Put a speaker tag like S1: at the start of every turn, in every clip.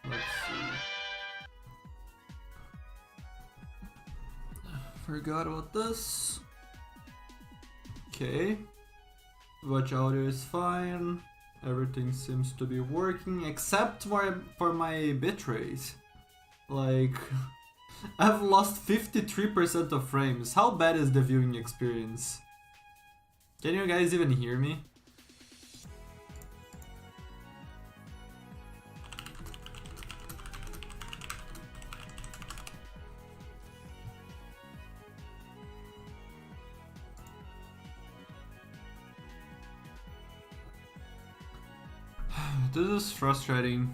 S1: Let's see. Forgot about this. Okay. Watch audio is fine. Everything seems to be working except for my bitrate. Like, I've lost 53% of frames. How bad is the viewing experience? Can you guys even hear me? This is frustrating.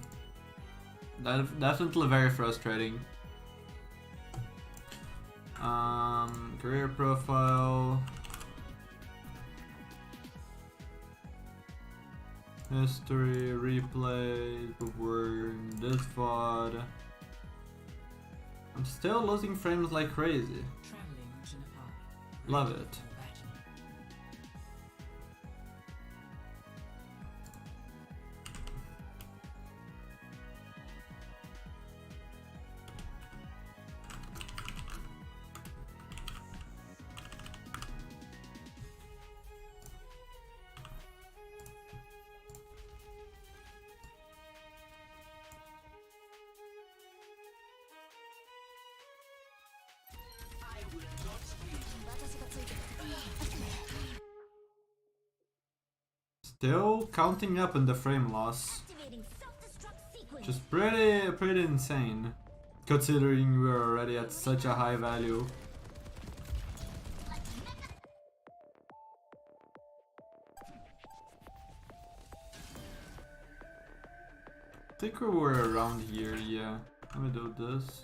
S1: Definitely very frustrating. Career profile. History, replay, we're in this VOD. I'm still losing frames like crazy. Love it. Still counting up in the frame loss, which is pretty insane, considering we're already at such a high value. I think we were around here, yeah. Let me do this.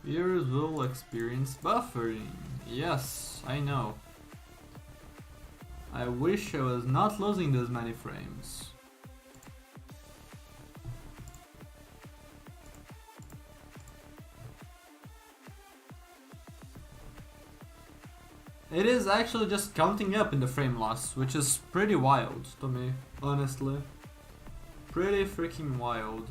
S1: Viewers will experience buffering. Yes, I know. I wish I was not losing this many frames. It is actually just counting up in the frame loss, which is pretty wild to me, honestly. Pretty freaking wild.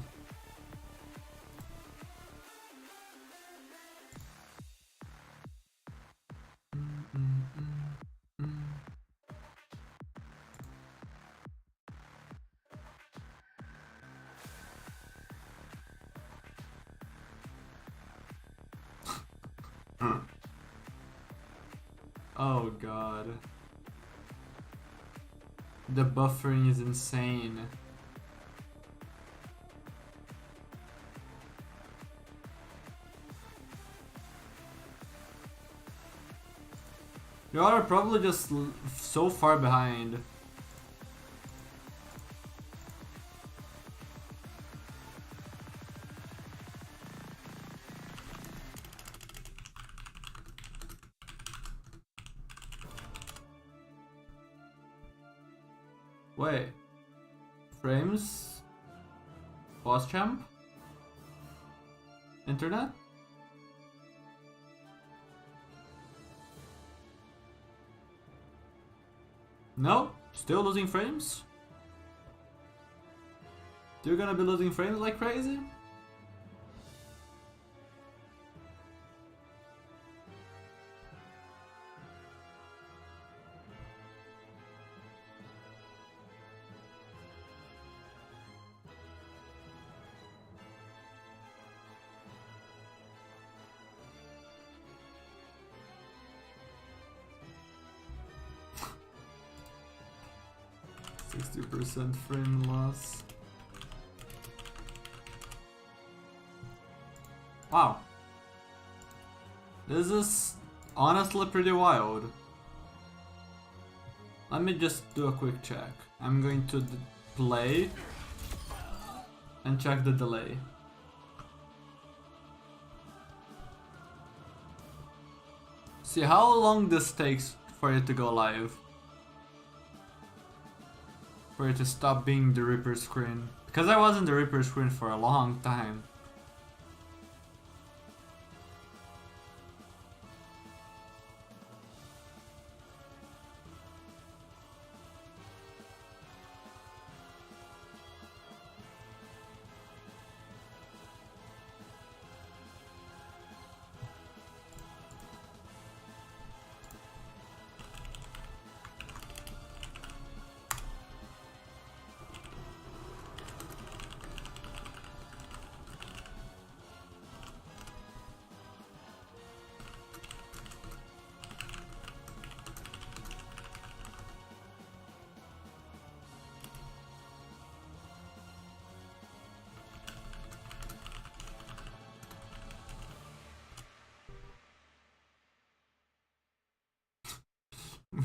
S1: Oh god. The buffering is insane. You are probably just so far behind. Wait. Frames? Boss champ? Internet? No? Still losing frames? You're gonna be losing frames like crazy? %, frame loss. Wow. This is honestly pretty wild. Let me just do a quick check. I'm going to play and check the delay. See how long this takes for it to go live. For it to stop being the Reaper screen. Because I was in the Reaper screen for a long time.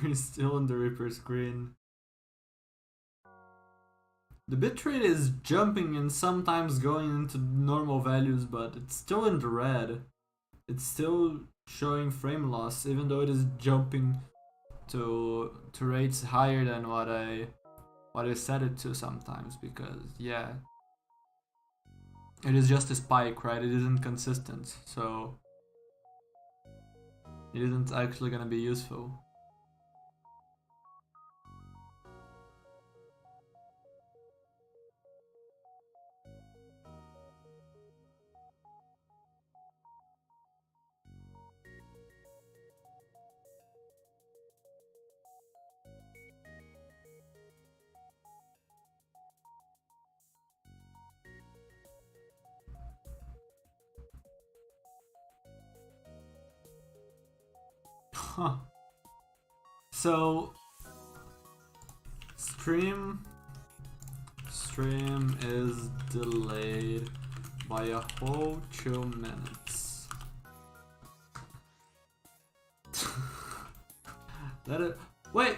S1: We're still on the Reaper screen. The bitrate is jumping and sometimes going into normal values, but it's still in the red. It's still showing frame loss, even though it is jumping to rates higher than what I set it to sometimes, because yeah, it is just a spike, right? It isn't consistent, so it isn't actually gonna be useful. Huh. So stream is delayed by a whole 2 minutes. That it. Wait,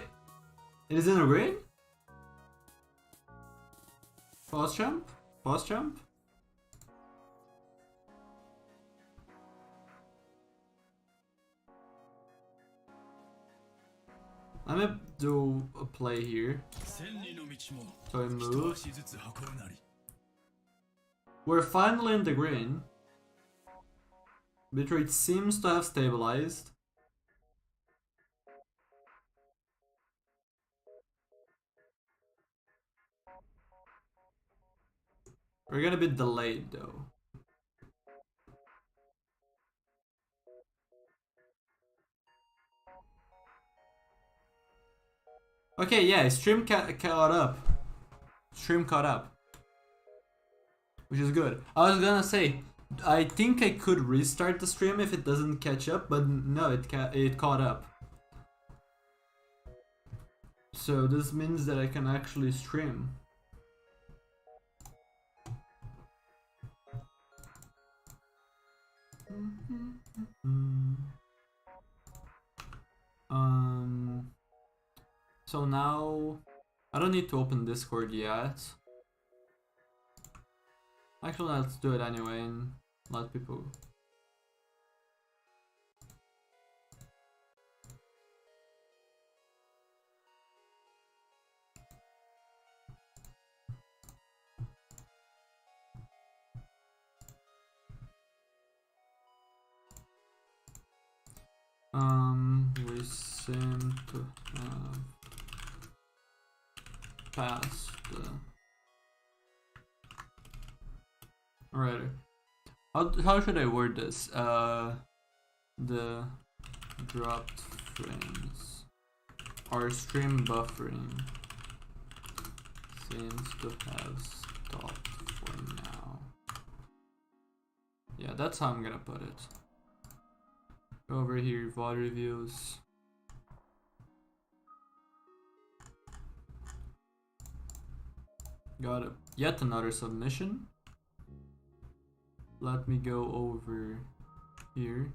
S1: it is in a green? Pause jump? Pause jump? Let me do a play here. So I move. We're finally in the green. Bitrate seems to have stabilized. We're gonna be delayed though. Okay, yeah, stream caught up. Stream caught up. Which is good. I was gonna say, I think I could restart the stream if it doesn't catch up, but no, it caught up. So this means that I can actually stream. So now I don't need to open Discord yet. Actually, let's do it anyway and let people. We seem to have passed the. Alright. How should I word this? The dropped frames or stream buffering seems to have stopped for now. Yeah, that's how I'm gonna put it. Go over here, VOD reviews. Got yet another submission. Let me go over here.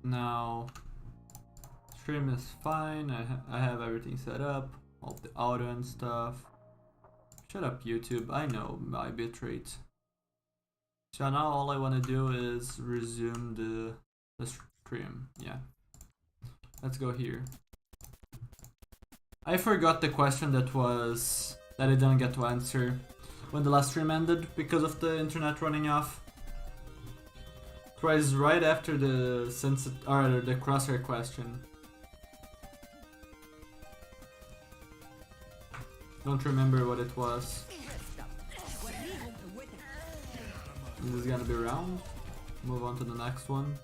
S1: Now stream is fine. I have everything set up, all the audio and stuff. Shut up, YouTube. I know my bitrate. So now all I want to do is resume the stream. Yeah. Let's go here. I forgot the question that I didn't get to answer when the last stream ended because of the internet running off. It was right after the the crosshair question. Don't remember what it was. This is gonna be round. Move on to the next one.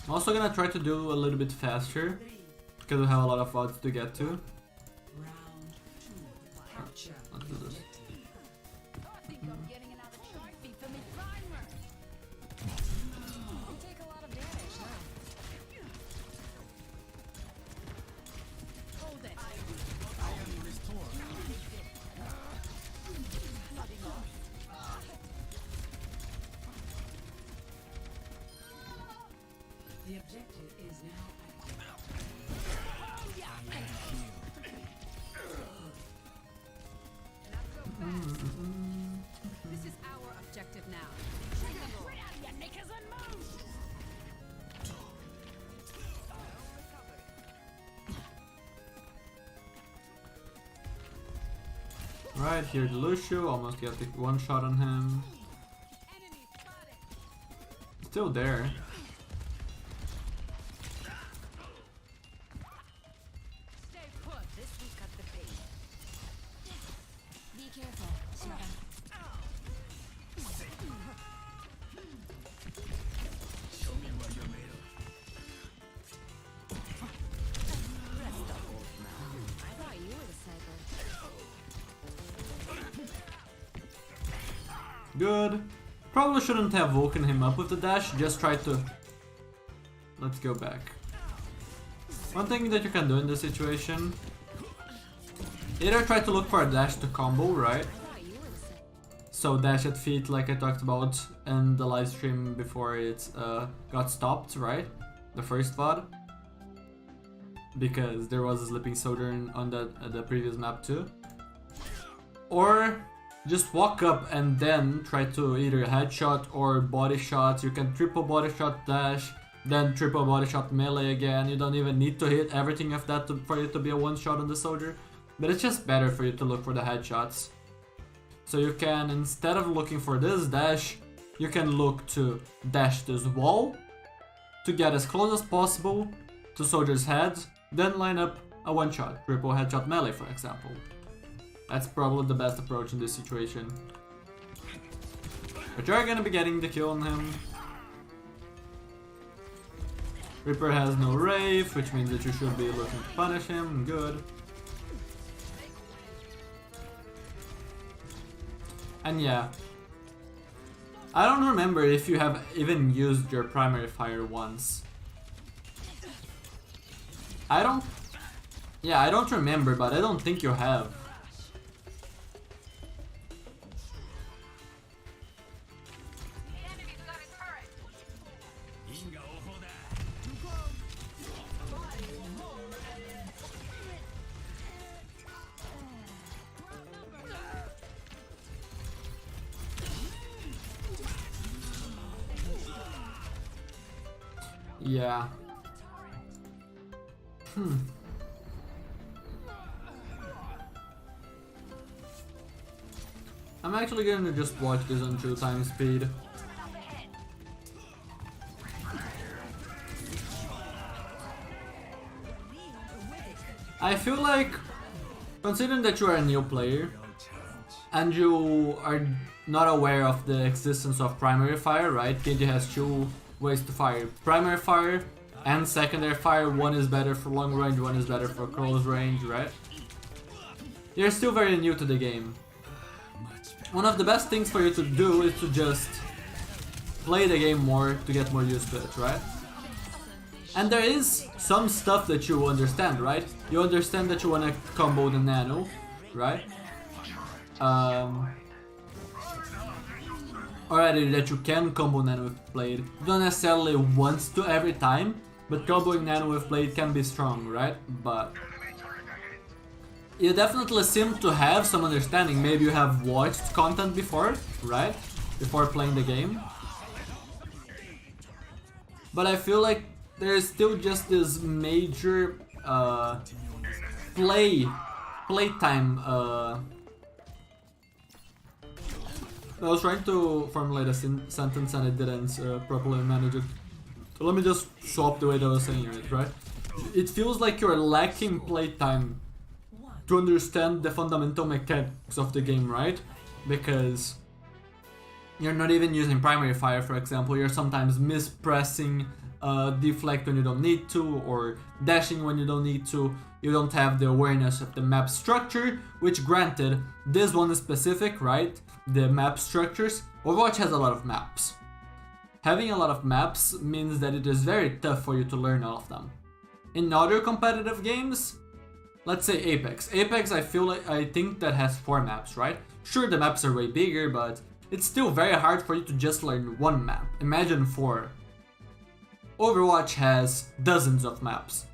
S1: I'm also gonna try to do a little bit faster because we have a lot of VODs to get to. Let's do this.
S2: The objective is now
S3: This is our objective now.
S1: Right here, the Lucio almost got the one shot on him. Still there.
S3: Stay put. This week got the bait.
S2: be careful, Shara.
S4: Show me what you're made of.
S3: Rest up, old man. I thought you were the cyber.
S1: Good. Probably shouldn't have woken him up with the dash, just try to... Let's go back. One thing that you can do in this situation... Either try to look for a dash to combo, right? So dash at feet like I talked about in the live stream before it got stopped, right? The first VOD. Because there was a sleeping soldier on the previous map too. Or just walk up and then try to either headshot or body shot. You can triple body shot dash, then triple body shot melee again. You don't even need to hit everything of that for it to be a one shot on the soldier. But it's just better for you to look for the headshots. So you can, instead of looking for this dash, you can look to dash this wall to get as close as possible to soldier's heads, then line up a one shot, triple headshot melee for example. That's probably the best approach in this situation. But you're gonna be getting the kill on him. Reaper has no Wraith, which means that you should be looking to punish him. Good. And yeah, I don't remember if you have even used your primary fire once. I don't remember, but I don't think you have. Yeah. I'm actually gonna just watch this on 2x speed. I feel like, considering that you are a new player and you are not aware of the existence of primary fire, right? Genji has two ways to fire: primary fire and secondary fire. One is better for long range, one is better for close range, right? You're still very new to the game. One of the best things for you to do is to just play the game more to get more used to it, right? And there is some stuff that you understand, right? You understand that you wanna combo the nano, right? Already that you can combo nano with blade. You don't necessarily want to every time, but comboing nano with blade can be strong, right? But you definitely seem to have some understanding. Maybe you have watched content before, right? Before playing the game. But I feel like there's still just this major playtime. I was trying to formulate a sentence and I didn't properly manage it. So let me just swap the way that I was saying it, right? It feels like you're lacking playtime to understand the fundamental mechanics of the game, right? Because you're not even using primary fire, for example. You're sometimes mispressing deflect when you don't need to, or dashing when you don't need to. You don't have the awareness of the map structure, which granted, this one is specific, right? The map structures. Overwatch has a lot of maps. Having a lot of maps means that it is very tough for you to learn all of them. In other competitive games, let's say Apex. Apex, I think that has 4 maps, right? Sure, the maps are way bigger, but it's still very hard for you to just learn one map. Imagine 4. Overwatch has dozens of maps.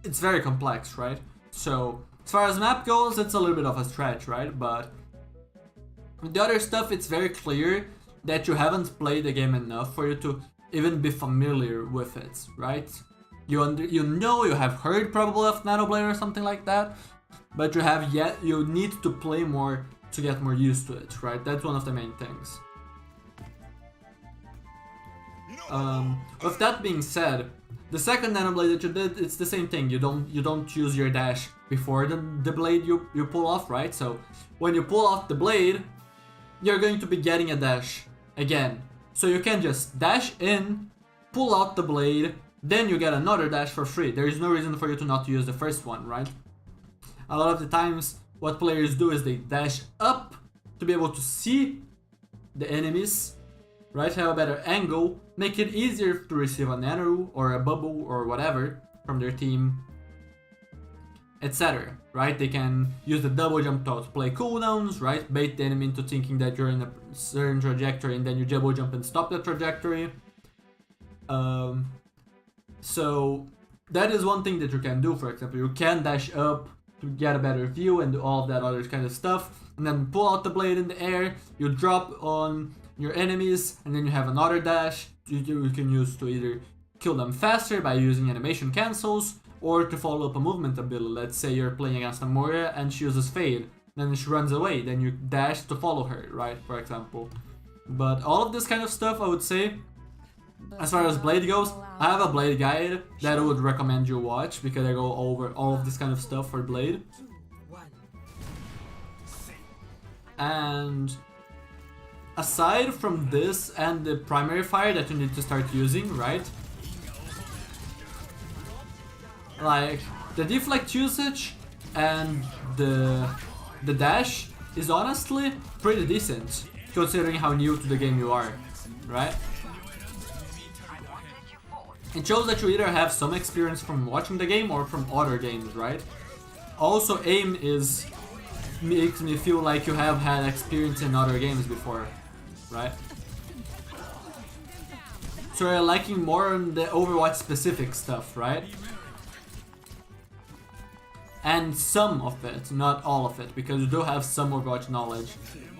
S1: It's very complex, right? So, as far as map goes, it's a little bit of a stretch, right? But with the other stuff, it's very clear that you haven't played the game enough for you to even be familiar with it, right? You have heard probably of Nanoblade or something like that, but you need to play more to get more used to it, right? That's one of the main things. With that being said, the second Nanoblade that you did, it's the same thing. You don't use your dash before the blade you pull off, right? So when you pull off the blade, you're going to be getting a dash again. So you can just dash in, pull out the blade, then you get another dash for free. There is no reason for you to not use the first one, right? A lot of the times, what players do is they dash up to be able to see the enemies, right? Have a better angle, make it easier to receive an arrow or a bubble or whatever from their team, etc. Right? They can use the double jump to play cooldowns, right? Bait the enemy into thinking that you're in a certain trajectory and then you double jump and stop the trajectory. So that is one thing that you can do. For example, you can dash up to get a better view and do all of that other kind of stuff, and then pull out the blade in the air, you drop on your enemies, and then you have another dash you can use to either kill them faster by using animation cancels, or to follow up a movement ability. Let's say you're playing against a Moira and she uses Fade, then she runs away, then you dash to follow her, right, for example. But all of this kind of stuff, I would say, as far as Blade goes, I have a Blade guide that I would recommend you watch, because I go over all of this kind of stuff for Blade. And aside from this and the primary fire that you need to start using, right? Like, the deflect usage and the dash is honestly pretty decent, considering how new to the game you are, right? It shows that you either have some experience from watching the game or from other games, right? Also, aim makes me feel like you have had experience in other games before, right? So you're liking more on the Overwatch specific stuff, right? And some of it, not all of it, because you do have some Overwatch knowledge.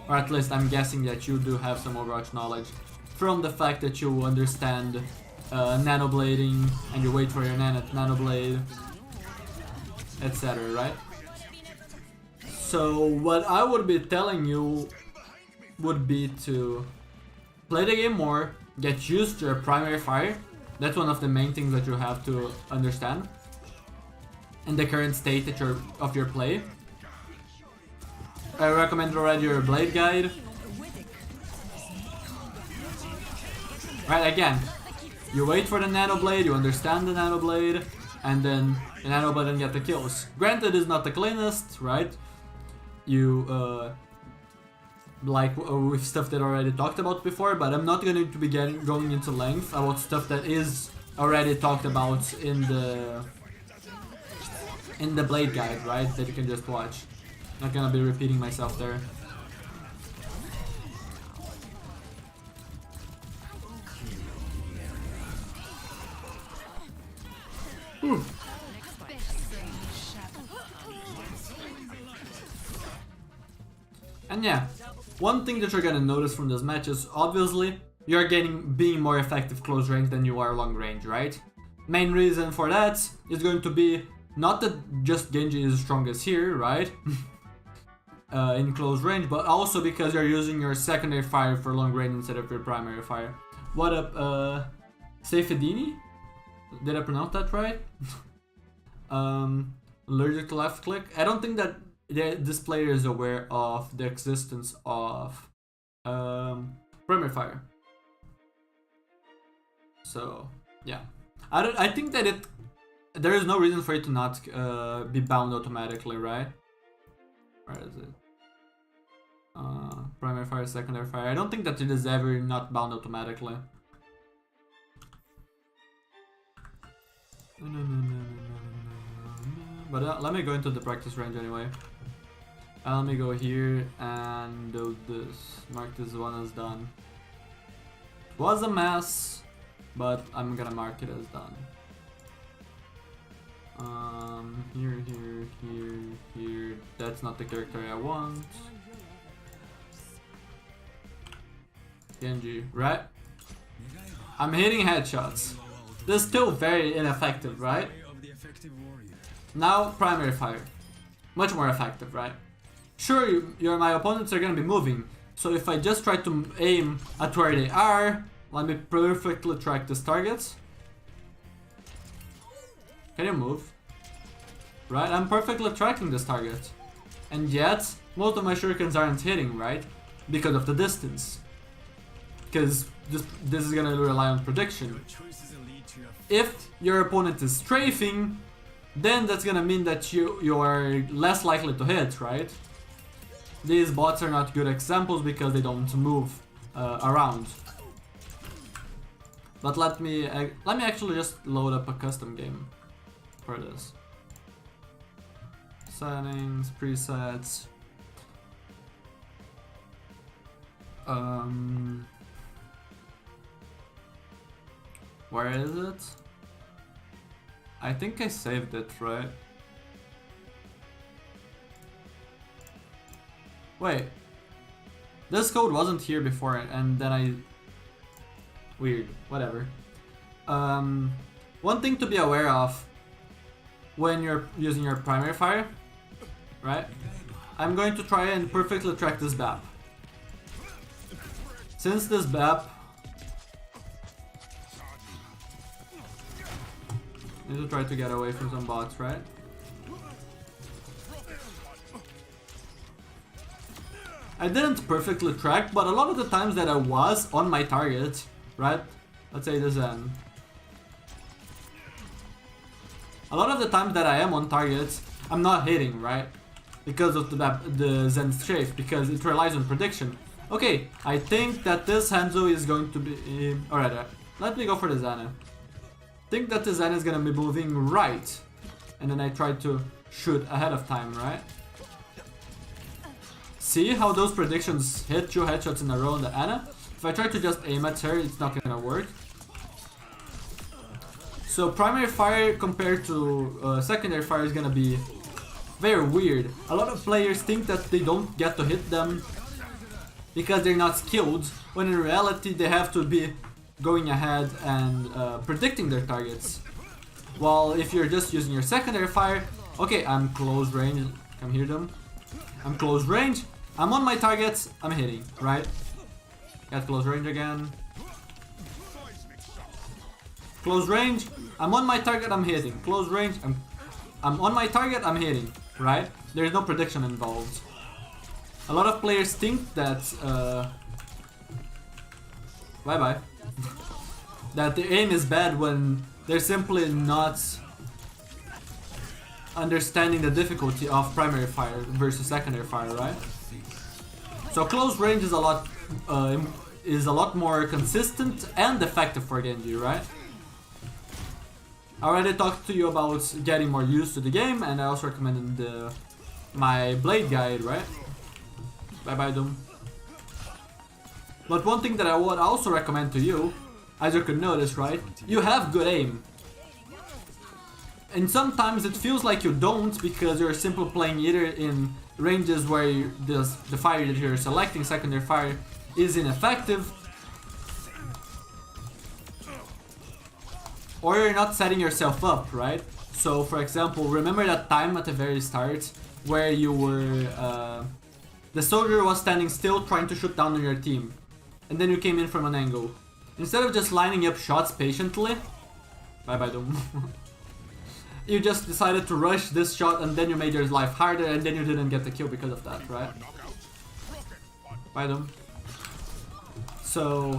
S1: Or at least I'm guessing that you do have some Overwatch knowledge from the fact that you understand nanoblading and you wait for your nanoblade, etc., right? So what I would be telling you would be to play the game more, get used to your primary fire. That's one of the main things that you have to understand in the current state that of your play. I recommend already your blade guide. Right, again, you wait for the nanoblade, you understand the nanoblade, and then the nanoblade and get the kills. Granted, it's not the cleanest, right? You like with stuff that I already talked about before, but I'm not going to be going into length about stuff that is already talked about in the blade guide, right? That you can just watch. Not gonna be repeating myself there. Ooh. And yeah, one thing that you're gonna notice from this match is obviously you're being more effective close range than you are long range, right? Main reason for that is going to be not that just Genji is strongest here, right? In close range, but also because you're using your secondary fire for long range instead of your primary fire. What up, Seifedini? Did I pronounce that right? Allergic to left click. I don't think that this player is aware of the existence of primary fire. So yeah, I think that there is no reason for it to not be bound automatically, right? Where is it? Primary fire, secondary fire. I don't think that it is ever not bound automatically. But let me go into the practice range anyway. Let me go here and do this. Mark this one as done. It was a mess, but I'm gonna mark it as done. Here, here, here, here. That's not the character I want. Genji, right? I'm hitting headshots. This is still very ineffective, right?
S4: Of the effective warrior.
S1: Now, primary fire. Much more effective, right? Sure, my opponents are gonna be moving, so if I just try to aim at where they are, let me perfectly track this target. Can you move? Right, I'm perfectly tracking this target. And yet, most of my shurikens aren't hitting, right? Because of the distance. Because this is gonna rely on prediction.
S4: Choices will lead to a
S1: If your opponent is strafing, then that's gonna mean that you are less likely to hit, right? These bots are not good examples because they don't move around. But let me actually just load up a custom game for this. Settings, presets. Where is it? I think I saved it, right? Wait. This code wasn't here before and then I... Weird. Whatever. One thing to be aware of when you're using your primary fire, right? I'm going to try and perfectly track this BAP. Since this BAP... Need to try to get away from some bots, right? I didn't perfectly track, but a lot of the times that I was on my target, right? Let's say the Zen. A lot of the times that I am on targets, I'm not hitting, right? Because of the Zen strafe, because it relies on prediction. Okay, I think that this Hanzo is going to be... Alright, let me go for the Zen. I think that the Zen is gonna be moving right. And then I try to shoot ahead of time, right? See how those predictions hit 2 headshots in a row on the Ana? If I try to just aim at her, it's not gonna work. So primary fire compared to secondary fire is gonna be very weird. A lot of players think that they don't get to hit them because they're not skilled, when in reality they have to be going ahead and predicting their targets. While if you're just using your secondary fire, okay, I'm close range, come hear them. I'm close range, I'm on my targets, I'm hitting, right? Get close range again. Close range, I'm on my target, I'm hitting. Close range, I'm on my target, I'm hitting, right? There's no prediction involved. A lot of players think that bye-bye. That the aim is bad when they're simply not understanding the difficulty of primary fire versus secondary fire, right? So close range is a lot more consistent and effective for Genji, right? I already talked to you about getting more used to the game, and I also recommended my blade guide, right? Bye bye Doom. But one thing that I would also recommend to you, as you could notice, right? You have good aim. And sometimes it feels like you don't because you're simply playing either in ranges where the fire that you're selecting, secondary fire, is ineffective, or you're not setting yourself up, right? So for example, remember that time at the very start where you were the soldier was standing still trying to shoot down on your team, and then you came in from an angle. Instead of just lining up shots patiently, bye bye Doom. You just decided to rush this shot and then you made your life harder and then you didn't get the kill because of that, right? Bye Doom. So,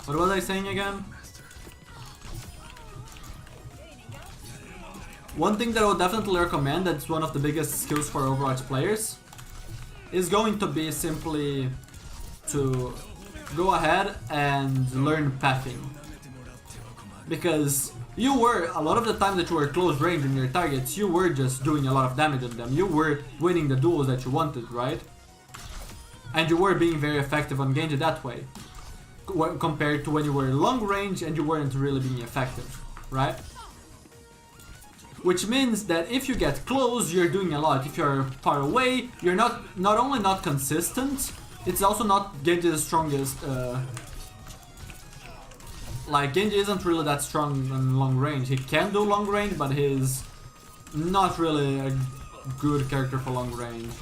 S1: what was I saying again? One thing that I would definitely recommend, that's one of the biggest skills for Overwatch players, is going to be simply to go ahead and learn pathing. Because you were, a lot of the time that you were close range on your targets, you were just doing a lot of damage on them. You were winning the duels that you wanted, right? And you were being very effective on Genji that way. compared to when you were long range and you weren't really being effective, right? Which means that if you get close, you're doing a lot. If you're far away, you're not only not consistent, it's also not Genji's strongest. Like, Genji isn't really that strong in long range. He can do long range, but he's not really a good character for long range.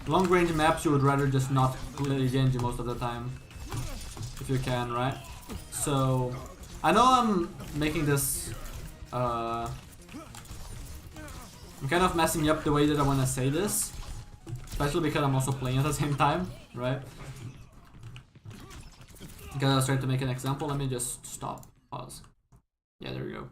S1: Long range maps, you would rather just not play Genji most of the time. If you can, right? So, I know I'm making this... I'm kind of messing up the way that I want to say this. Especially because I'm also playing at the same time, right? Because I was trying to make an example. Let me just stop. Pause. Yeah, there we go.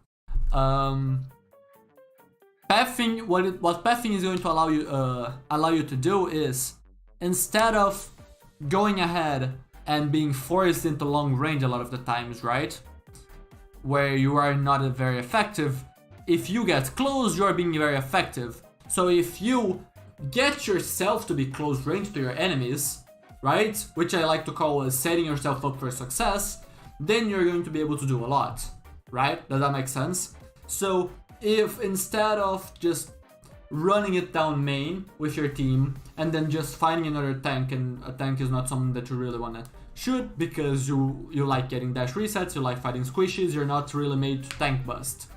S1: Pathing, what pathing is going to allow you to do is, instead of going ahead and being forced into long range a lot of the times, right? Where you are not very effective, if you get close, you are being very effective. So if you get yourself to be close range to your enemies, right? Which I like to call setting yourself up for success, then you're going to be able to do a lot, right? Does that make sense? So if instead of just running it down main with your team and then just finding another tank, and a tank is not something that you really want to shoot because you like getting dash resets, you like fighting squishies, you're not really made to tank bust.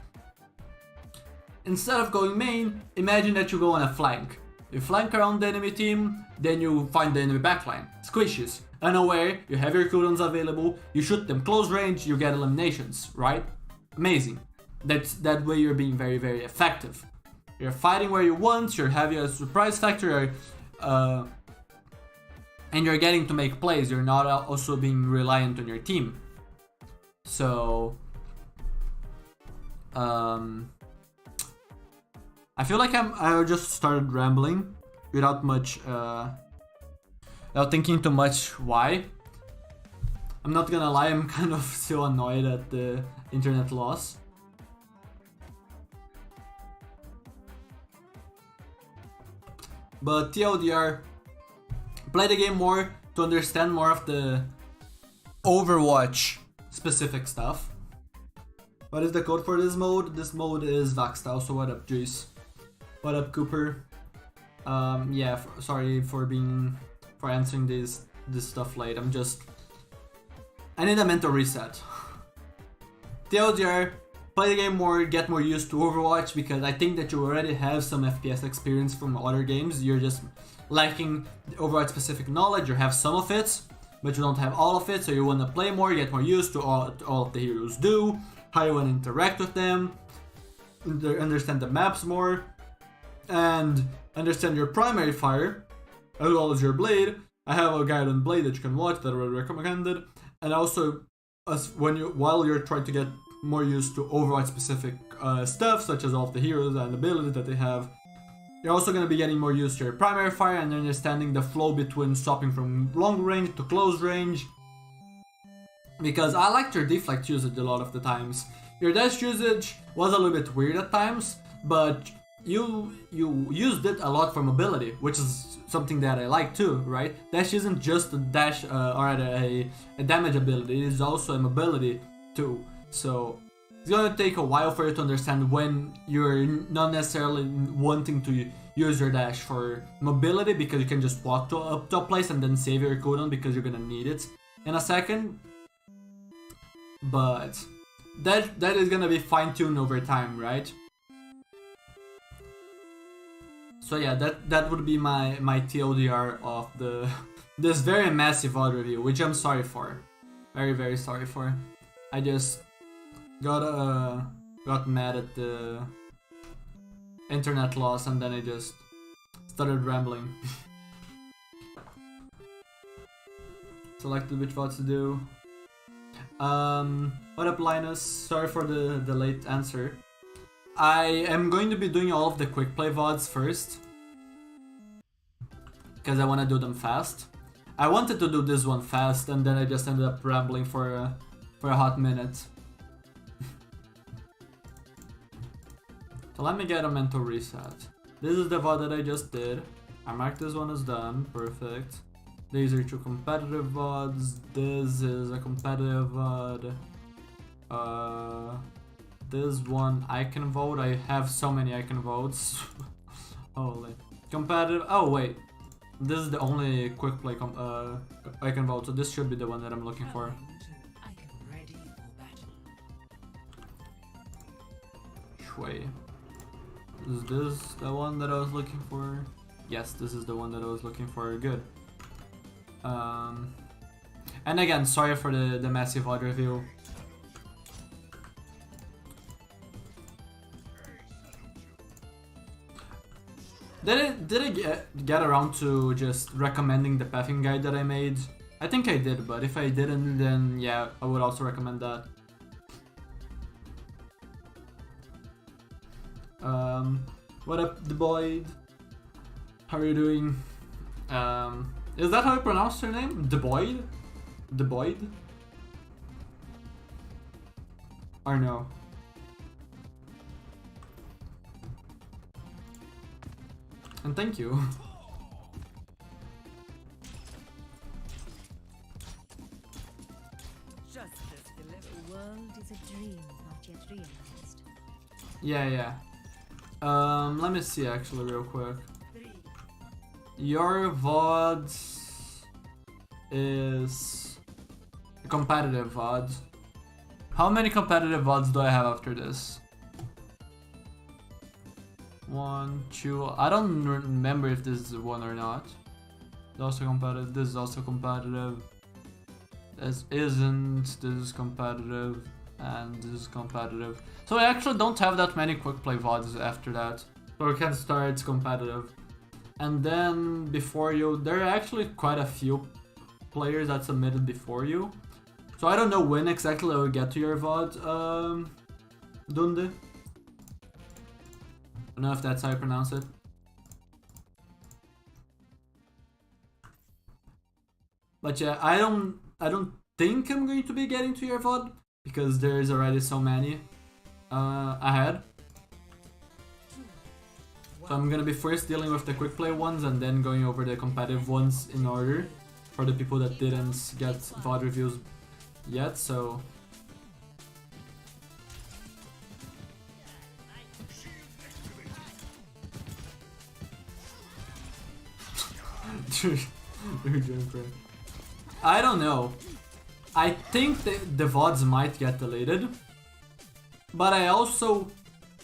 S1: Instead of going main, imagine that you go on a flank. You flank around the enemy team, then you find the enemy backline. Squishes. Unaware, you have your cooldowns available, you shoot them close range, you get eliminations, right? Amazing. That way you're being very, very effective. You're fighting where you want, you're having a surprise factor, and you're getting to make plays. You're not also being reliant on your team. So, I feel like I just started rambling without much, without thinking too much why. I'm not gonna lie, I'm kind of still annoyed at the internet loss. But TLDR, play the game more to understand more of the Overwatch specific stuff. What is the code for this mode? This mode is Vaxstyle, so what up, Juice? What up, Cooper? Yeah, sorry for answering this stuff late. I need a mental reset. TLDR, play the game more, get more used to Overwatch, because I think that you already have some FPS experience from other games. You're just lacking Overwatch specific knowledge. You have some of it, but you don't have all of it, so you want to play more, get more used to all of the heroes do, how you want to interact with them, understand the maps more, and understand your primary fire, as well as your blade. I have a guide on blade that you can watch that I already recommended, and also while you're trying to get more used to Overwatch specific stuff, such as all of the heroes and abilities that they have, you're also going to be getting more used to your primary fire and understanding the flow between swapping from long range to close range. Because I liked your deflect usage a lot of the times. Your dash usage was a little bit weird at times, but you used it a lot for mobility, which is something that I like too, right? Dash isn't just a dash or a damage ability, it is also a mobility too. So it's gonna take a while for you to understand when you're not necessarily wanting to use your dash for mobility, because you can just walk up to a place and then save your cooldown because you're gonna need it in a second. But that is gonna be fine-tuned over time, right? So yeah, that would be my TLDR of this very massive VOD review, which I'm sorry for, very, very sorry for. I just got mad at the internet loss, and then I just started rambling. Selected which VODs to do. What up, Linus? Sorry for the late answer. I am going to be doing all of the quick play VODs first, because I want to do them fast. I wanted to do this one fast, and then I just ended up rambling for a hot minute. So let me get a mental reset. This is the VOD that I just did. I marked this one as done. Perfect. These are 2 competitive VODs. This is a competitive VOD. This one I can vote. I have so many I can votes. Holy. Competitive. Oh wait. This is the only quick play I can vote, so this should be the one that I'm looking for.
S2: I am ready for battle.
S1: Shui. Is this the one that I was looking for? Yes, this is the one that I was looking for. Good. And again, sorry for the massive VOD review. Did I get around to just recommending the pathing guide that I made? I think I did, but if I didn't, then yeah, I would also recommend that. What up, the Boyd? How are you doing? Is that how you pronounce your name? The Boyd? The Boyd? Or no? And thank you.
S3: Justice delivered.
S5: The world is a dream not yet realized.
S1: Yeah. Let me see actually real quick. Your VOD is a competitive VOD. How many competitive VODs do I have after this? 1, 2. I don't remember if this is one or not. It's also competitive. This is also competitive. This isn't. This is competitive. And this is competitive. So I actually don't have that many quick play VODs after that. So we can start competitive. And then before you, there are actually quite a few players that submitted before you. So I don't know when exactly I will get to your VOD, Dunde. I don't know if that's how you pronounce it. But yeah, I don't think I'm going to be getting to your VOD because there's already so many ahead. So I'm gonna be first dealing with the quick play ones and then going over the competitive ones in order for the people that didn't get VOD reviews yet, so... I don't know. I think the VODs might get deleted. But I also...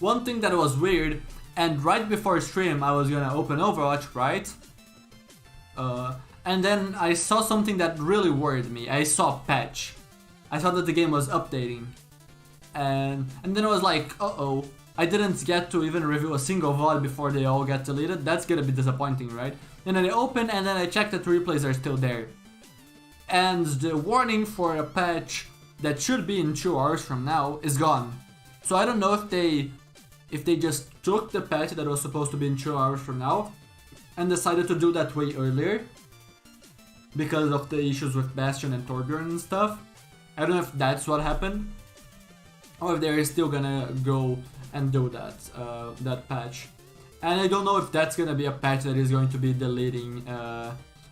S1: One thing that was weird, and right before stream I was gonna open Overwatch, right? And then I saw something that really worried me. I saw a patch. I saw that the game was updating. And then I was like, uh-oh. I didn't get to even review a single VOD before they all get deleted. That's gonna be disappointing, right? And then I open and then I check that the replays are still there. And the warning for a patch that should be in 2 hours from now is gone. So I don't know if they just took the patch that was supposed to be in 2 hours from now and decided to do that way earlier because of the issues with Bastion and Torbjorn and stuff. I don't know if that's what happened or if they're still gonna go and do that, that patch. And I don't know if that's gonna be a patch that is going to be deleting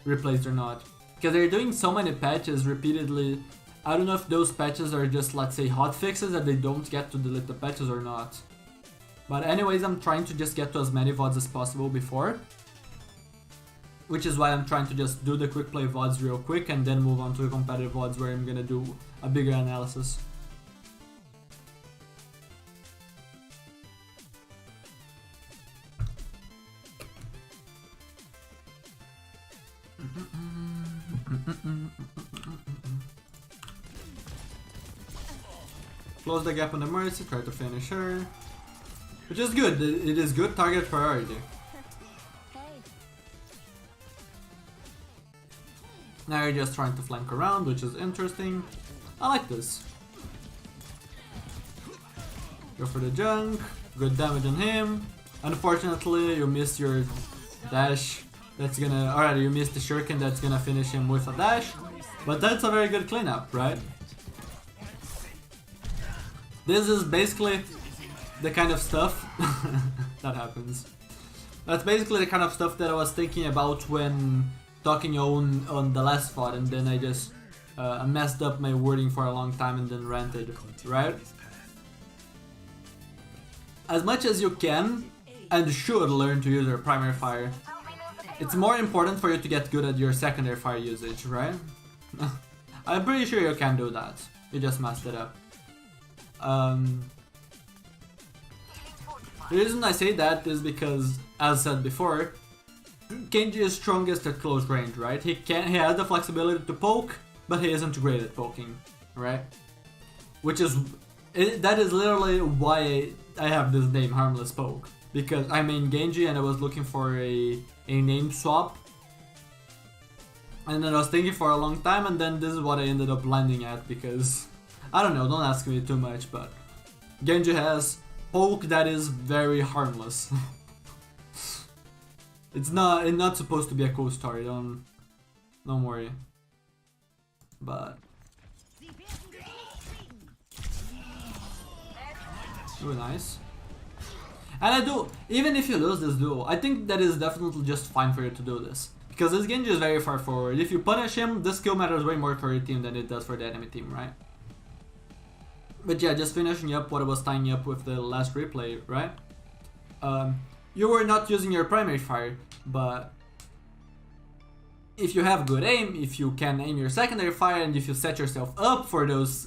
S1: replays or not. Because they're doing so many patches repeatedly. I don't know if those patches are just, let's say, hotfixes that they don't get to delete the patches or not. But anyways, I'm trying to just get to as many VODs as possible before. Which is why I'm trying to just do the quick play VODs real quick and then move on to the competitive VODs where I'm gonna do a bigger analysis. Close the gap on the Mercy, try to finish her. Which is good, it is good target priority. Now you're just trying to flank around, which is interesting. I like this. Go for the junk, good damage on him. Unfortunately, you missed your dash. That's gonna... Alright, you missed the shuriken, that's gonna finish him with a dash. But that's a very good cleanup, right? This is basically the kind of stuff that happens. That's basically the kind of stuff that I was thinking about when talking on the last VOD, and then I just messed up my wording for a long time and then ranted, right? As much as you can and should learn to use your primary fire, it's more important for you to get good at your secondary fire usage, right? I'm pretty sure you can do that. You just messed it up. The reason I say that is because, as said before, Genji is strongest at close range, right? He has the flexibility to poke, but he isn't great at poking, right? That is literally why I have this name, HarmlessPoke, because I main Genji and I was looking for a name swap, and then I was thinking for a long time, and then this is what I ended up landing at, because I don't know, don't ask me too much, but Genji has poke that is very harmless. It's not supposed to be a cool story, don't worry. But ooh, nice. And even if you lose this duel, I think that is definitely just fine for you to do this. Because this Genji is very far forward. If you punish him, this skill matters way more for your team than it does for the enemy team, right? But yeah, just finishing up what I was tying up with the last replay, right? You were not using your primary fire, but if you have good aim, if you can aim your secondary fire, and if you set yourself up for those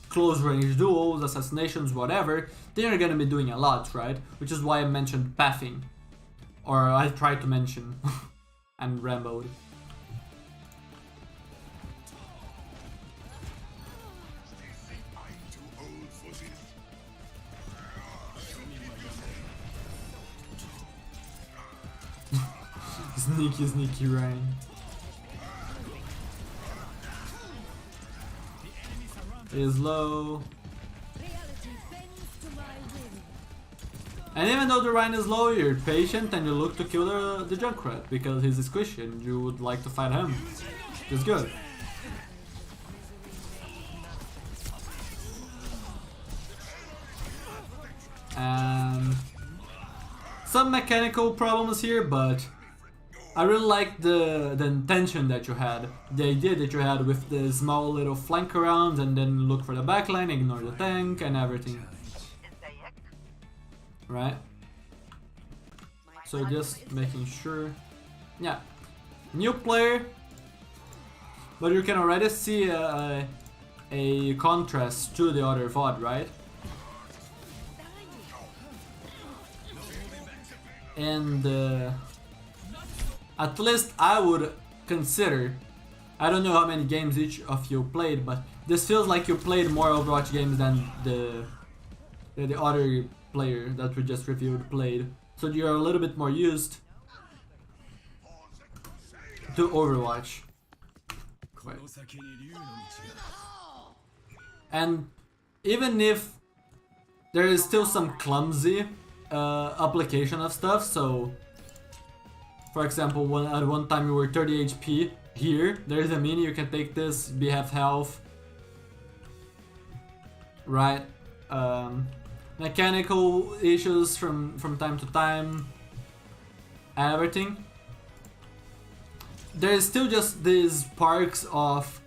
S1: close range duels, assassinations, whatever, then you're gonna be doing a lot, right? Which is why I mentioned pathing, or I tried to mention, and ramboed. Sneaky Ryan. He is low. And even though the Ryan is low, you're patient and you look to kill the Junkrat because he's squishy and you would like to fight him. It's good. And some mechanical problems here, but I really like the intention that you had, the idea that you had with the small little flank around and then look for the backline, ignore the tank and everything. Right? So just making sure. Yeah. New player, but you can already see a contrast to the other VOD, right? And at least I would consider, I don't know how many games each of you played, but this feels like you played more Overwatch games than the other player that we just reviewed played. So you're a little bit more used to Overwatch. Quite. And even if there is still some clumsy application of stuff, so for example, at one time you were 30 HP, here, there's a mini, you can take this, be half health, right? Mechanical issues from time to time, and everything. There's still just these sparks of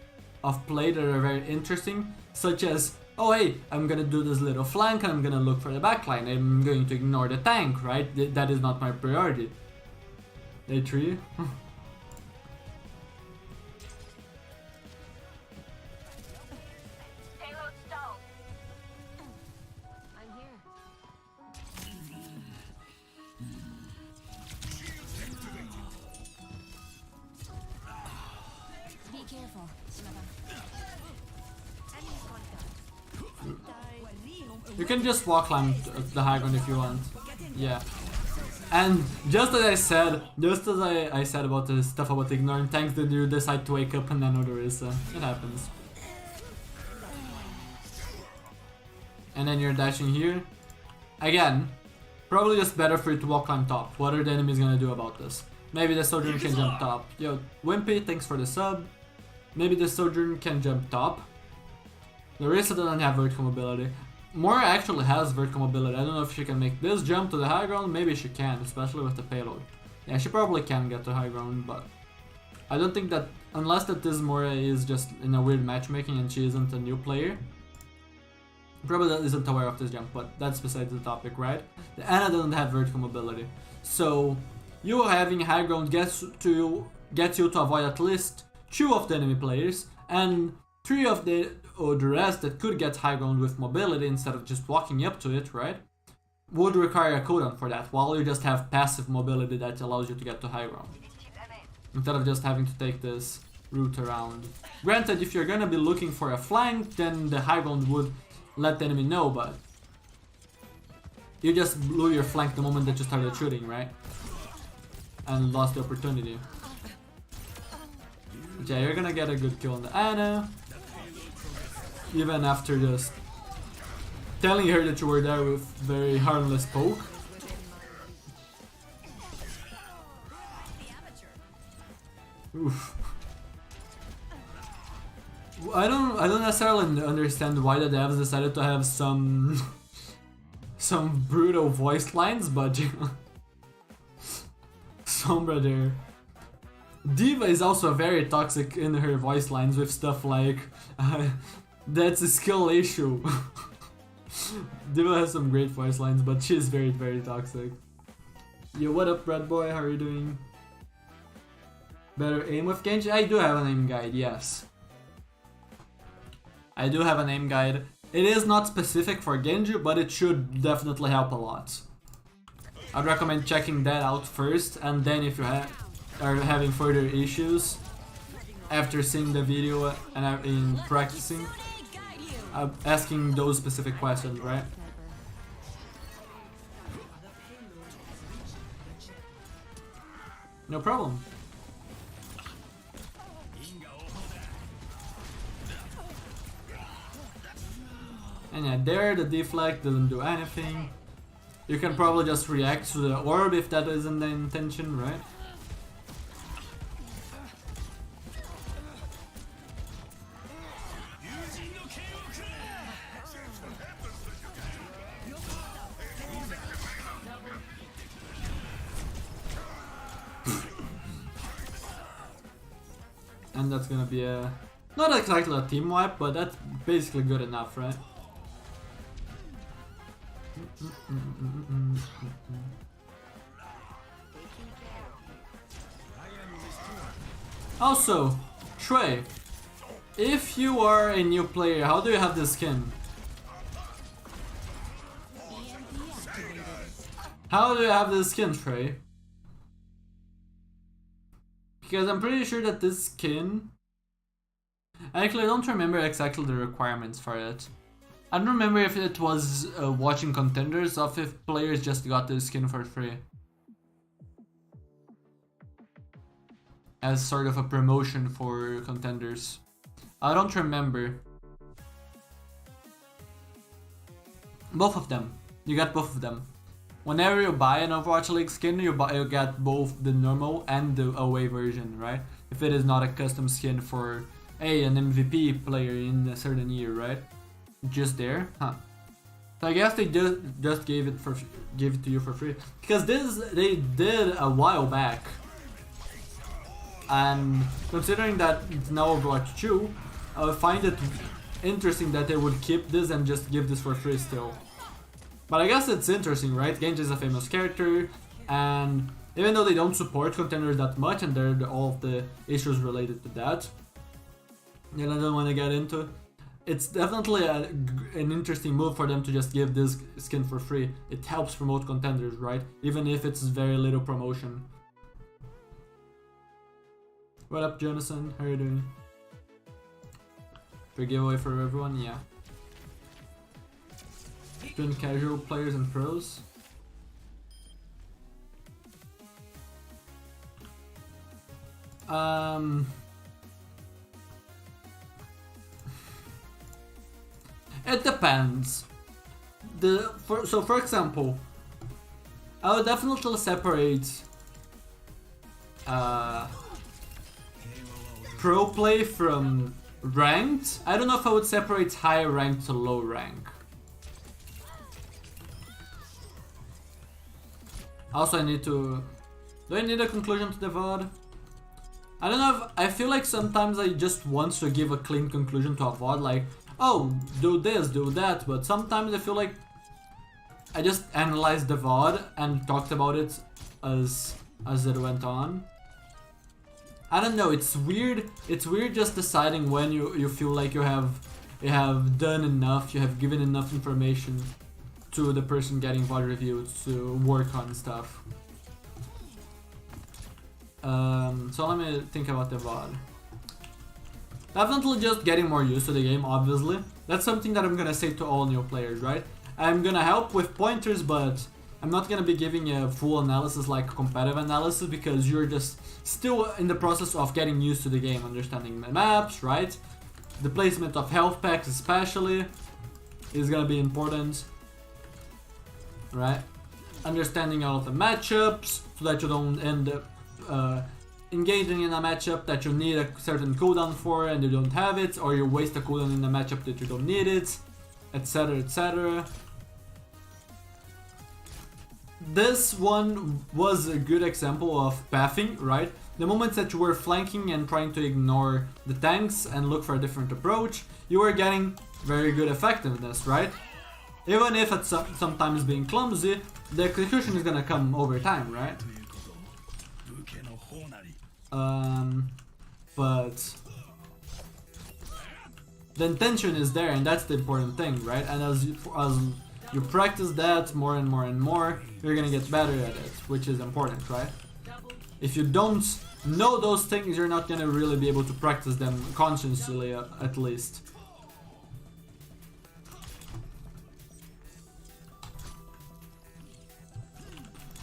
S1: play that are very interesting, such as, oh hey, I'm gonna do this little flank, I'm gonna look for the backline, I'm going to ignore the tank, right? That is not my priority. Day 3.
S5: I'm here. Be careful.
S1: You can just walk climb the high ground if you want. Yeah. And just as I said about the stuff about ignoring tanks, that you decide to wake up and then Orisa. It happens. And then you're dashing here. Again, probably just better for you to walk climb top. What are the enemies gonna do about this? Maybe the Sojourner can jump top. Yo, Wimpy, thanks for the sub. Maybe the Sojourner can jump top. Orisa doesn't have vertical mobility. Mora actually has vertical mobility. I don't know if she can make this jump to the high ground. Maybe she can, especially with the payload. Yeah, she probably can get to high ground, but I don't think that, unless that this Moira is just in a weird matchmaking and she isn't a new player, probably isn't aware of this jump, but that's besides the topic, right? The Ana doesn't have vertical mobility, so you having high ground gets you to avoid at least 2 of the enemy players, and 3 of the rest that could get high ground with mobility instead of just walking up to it, right? Would require a cooldown for that, while you just have passive mobility that allows you to get to high ground, instead of just having to take this route around. Granted, if you're gonna be looking for a flank, then the high ground would let the enemy know, but you just blew your flank the moment that you started shooting, right? And lost the opportunity. But yeah, you're gonna get a good kill on the Ana, even after just telling her that you were there with very harmless poke. Oof. I don't necessarily understand why the devs decided to have some brutal voice lines, but you know, Sombra there. Diva is also very toxic in her voice lines with stuff like that's a skill issue. Diva has some great voice lines, but she's very, very toxic. Yo, what up, Red Boy? How are you doing? Better aim with Genji? I do have an aim guide, yes. I do have an aim guide. It is not specific for Genji, but it should definitely help a lot. I'd recommend checking that out first, and then if you are having further issues after seeing the video and in practicing, asking those specific questions, right? No problem. And yeah, there the deflect doesn't do anything. You can probably just react to the orb if that isn't the intention, right? And that's gonna be a... not exactly a team wipe, but that's basically good enough, right? Also, Trey, if you are a new player, how do you have this skin? How do you have this skin, Trey? Because I'm pretty sure that this skin... Actually, I don't remember exactly the requirements for it. I don't remember if it was watching contenders or if players just got this skin for free. As sort of a promotion for contenders. I don't remember. Both of them. You got both of them. Whenever you buy an Overwatch League skin, you get both the normal and the away version, right? If it is not a custom skin for, hey, an MVP player in a certain year, right? Just there, huh? So I guess they just gave it to you for free, because this they did a while back, and considering that it's now Overwatch 2, I would find it interesting that they would keep this and just give this for free still. But I guess it's interesting, right? Genji is a famous character, and even though they don't support contenders that much, and there are all of the issues related to that, and I don't want to get into. It's definitely an interesting move for them to just give this skin for free. It helps promote contenders, right? Even if it's very little promotion. What up, Jonathan? How are you doing? Free giveaway for everyone? Yeah. Between casual players and pros. It depends. So for example, I would definitely separate pro play from ranked. I don't know if I would separate high rank to low rank. Also, I need to... Do I need a conclusion to the VOD? I don't know if I feel like sometimes I just want to give a clean conclusion to a VOD, like, oh, do this, do that, but sometimes I feel like I just analyzed the VOD and talked about it as it went on. I don't know, it's weird just deciding when you feel like you have done enough, you have given enough information to the person getting VOD reviews to work on stuff. So let me think about the VOD. Definitely just getting more used to the game, obviously. That's something that I'm gonna say to all new players, right? I'm gonna help with pointers, but I'm not gonna be giving a full analysis like competitive analysis, because you're just still in the process of getting used to the game, understanding the maps, right? The placement of health packs especially is gonna be important, right? Understanding all of the matchups so that you don't end up engaging in a matchup that you need a certain cooldown for and you don't have it, or you waste a cooldown in a matchup that you don't need it, etc, etc. This one was a good example of pathing, right? The moments that you were flanking and trying to ignore the tanks and look for a different approach, you were getting very good effectiveness, right? Even if it's sometimes being clumsy, the execution is gonna come over time, right? But the intention is there, and that's the important thing, right? And as you practice that more and more and more, you're gonna get better at it, which is important, right? If you don't know those things, you're not gonna really be able to practice them consciously, at least.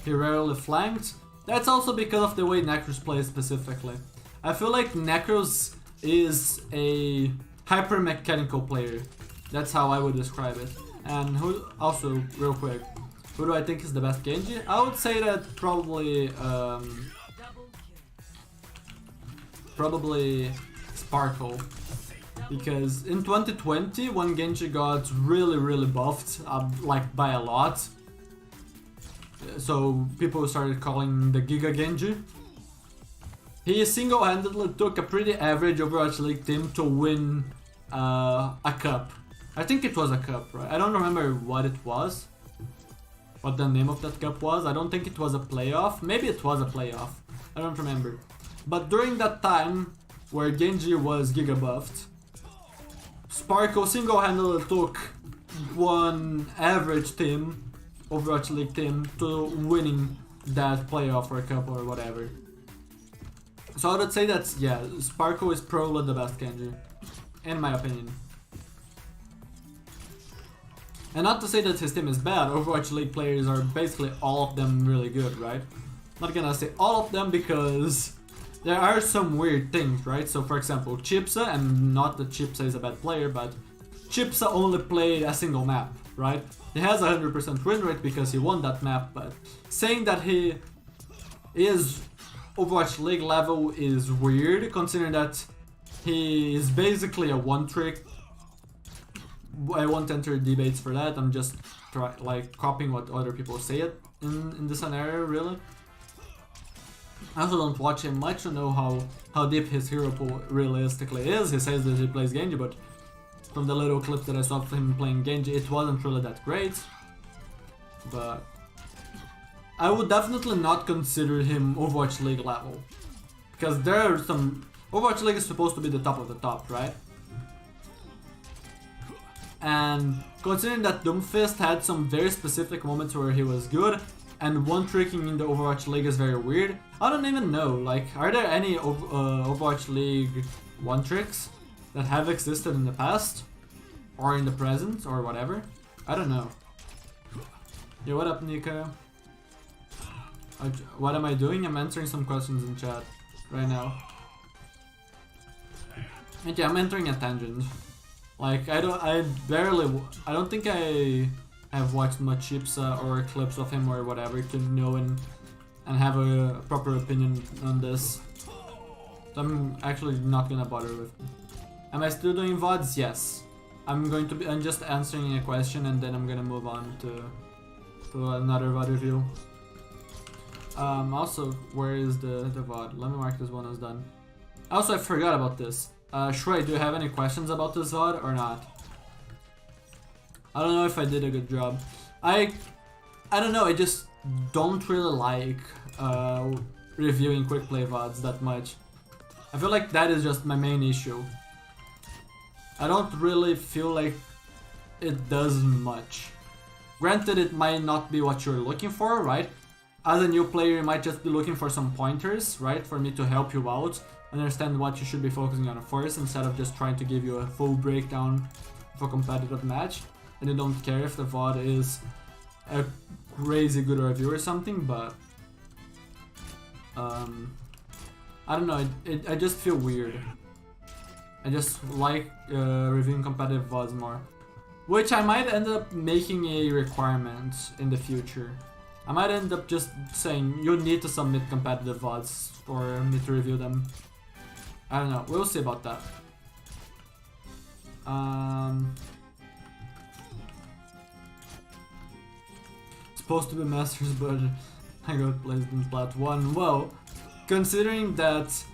S1: He rarely flanked. That's also because of the way Necros plays specifically. I feel like Necros is a hyper-mechanical player. That's how I would describe it. And who also, real quick, who do I think is the best Genji? I would say that probably Sparkle. Because in 2020, when Genji got really buffed, like by a lot, so people started calling the Giga Genji. He single-handedly took a pretty average Overwatch League team to win a cup. I think it was a cup, right? I don't remember what it was, what the name of that cup was. I don't think it was a playoff. Maybe it was a playoff. I don't remember. But during that time where Genji was Giga buffed, Sparkle single-handedly took one average team, Overwatch League team, to winning that playoff or cup or whatever. So I would say that, yeah, Sparkle is probably the best Genji, in my opinion. And not to say that his team is bad, Overwatch League players are basically all of them really good, right? Not gonna say all of them because there are some weird things, right? So for example, Chipsa, and not that Chipsa is a bad player, but Chipsa only played a single map, right? He has a 100% win rate because he won that map, but saying that he is Overwatch League level is weird, considering that he is basically a one-trick. I won't enter debates for that, I'm just copying what other people say it in this scenario, really. I also don't watch him much to know how deep his hero pool realistically is. He says that he plays Genji, but from the little clips that I saw of him playing Genji, it wasn't really that great. But I would definitely not consider him Overwatch League level, because there are some... Overwatch League is supposed to be the top of the top, right? And considering that Doomfist had some very specific moments where he was good, and one-tricking in the Overwatch League is very weird, I don't even know, like, are there any Overwatch League one-tricks that have existed in the past? Or in the present, or whatever? I don't know. Yo, what up, Nico? What am I doing? I'm answering some questions in chat right now. And yeah, I'm entering a tangent. Like, I don't think I have watched much Chipsa or clips of him or whatever to know and have a proper opinion on this. So I'm actually not gonna bother with it. Am I still doing VODs? Yes. I'm just answering a question and then I'm gonna move on to another VOD review. Also, where is the VOD? Let me mark this one as done. Also, I forgot about this. Shrey, do you have any questions about this VOD or not? I don't know if I did a good job. I don't know, I just don't really like reviewing quick play VODs that much. I feel like that is just my main issue. I don't really feel like it does much. Granted, it might not be what you're looking for, right? As a new player, you might just be looking for some pointers, right? For me to help you out, understand what you should be focusing on first, instead of just trying to give you a full breakdown of a competitive match. And you don't care if the VOD is a crazy good review or something, but I don't know, I just feel weird. I just like reviewing competitive VODs more. Which I might end up making a requirement in the future. I might end up just saying you need to submit competitive VODs for me to review them. I don't know, we'll see about that. Supposed to be Masters, but I got placed in Plat 1. Well, considering that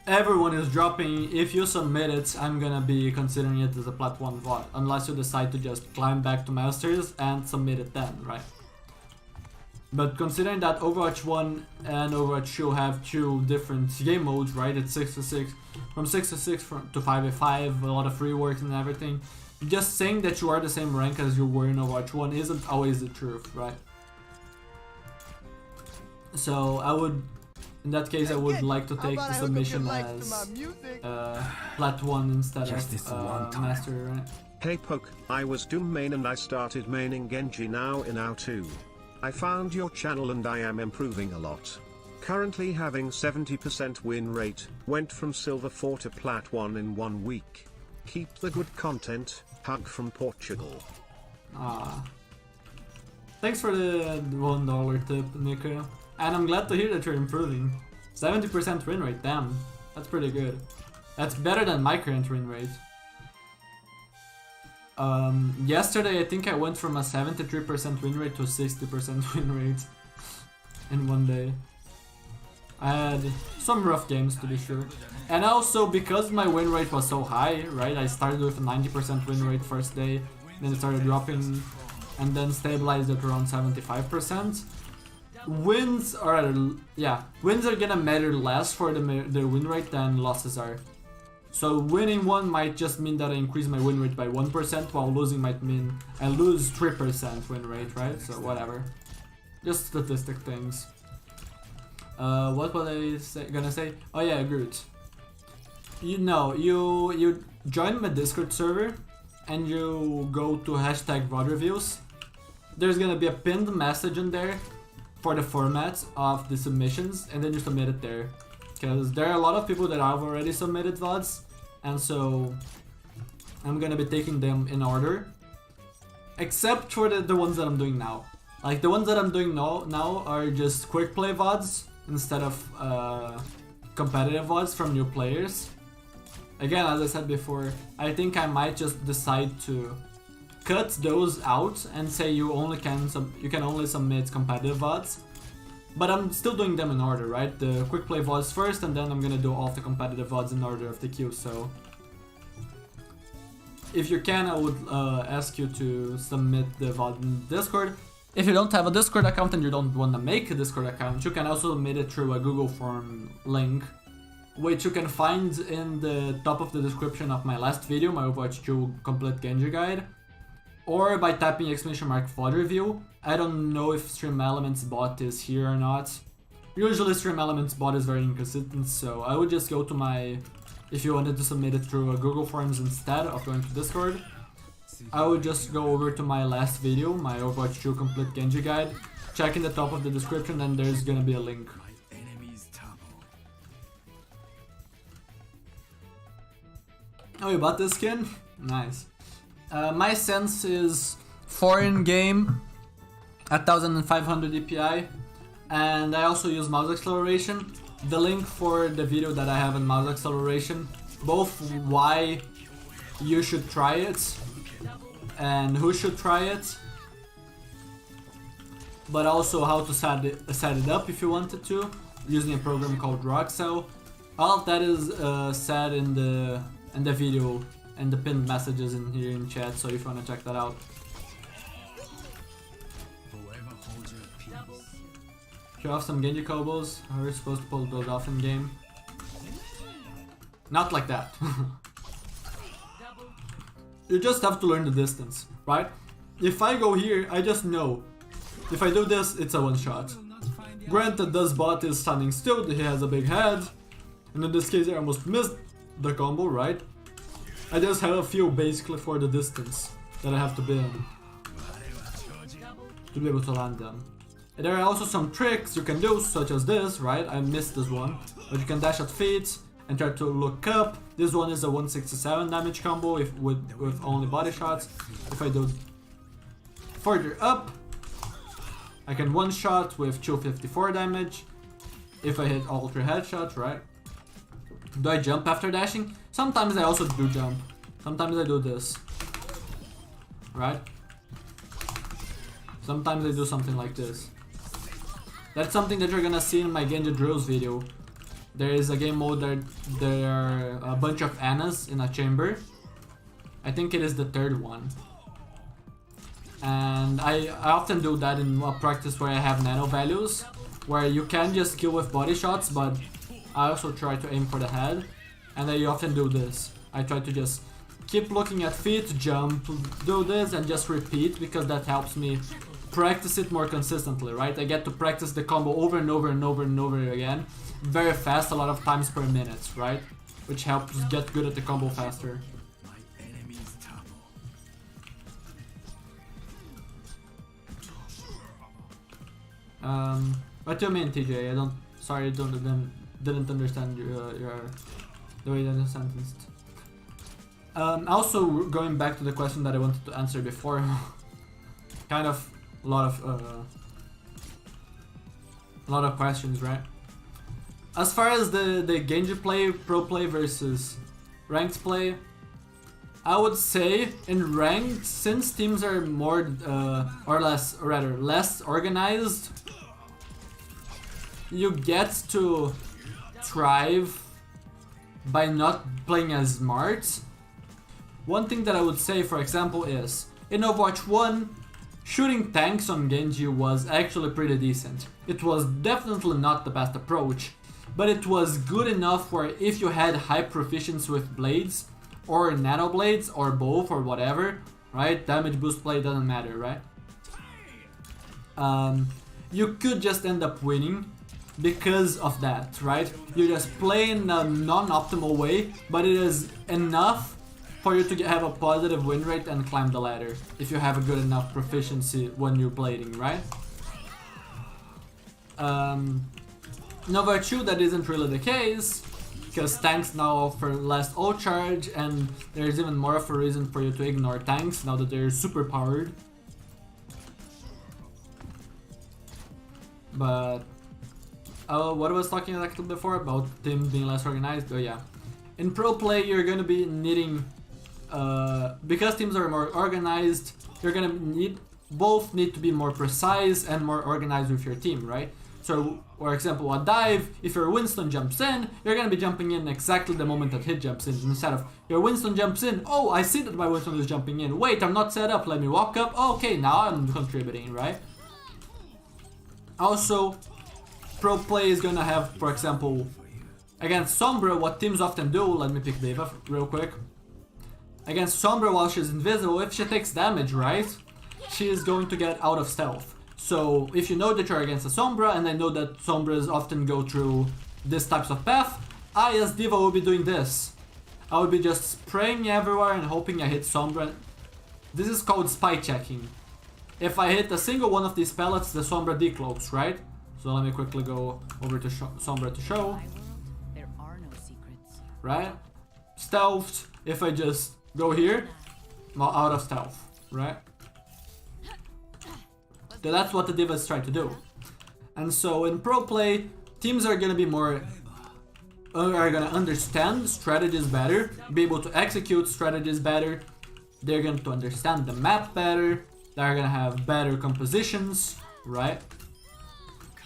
S1: everyone is dropping, if you submit it, I'm gonna be considering it as a Plat 1 VOD, unless you decide to just climb back to Masters and submit it then, right? But considering that Overwatch 1 and Overwatch 2 have two different game modes, right? It's 6v6, from 6v6 to 5v5, a lot of reworks and everything. Just saying that you are the same rank as you were in Overwatch 1 isn't always the truth, right? So I would, in that case, I would like to take the submission as Plat 1 instead of Master, right?
S6: Hey Poke, I was Doom main and I started maining Genji now in AO2. I found your channel and I am improving a lot. Currently having 70% win rate, went from Silver 4 to Plat 1 in 1 week. Keep the good content, hug from Portugal.
S1: Thanks for the $1 tip, Nico. And I'm glad to hear that you're improving. 70% win rate, damn. That's pretty good. That's better than my current win rate. Yesterday I think I went from a 73% win rate to a 60% win rate in one day. I had some rough games to be sure. And also because my win rate was so high, right? I started with a 90% win rate first day, then it started dropping and then stabilized at around 75%. Wins are gonna matter less for the win rate than losses are. So winning one might just mean that I increase my win rate by 1%, while losing might mean I lose 3% win rate, right? So whatever. Just statistic things. What was I gonna say? Oh yeah, Groot. You know, you join my Discord server and you go to hashtag VOD reviews. There's gonna be a pinned message in there for the format of the submissions, and then you submit it there. Because there are a lot of people that have already submitted VODs, and so I'm gonna be taking them in order. Except for the ones that I'm doing now. Like the ones that I'm doing now are just quick play VODs instead of competitive VODs from new players. Again, as I said before, I think I might just decide to cut those out and say you can only submit competitive VODs. But I'm still doing them in order, right? The quick play VODs first, and then I'm gonna do all the competitive VODs in order of the queue, so... If you can, I would ask you to submit the VOD in Discord. If you don't have a Discord account and you don't want to make a Discord account, you can also submit it through a Google Form link, which you can find in the top of the description of my last video, my Overwatch 2 Complete Genji Guide, or by typing !VOD review. I don't know if Stream Elements bot is here or not. Usually Stream Elements bot is very inconsistent, so I would just go to my... If you wanted to submit it through a Google Forms instead of going to Discord, I would just go over to my last video, my Overwatch 2 Complete Genji Guide, check in the top of the description and there's gonna be a link.
S4: My enemies topple.
S1: Oh, you bought this skin? Nice. My sense is foreign game, 1500 DPI, and I also use mouse acceleration. The link for the video that I have in mouse acceleration, both why you should try it and who should try it, but also how to set it up if you wanted to, using a program called Roxel. All of that is said in the video and the pinned messages in here in chat. So if you wanna check that out.
S4: Forever hold your peace.
S1: Show off some Genji combos. How are you supposed to pull those off in game? Not like that. You just have to learn the distance, right? If I go here, I just know. If I do this, it's a one shot. Granted, this bot is standing still, he has a big head. And in this case, I almost missed the combo, right? I just have a feel basically for the distance that I have to be in to be able to land them. And there are also some tricks you can do, such as this, right? I missed this one. But you can dash at feet and try to look up. This one is a 167 damage combo with only body shots. If I do further up, I can one shot with 254 damage. If I hit all 3 headshots, right? Do I jump after dashing? Sometimes I also do jump. Sometimes I do this. Right? Sometimes I do something like this. That's something that you're gonna see in my Genji drills video. There is a game mode that there are a bunch of Annas in a chamber. I think it is the 3rd one. And I often do that in a practice where I have nano values, where you can just kill with body shots, but I also try to aim for the head. And I often do this. I try to just keep looking at feet, jump, do this, and just repeat, because that helps me practice it more consistently, right? I get to practice the combo over and over and over and over again, very fast, a lot of times per minute, right? Which helps get good at the combo faster.
S4: My enemies topple.
S1: What do you mean, TJ? I don't. Sorry, didn't understand the way that you sentenced. Also, going back to the question that I wanted to answer before, kind of a lot of questions, right? As far as the Genji play, pro play versus ranked play, I would say in ranked, since teams are more or less, or rather less organized, you get to thrive by not playing as smart. One thing that I would say, for example, is in Overwatch 1, shooting tanks on Genji was actually pretty decent. It was definitely not the best approach, but it was good enough where if you had high proficiency with blades, or nano blades, or both, or whatever, right? Damage boost play doesn't matter, right? You could just end up winning because of that, right? You just play in a non-optimal way, but it is enough for you to have a positive win rate and climb the ladder if you have a good enough proficiency when you're blading, right? Nova 2, that isn't really the case, because tanks now offer less ult charge, and there's even more of a reason for you to ignore tanks now that they're super powered. But what I was talking actually before about teams being less organized, oh yeah. In pro play, you're gonna be needing, because teams are more organized, you're gonna need to be more precise and more organized with your team, right? So, for example, a dive, if your Winston jumps in, you're gonna be jumping in exactly the moment that hit jumps in, instead of your Winston jumps in, oh, I see that my Winston is jumping in, wait, I'm not set up, let me walk up, okay, now I'm contributing, right? Also, pro play is gonna have, for example, against Sombra, what teams often do, let me pick Deva real quick. Against Sombra, while she's invisible, if she takes damage, right, she is going to get out of stealth. So if you know that you're against a Sombra, and I know that Sombras often go through this types of path, I as Diva will be doing this. I will be just spraying everywhere and hoping I hit Sombra. This is called spy checking. If I hit a single one of these pellets, the Sombra decloaks, right? So let me quickly go over to Sombra to show.
S3: There are no secrets.
S1: Right? Stealthed, if I just go here, I'm out of stealth, right? So that's what the divas try to do. And so in pro play, teams are gonna be more, are gonna understand strategies better, be able to execute strategies better, they're going to understand the map better, they're gonna have better compositions, right?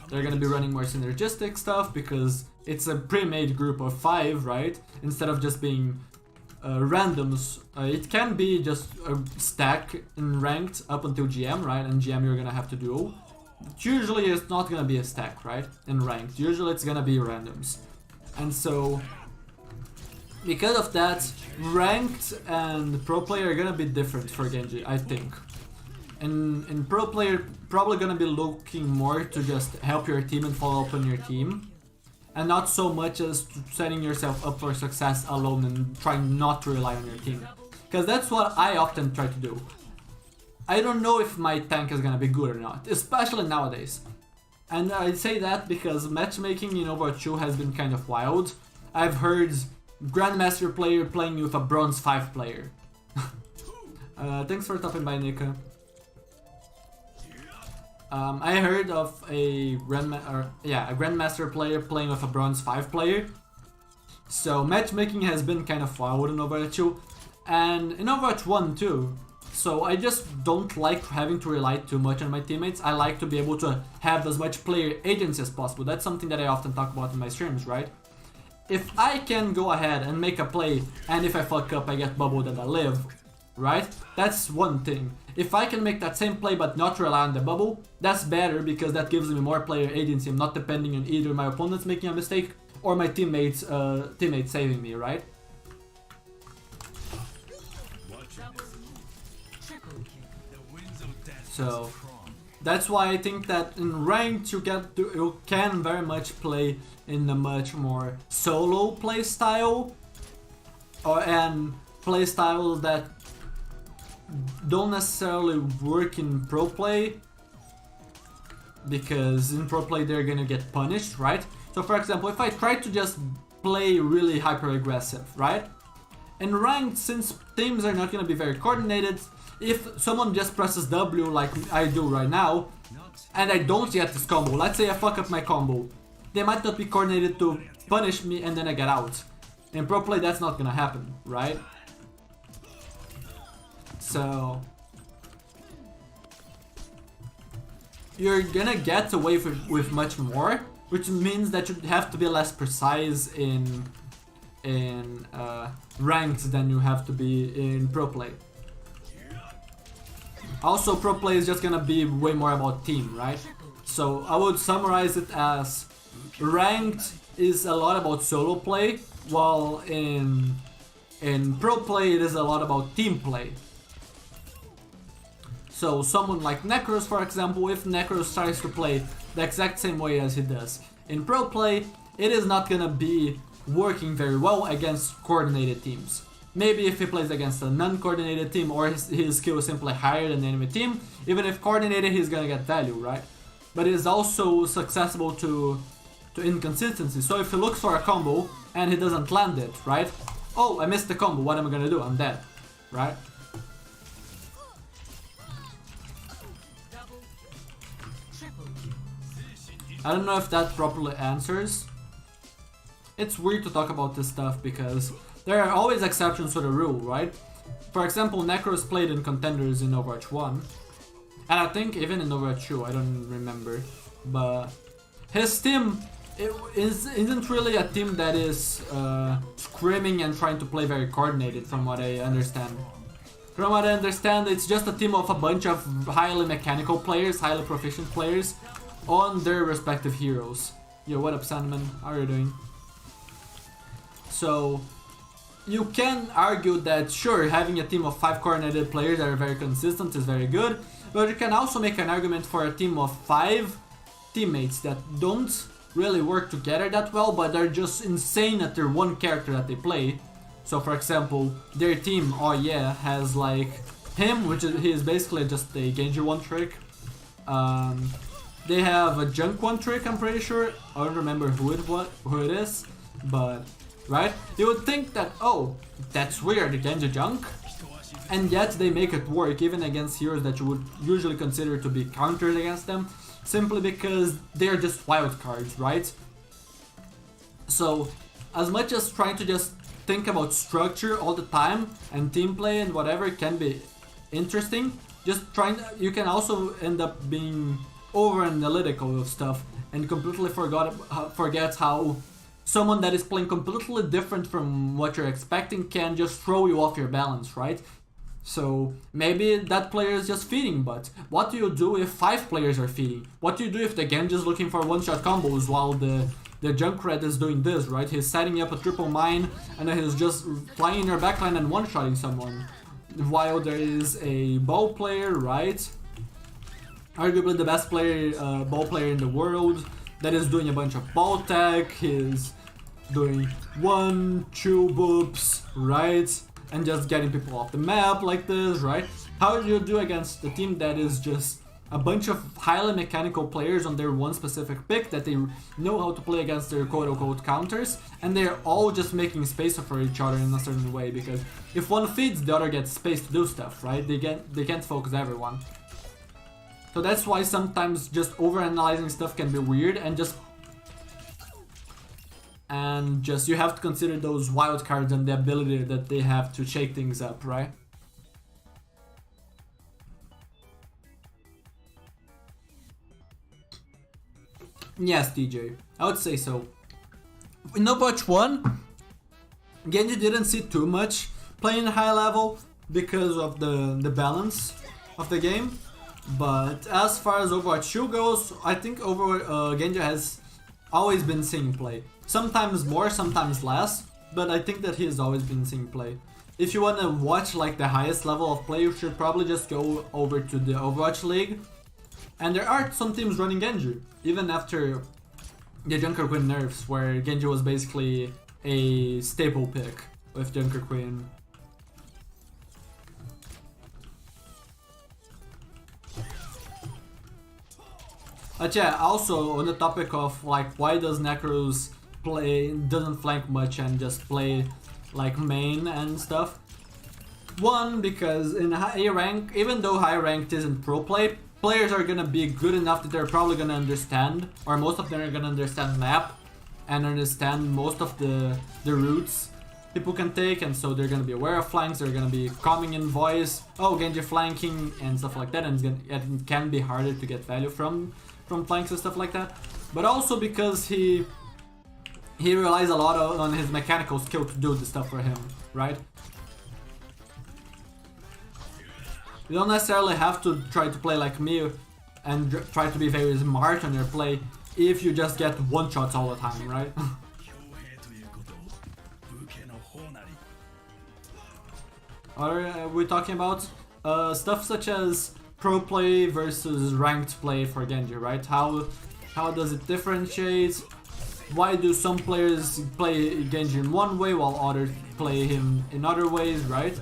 S1: They're gonna be running more synergistic stuff because it's a pre-made group of 5, right? Instead of just being randoms. It can be just a stack in ranked up until GM, right? And GM you're gonna have to duel. But usually it's not gonna be a stack, right? In ranked. Usually it's gonna be randoms. And so, because of that, ranked and pro player are gonna be different for Genji, I think. And pro player probably gonna be looking more to just help your team and follow up on your team. And not so much as setting yourself up for success alone and trying not to rely on your team. Because that's what I often try to do. I don't know if my tank is gonna be good or not, especially nowadays. And I say that because matchmaking in Overwatch 2 has been kind of wild. I've heard Grandmaster player playing with a Bronze 5 player. Thanks for stopping by, Nika. I heard of a Grandmaster player playing with a Bronze 5 player. So matchmaking has been kind of wild in Overwatch 2. And in Overwatch 1 too. So I just don't like having to rely too much on my teammates. I like to be able to have as much player agency as possible. That's something that I often talk about in my streams, right? If I can go ahead and make a play, and if I fuck up I get bubbled and I live, right? That's one thing. If I can make that same play but not rely on the bubble, that's better because that gives me more player agency. I'm not depending on either my opponents making a mistake or my teammates saving me, right? So that's why I think that in ranked you can very much play in a much more solo play style, and play styles that don't necessarily work in pro play, because in pro play they're gonna get punished, right? So for example, if I try to just play really hyper aggressive, right? In ranked, since teams are not gonna be very coordinated, if someone just presses W like I do right now, and I don't get this combo, let's say I fuck up my combo, they might not be coordinated to punish me and then I get out. In pro play that's not gonna happen, right? So you're gonna get away with much more, which means that you have to be less precise in ranked than you have to be in pro play. Also, pro play is just gonna be way more about team, right? So I would summarize it as ranked is a lot about solo play, while in pro play it is a lot about team play. So someone like Necros, for example, if Necros tries to play the exact same way as he does in pro play, it is not gonna be working very well against coordinated teams. Maybe if he plays against a non-coordinated team or his skill is simply higher than the enemy team, even if coordinated he's gonna get value, right? But it is also susceptible to inconsistency. So if he looks for a combo and he doesn't land it, right? Oh, I missed the combo, what am I gonna do? I'm dead, right? I don't know if that properly answers. It's weird to talk about this stuff because there are always exceptions to the rule, right? For example, Necros played in Contenders in Overwatch 1. And I think even in Overwatch 2, I don't remember. But his team isn't really a team that is screaming and trying to play very coordinated, from what I understand. From what I understand, it's just a team of a bunch of highly mechanical players, highly proficient players, on their respective heroes. Yo, what up, Sandman? How are you doing? So you can argue that sure, having a team of 5 coordinated players that are very consistent is very good, but you can also make an argument for a team of 5 teammates that don't really work together that well, but are just insane at their one character that they play. So for example, their team, oh yeah, has like him, which is basically just a Genji one trick. They have a Junk one trick, I'm pretty sure. I don't remember who it is, but right? You would think that, oh, that's weird, Genji Junk, and yet they make it work even against heroes that you would usually consider to be countered against them, simply because they're just wild cards, right? So as much as trying to just think about structure all the time and team play and whatever can be interesting, just you can also end up being over analytical of stuff and completely forgets how someone that is playing completely different from what you're expecting can just throw you off your balance, right? So maybe that player is just feeding, but what do you do if 5 players are feeding? What do you do if the Genji is looking for one-shot combos while the Junkrat is doing this, right? He's setting up a triple mine and then he's just flying in your backline and one-shotting someone. While there is a bow player, right? Arguably the best player, bow player in the world that is doing a bunch of ball tech. He's doing 1, 2 boops, right? And just getting people off the map like this, right? How do you do against the team that is just a bunch of highly mechanical players on their one specific pick that they know how to play against their quote-unquote counters, and they're all just making space for each other in a certain way, because if one feeds, the other gets space to do stuff, right? They can't focus everyone. So that's why sometimes just overanalyzing stuff can be weird, and just you have to consider those wild cards and the ability that they have to shake things up, right? Yes, DJ, I would say so. In Overwatch 1, Genji didn't see too much playing high level because of the balance of the game. But as far as Overwatch 2 goes, I think Genji has always been seeing play. Sometimes more, sometimes less, but I think that he has always been seeing play. If you want to watch like the highest level of play, you should probably just go over to the Overwatch League. And there are some teams running Genji, even after the Junker Queen nerfs, where Genji was basically a staple pick with Junker Queen. But yeah, also on the topic of like why does Necros doesn't flank much and just play like main and stuff. One, because in high rank, even though high ranked isn't pro play, players are gonna be good enough that they're probably gonna understand, or most of them are gonna understand map and understand most of the routes people can take, and so they're gonna be aware of flanks, they're gonna be coming in voice, oh Genji flanking and stuff like that, and it can be harder to get value from flanks and stuff like that. But also because he relies a lot on his mechanical skill to do the stuff for him, right? You don't necessarily have to try to play like me and try to be very smart on your play if you just get one-shots all the time, right? What are we talking about? Stuff such as pro play versus ranked play for Genji, right? How does it differentiate? Why do some players play Genji in one way while others play him in other ways, right?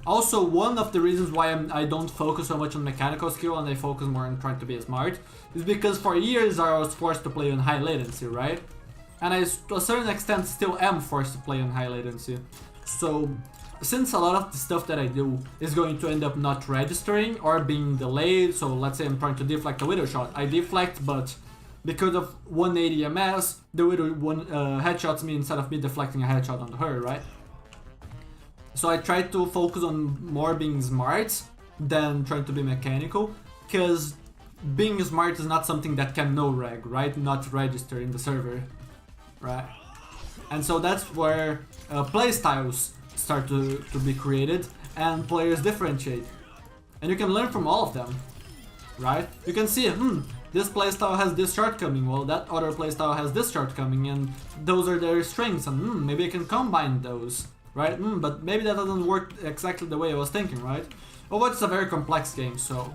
S1: Also, one of the reasons why I don't focus so much on mechanical skill and I focus more on trying to be smart is because for years I was forced to play on high latency, right? And I, to a certain extent, still am forced to play on high latency. So, since a lot of the stuff that I do is going to end up not registering or being delayed, so let's say I'm trying to deflect a Widow shot, I deflect, but because of 180 MS, the Widow headshots me instead of me deflecting a headshot onto her, right? So I try to focus on more being smart than trying to be mechanical, because being smart is not something that can no reg, right? Not register in the server, right? And so that's where playstyles start to be created and players differentiate. And you can learn from all of them, right? You can see, this playstyle has this shortcoming, well that other playstyle has this shortcoming, and those are their strengths, and maybe I can combine those. Right? But maybe that doesn't work exactly the way I was thinking, right? Overwatch is a very complex game, so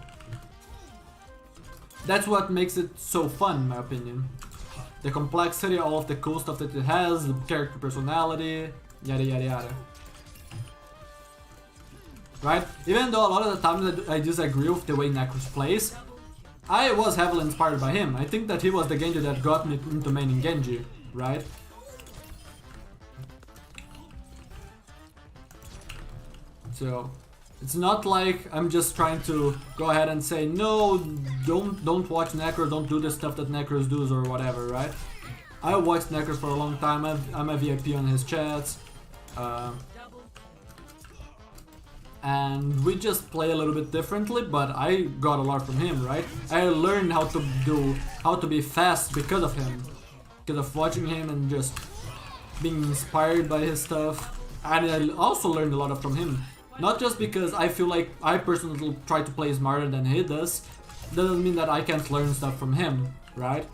S1: that's what makes it so fun, in my opinion. The complexity, all of the cool stuff that it has, the character personality, yada yada yada. Right? Even though a lot of the times I disagree with the way Necros plays, I was heavily inspired by him. I think that he was the Genji that got me into maining Genji, right? So it's not like I'm just trying to go ahead and say no, don't watch Necros, don't do the stuff that Necros does or whatever, right? I watched Necros for a long time. I'm a VIP on his chats, and we just play a little bit differently, but I got a lot from him, right? I learned how to be fast because of him, because of watching him and just being inspired by his stuff. And I also learned a lot from him, not just because I feel like I personally try to play smarter than he does. Doesn't mean that I can't learn stuff from him, right?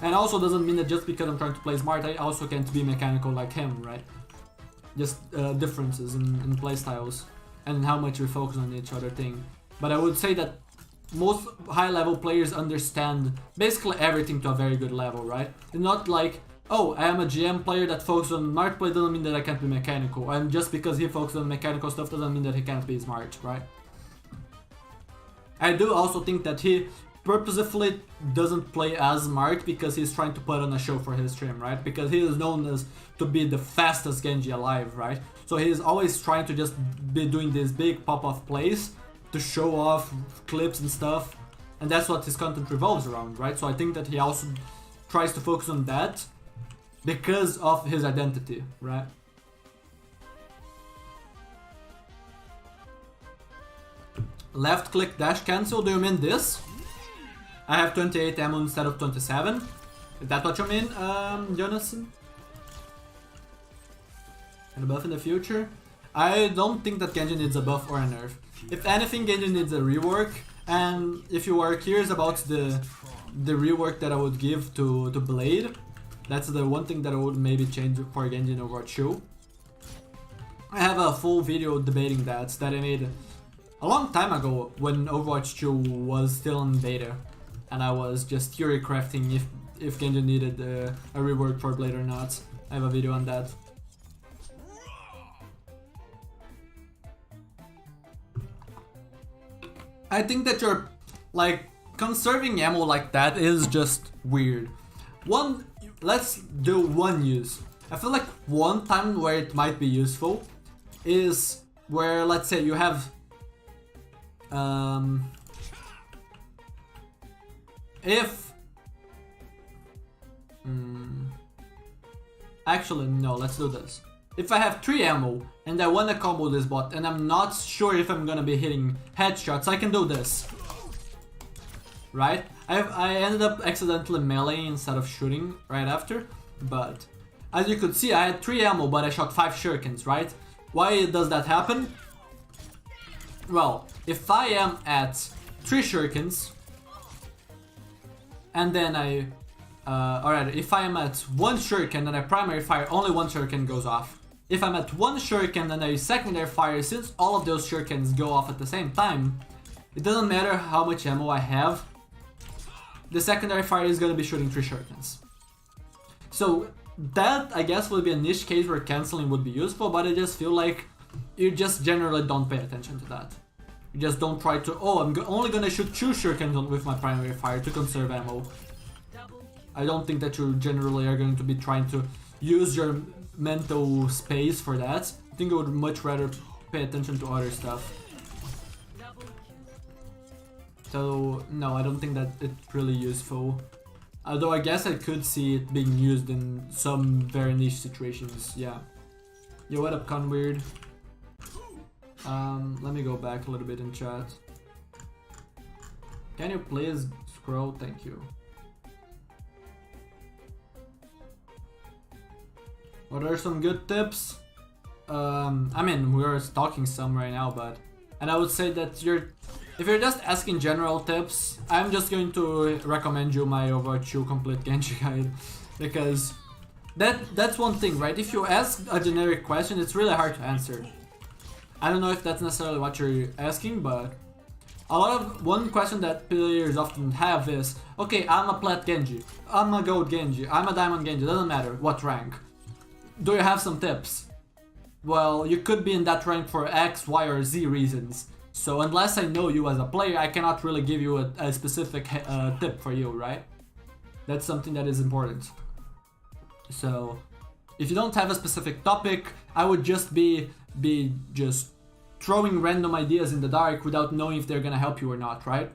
S1: And also doesn't mean that just because I'm trying to play smart, I also can't be mechanical like him, right? Just differences in play styles and how much we focus on each other thing. But I would say that most high level players understand basically everything to a very good level, right? It's not like, oh, I am a GM player that focuses on smart play, doesn't mean that I can't be mechanical. And just because he focuses on mechanical stuff doesn't mean that he can't be smart, right? I do also think that he purposefully doesn't play as smart because he's trying to put on a show for his stream, right? Because he is known as to be the fastest Genji alive, right? So he's always trying to just be doing these big pop-off plays to show off clips and stuff, and that's what his content revolves around, right? So I think that he also tries to focus on that because of his identity, right? Left click dash cancel, do you mean this? I have 28 ammo instead of 27. Is that what you mean, Jonathan? And a buff in the future? I don't think that Genji needs a buff or a nerf. If anything, Genji needs a rework. And if you are curious about the rework that I would give to Blade, that's the one thing that I would maybe change for Genji in Overwatch 2. I have a full video debating that I made a long time ago when Overwatch 2 was still in beta. And I was just theory crafting if Genji needed a rework for Blade or not. I have a video on that. I think that you're like conserving ammo like that is just weird. Let's do one use. I feel like one time where it might be useful is where, let's say, you have actually, no, let's do this. If I have 3 ammo and I wanna combo this bot and I'm not sure if I'm gonna be hitting headshots, I can do this. Right? I ended up accidentally meleeing instead of shooting right after, but as you could see, I had 3 ammo but I shot 5 shurikens, right? Why does that happen? Well, if I am at 3 shurikens and then alright, if I am at 1 shuriken and I primary fire, only 1 shuriken goes off. If I'm at 1 shuriken and I secondary fire, since all of those shurikens go off at the same time, it doesn't matter how much ammo I have, the secondary fire is gonna be shooting 3 shurikens. So that, I guess, would be a niche case where canceling would be useful, but I just feel like you just generally don't pay attention to that. You just don't try to, oh, I'm only gonna shoot 2 shurikens with my primary fire to conserve ammo. I don't think that you generally are going to be trying to use your mental space for that. I think I would much rather pay attention to other stuff. So, no, I don't think that it's really useful. Although I guess I could see it being used in some very niche situations, yeah. Yo, what up, Conweird? Let me go back a little bit in chat. Can you please scroll? Thank you. What are some good tips? I mean, we're talking some right now, but... And I would say that if you're just asking general tips, I'm just going to recommend you my Overwatch 2 complete Genji guide. Because that's one thing, right? If you ask a generic question, it's really hard to answer. I don't know if that's necessarily what you're asking, but... one question that players often have is, okay, I'm a Plat Genji, I'm a Gold Genji, I'm a Diamond Genji, doesn't matter what rank. Do you have some tips? Well, you could be in that rank for X, Y, or Z reasons. So unless I know you as a player, I cannot really give you a specific tip for you, right? That's something that is important. So if you don't have a specific topic, I would just be just throwing random ideas in the dark without knowing if they're gonna help you or not, right?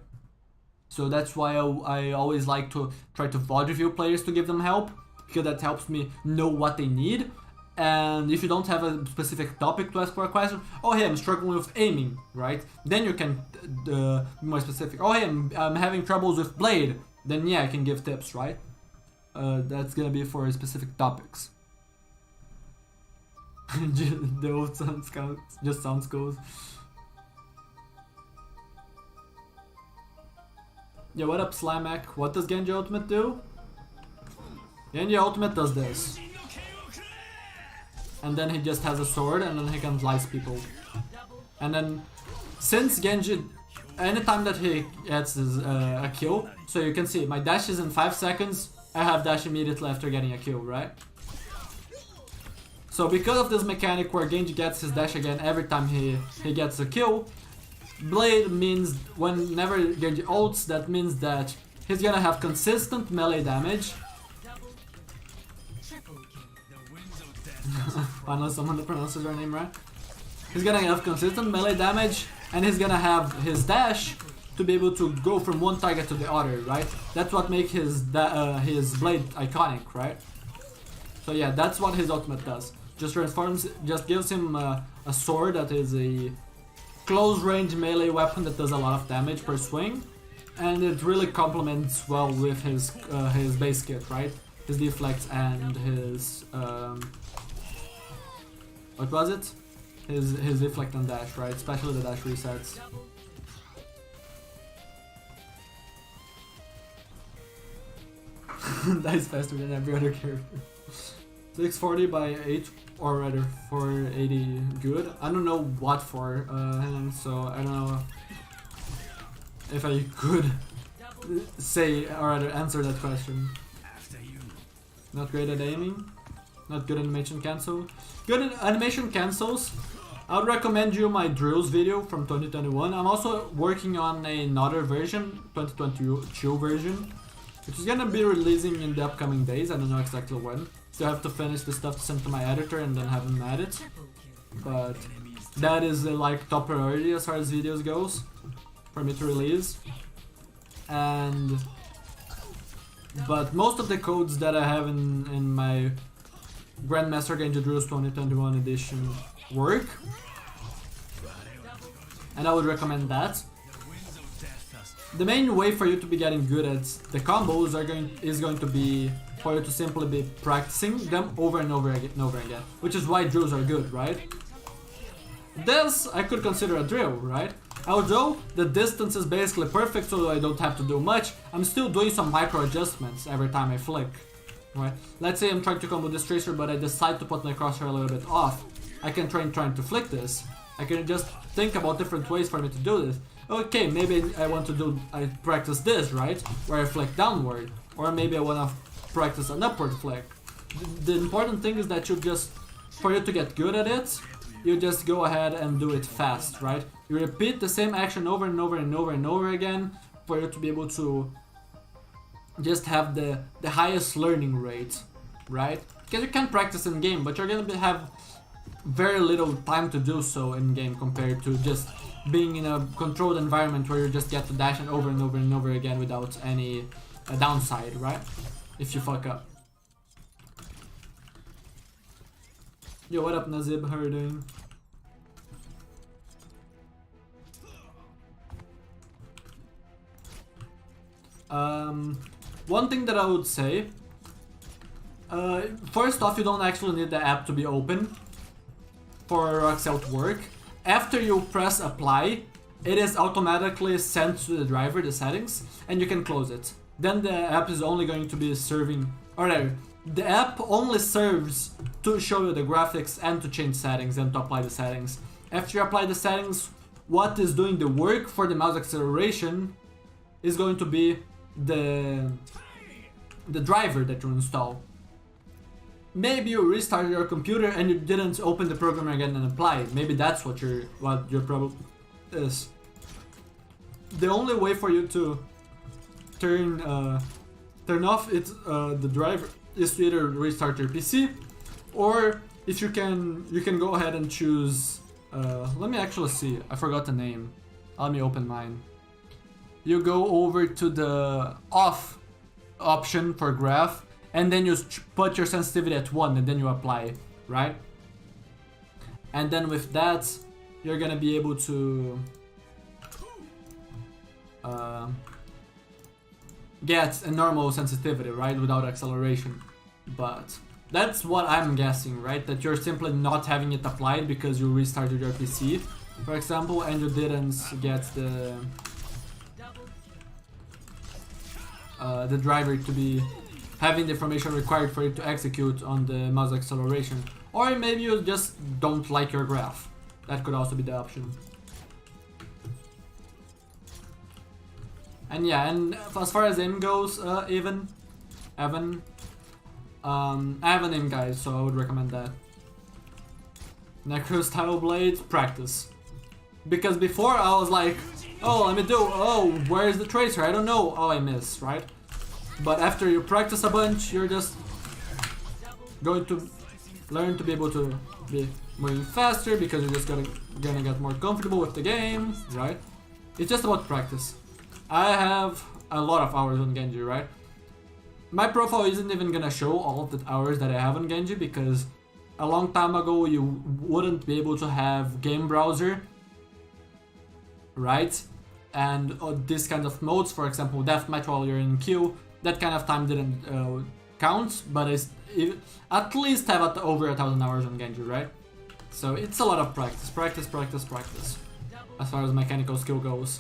S1: So that's why I always like to try to VOD review players to give them help, because that helps me know what they need. And if you don't have a specific topic to ask for a question, oh hey, I'm struggling with aiming, right? Then you can be more specific. Oh hey, I'm having troubles with blade. Then yeah, I can give tips, right? That's gonna be for specific topics. The old sounds just sounds cool. Yeah, what up, Slimac? What does Genji Ultimate do? Genji Ultimate does this. And then he just has a sword and then he can slice people. And then, since Genji, anytime that he gets a kill, so you can see my dash is in 5 seconds, I have dash immediately after getting a kill, right? So because of this mechanic where Genji gets his dash again every time he gets a kill, Blade means whenever Genji ults, that means that he's gonna have consistent melee damage. Finally someone that pronounces her name right. He's gonna have consistent melee damage and he's gonna have his dash to be able to go from one target to the other, right? That's what makes his blade iconic, right? So yeah, that's what his ultimate does. Just transforms, just gives him a sword that is a close range melee weapon that does a lot of damage per swing, and it really complements well with his base kit, right? His deflects and his what was it? His deflect and dash, right? Especially the dash resets. Dies faster than every other character. 640 by 8, or rather 480 good. I don't know what for, so I don't know if I could say or rather answer that question. Not great at aiming. Not good animation cancel. Good animation cancels. I would recommend you my drills video from 2021. I'm also working on another version, 2022 version, which is gonna be releasing in the upcoming days. I don't know exactly when. Still have to finish the stuff to send to my editor and then have him add it. But that is like top priority as far as videos goes for me to release. But most of the codes that I have in my Grandmaster Genji Drills 2021 edition work, and I would recommend that. The main way for you to be getting good at the combos is going to be for you to simply be practicing them over and over again, which is why drills are good, right? This I could consider a drill, right? Although the distance is basically perfect, so I don't have to do much, I'm still doing some micro adjustments every time I flick, right? Let's say I'm trying to combo this tracer, but I decide to put my crosshair a little bit off. I can trying to flick this. I can just think about different ways for me to do this. Okay, maybe I practice this, right? Where I flick downward. Or maybe I wanna practice an upward flick. The important thing is that for you to get good at it, you just go ahead and do it fast, right? You repeat the same action over and over and over and over again for you to be able to just have the highest learning rate, right? Because you can practice in game, but you're gonna have very little time to do so in game compared to just being in a controlled environment where you just get to dash it over and over and over again without any downside, right? If you fuck up. Yo, what up, Nazib? How are you doing? One thing that I would say, first off, you don't actually need the app to be open for Roxel to work. After you press apply, it is automatically sent to the driver, the settings, and you can close it. Then the app is only going to be serving, or the app only serves to show you the graphics and to change settings and to apply the settings. After you apply the settings, what is doing the work for the mouse acceleration is going to be the driver that you install. Maybe you restarted your computer and you didn't open the program again and apply it. Maybe that's what your problem is. The only way for you to turn off the driver is to either restart your PC, or if you can go ahead and choose. Let me actually see. I forgot the name. Let me open mine. You go over to the off option for graph, and then you put your sensitivity at 1, and then you apply. right? And then with that, you're gonna be able to get a normal sensitivity, right, without acceleration. But that's what I'm guessing, right? That you're simply not having it applied because you restarted your PC, for example, and you didn't get the driver to be having the information required for it to execute on the mouse acceleration. Or maybe you just don't like your graph. That could also be the option. And yeah, and as far as aim goes, Evan, I have an aim guide, so I would recommend that. Necro style blade, practice. Because before I was like, oh, let me do, oh, where's the tracer? I don't know, oh, I missed, right? But after you practice a bunch, you're just going to learn to be able to be moving faster because you're just gonna get more comfortable with the game, right? It's just about practice. I have a lot of hours on Genji, right? My profile isn't even gonna show all of the hours that I have on Genji because a long time ago you wouldn't be able to have game browser, right? And this kind of modes, for example, deathmatch while you're in queue, that kind of time didn't count, but it at least have over 1,000 hours on Genji, right? So it's a lot of practice, practice, as far as mechanical skill goes.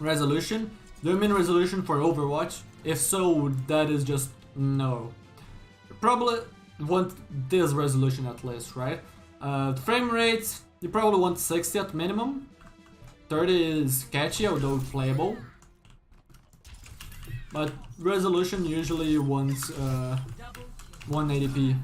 S1: Resolution? Do you mean resolution for Overwatch? If so, that is just no. Probably want this resolution at least, right? Frame rate, you probably want 60 at minimum. 30 is catchy, although playable. But resolution usually wants 180p.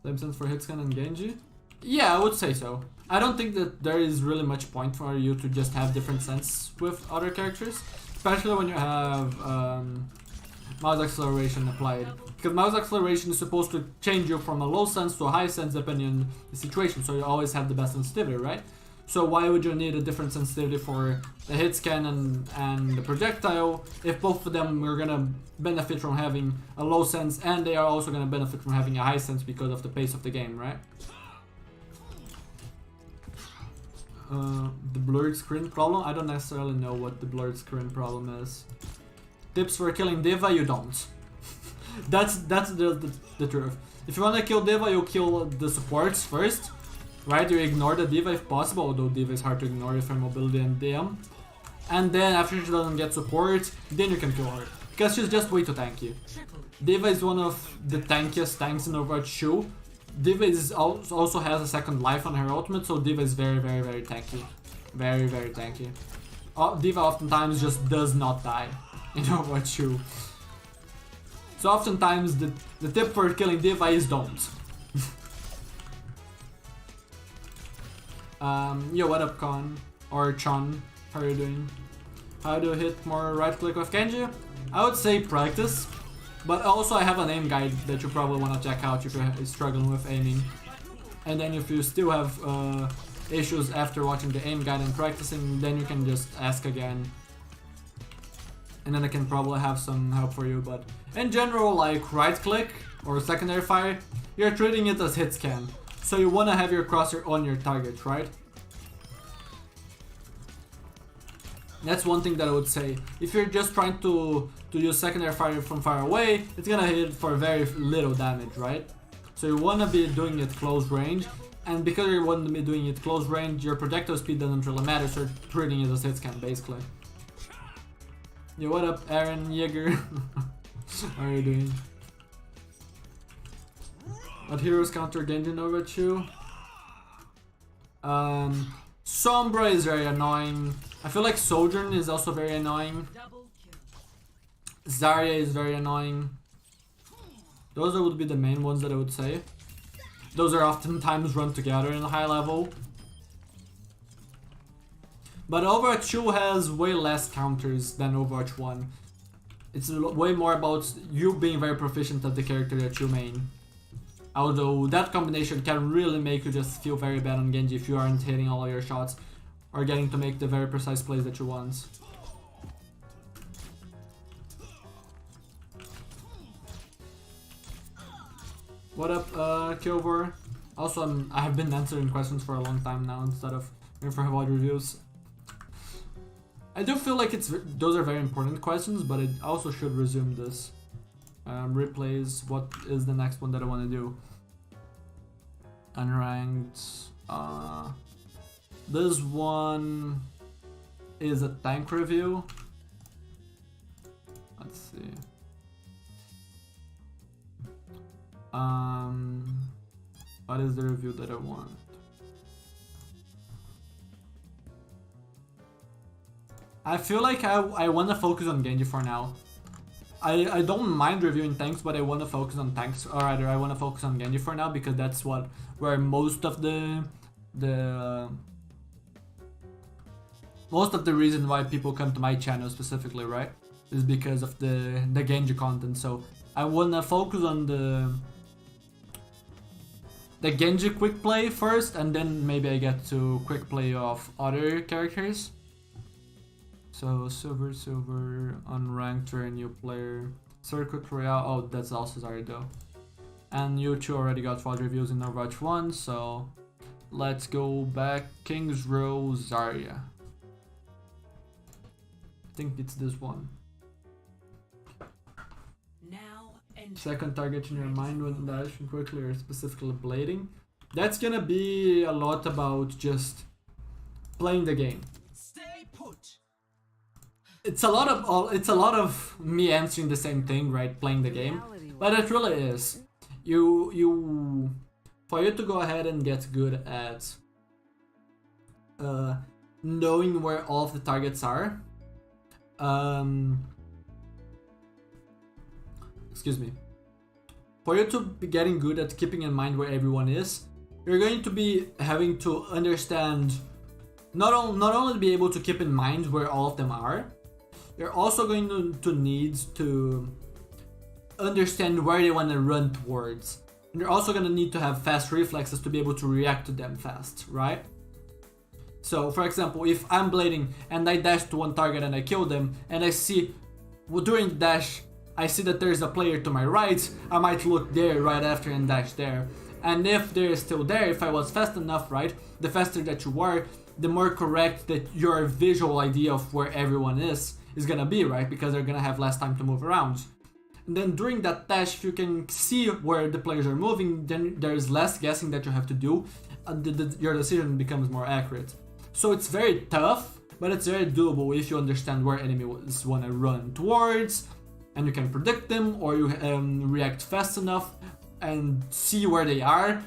S1: Same sense for hitscan and Genji? Yeah, I would say so. I don't think that there is really much point for you to just have different sense with other characters, especially when you have mouse acceleration applied. Because mouse acceleration is supposed to change you from a low sense to a high sense depending on the situation, so you always have the best sensitivity, right? So why would you need a different sensitivity for the hit scan and the projectile if both of them are gonna benefit from having a low sense and they are also gonna benefit from having a high sense because of the pace of the game, right? The blurred screen problem? I don't necessarily know what the blurred screen problem is. Tips for killing D.Va? You don't. that's the truth. If you wanna kill D.Va, you kill the supports first. Right, you ignore the D.Va if possible, although D.Va is hard to ignore with her mobility and DM. And then after she doesn't get support, then you can kill her. Because she's just way too tanky. D.Va is one of the tankiest tanks in Overwatch 2. D.Va also has a second life on her ultimate, so D.Va is very tanky. Very tanky. D.Va oftentimes just does not die in Overwatch 2. So oftentimes the tip for killing D.Va is don't. Yo, what up, Con? Or Chon? How are you doing? How do you hit more right click with Genji? I would say practice, but also I have an aim guide that you probably want to check out if you're struggling with aiming. And then if you still have issues after watching the aim guide and practicing, then you can just ask again. And then I can probably have some help for you, but in general, like right click or secondary fire, you're treating it as hit scan. So you want to have your crosshair on your target, right? That's one thing that I would say. If you're just trying to use secondary fire from far away, it's gonna hit for very little damage, right? So you want to be doing it close range, and because you want to be doing it close range, your projectile speed doesn't really matter, so you're treating it as hit scan basically. Yo, what up, Aaron Yeager? How are you doing? What heroes counter Genji in Overwatch 2? Sombra is very annoying. I feel like Sojourn is also very annoying. Zarya is very annoying. Those would be the main ones that I would say. Those are oftentimes run together in a high level. But Overwatch 2 has way less counters than Overwatch 1. It's way more about you being very proficient at the character that you main. Although that combination can really make you just feel very bad on Genji if you aren't hitting all your shots or getting to make the very precise plays that you want. What up, Kilgore? Also, I have been answering questions for a long time now instead of waiting for VOD reviews. I do feel like those are very important questions, but it also should resume this. Replays, what is the next one that I want to do? Unranked. This one is a tank review. Let's see. What is the review that I want? I feel like I want to focus on Genji for now. I don't mind reviewing tanks, but I want to focus on tanks, or rather I want to focus on Genji for now, because that's where most of the reason why people come to my channel specifically, right, is because of the Genji content. So I want to focus on the Genji quick play first, and then maybe I get to quick play of other characters. So silver, unranked, very new player, circuit royale. Oh, that's also Zarya though. And you two already got VOD reviews in Overwatch 1, so let's go back. King's Row Zarya. I think it's this one.
S2: Now and
S1: Second target in your mind when dashing quickly or specifically blading. That's gonna be a lot about just playing the game.
S2: stay put.
S1: It's a lot of me answering the same thing, right? Playing the game, but it really is. For you to go ahead and get good at knowing where all of the targets are. Excuse me. For you to be getting good at keeping in mind where everyone is, you're going to be having to understand not only be able to keep in mind where all of them are. You're also going to need to understand where they want to run towards. And you're also going to need to have fast reflexes to be able to react to them fast, right? So, for example, if I'm blading and I dash to one target and I kill them, and I see, well, during the dash, I see that there's a player to my right, I might look there right after and dash there. And if they're still there, if I was fast enough, right, the faster that you are, the more correct that your visual idea of where everyone is gonna be, right? Because they're gonna have less time to move around. And then during that dash, if you can see where the players are moving, then there's less guessing that you have to do, and your decision becomes more accurate. So it's very tough, but it's very doable if you understand where enemies want to run towards, and you can predict them, or you react fast enough and see where they are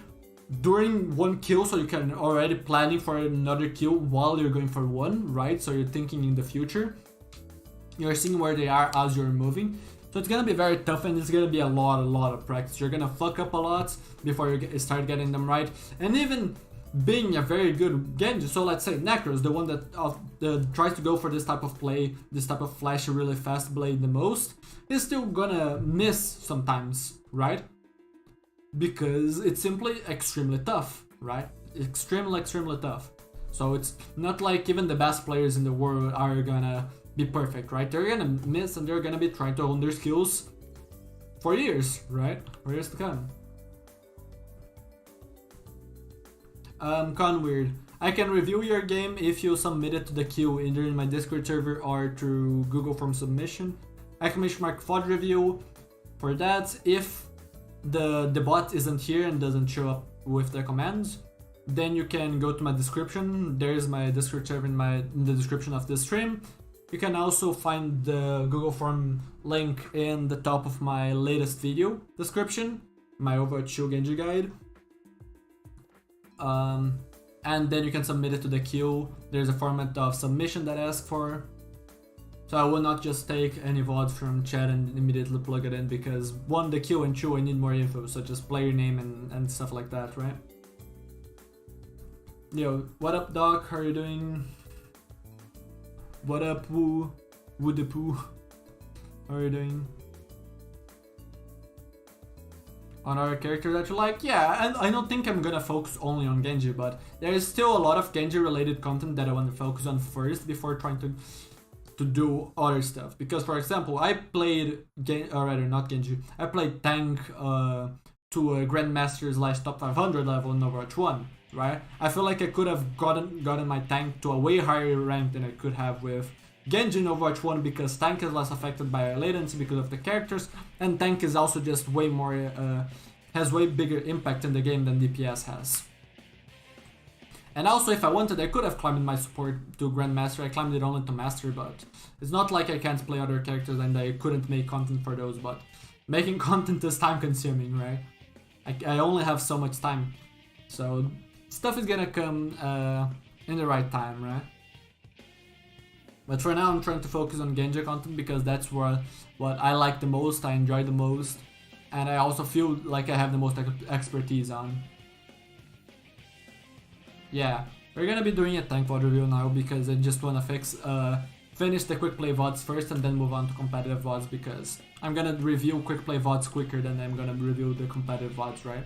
S1: during one kill, so you can already planning for another kill while you're going for one, right? So you're thinking in the future. You're seeing where they are as you're moving. So it's gonna be very tough, and it's gonna be a lot of practice. You're gonna fuck up a lot before you start getting them right. And even being a very good Genji, so let's say Necros, the one that tries to go for this type of play, this type of flashy, really fast blade the most, is still gonna miss sometimes, right? Because it's simply extremely tough, right? Extremely tough. So it's not like even the best players in the world are gonna be perfect, right? They're gonna miss, and they're gonna be trying to hone their skills for years, right? For years to come. Conweird. I can review your game if you submit it to the queue either in my Discord server or through Google Form submission. Exclamation mark VOD review for that. If the bot isn't here and doesn't show up with the commands, then you can go to my description. There's my Discord server in the description of this stream. You can also find the Google Form link in the top of my latest video description, my Overwatch 2 Genji guide. And then you can submit it to the queue. There's a format of submission that I ask for. So I will not just take any VOD from chat and immediately plug it in, because one, the queue, and two, I need more info, such as player name and stuff like that, right? Yo, what up, Doc? How are you doing? What up, Woo? Woo the Poo? How are you doing? On our character that you like? Yeah, and I don't think I'm gonna focus only on Genji, but there is still a lot of Genji related content that I want to focus on first before trying to do other stuff. Because, for example, I played, or rather not Genji, I played tank to a Grandmaster / top 500 level in Overwatch 1, right? I feel like I could have gotten my tank to a way higher rank than I could have with Genji in Overwatch 1, because tank is less affected by latency because of the characters, and tank is also just way more, has way bigger impact in the game than DPS has. And also, if I wanted, I could have climbed my support to Grandmaster. I climbed it only to Master, but it's not like I can't play other characters and I couldn't make content for those, but making content is time consuming, right? I only have so much time. So stuff is gonna come in the right time, right? But for now I'm trying to focus on Genji content because that's what I like the most, I enjoy the most, and I also feel like I have the most expertise on. Yeah, we're gonna be doing a tank VOD review now because I just wanna finish the quick play VODs first and then move on to competitive VODs, because I'm gonna review quick play VODs quicker than I'm gonna review the competitive VODs, right?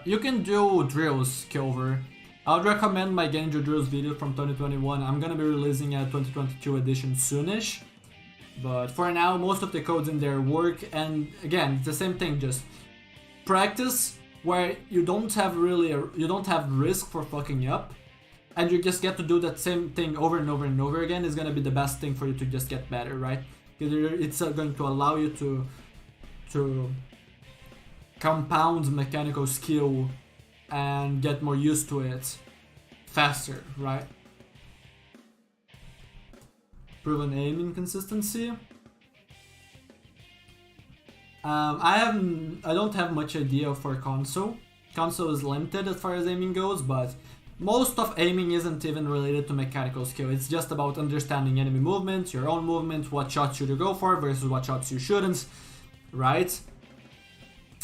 S1: You can do drills, Kilver. I would recommend my Genji drills video from 2021. I'm gonna be releasing a 2022 edition soonish. But for now, most of the codes in there work, and again, it's the same thing, just practice where you don't have risk for fucking up, and you just get to do that same thing over and over and over again is gonna be the best thing for you to just get better, right? Because it's going to allow you to compound mechanical skill and get more used to it faster, right? Proven aiming consistency. I don't have much idea for console. Console is limited as far as aiming goes, but most of aiming isn't even related to mechanical skill. It's just about understanding enemy movements, your own movement, what shots should you go for versus what shots you shouldn't, right?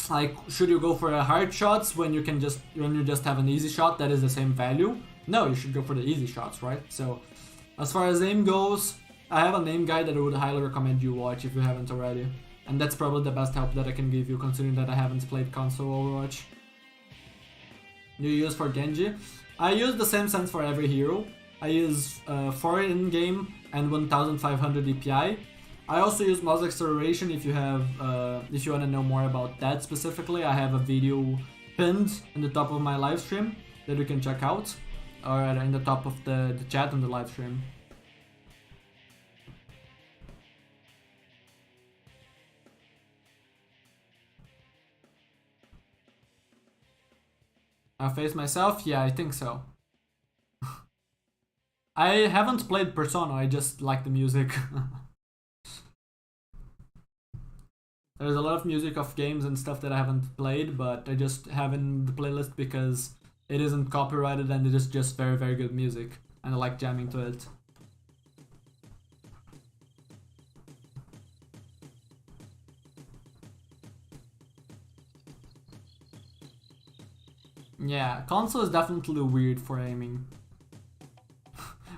S1: Like, should you go for a hard shots when you just have an easy shot that is the same value? No, you should go for the easy shots, right? So, as far as aim goes, I have an aim guide that I would highly recommend you watch if you haven't already. And that's probably the best help that I can give you, considering that I haven't played console Overwatch. You use for Genji? I use the same sense for every hero. I use 4 in-game and 1500 DPI. I also use mouse acceleration if you want to know more about that specifically. I have a video pinned in the top of my live stream that you can check out, or in the top of the chat on the live stream. I face myself? Yeah, I think so. I haven't played Persona, I just like the music. There's a lot of music of games and stuff that I haven't played, but I just have in the playlist because it isn't copyrighted and it is just very, very good music. And I like jamming to it. Yeah, console is definitely weird for aiming.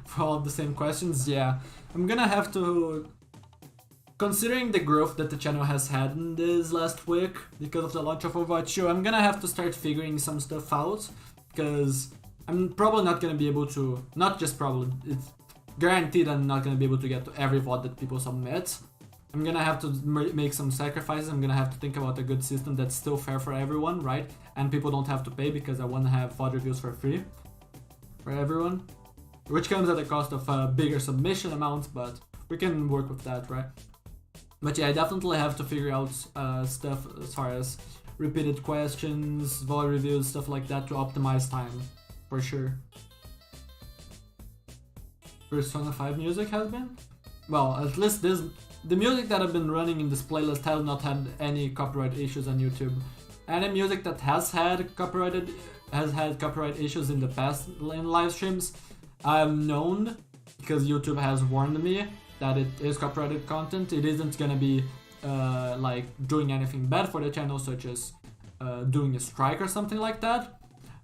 S1: For all the same questions, yeah. I'm gonna have to... Considering the growth that the channel has had in this last week, because of the launch of Overwatch 2, I'm gonna have to start figuring some stuff out, because I'm probably not gonna be able to, not just probably, it's guaranteed I'm not gonna be able to get to every VOD that people submit. I'm gonna have to make some sacrifices. I'm gonna have to think about a good system that's still fair for everyone, right? And people don't have to pay, because I want to have VOD reviews for free for everyone, which comes at the cost of bigger submission amounts, but we can work with that, right? But yeah, I definitely have to figure out stuff as far as repeated questions, VOD reviews, stuff like that to optimize time, for sure. Persona 5 music has been? Well, at least the music that I've been running in this playlist has not had any copyright issues on YouTube. Any music that has had copyright issues in the past in live streams, I've known, because YouTube has warned me that it is copyrighted content. It isn't gonna be like doing anything bad for the channel, such as doing a strike or something like that.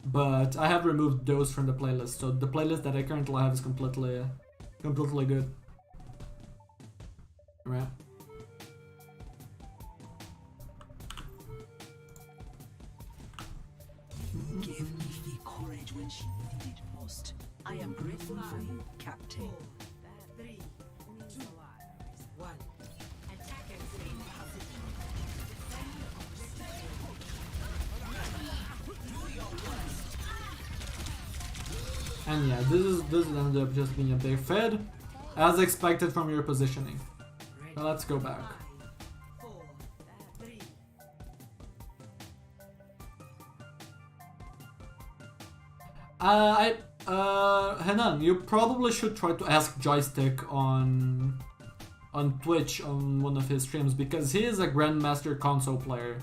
S1: But I have removed those from the playlist, so the playlist that I currently have is completely good. Right.
S4: Gave me the courage when she needed it most.
S3: I am grateful for you, Captain.
S2: 3, 2, 1. Attack!
S1: And yeah, this ended up just being a big fed, as expected from your positioning. So let's go back.
S2: 4, 3.
S1: Hanan, you probably should try to ask Joystick on Twitch on one of his streams, because he is a Grandmaster console player.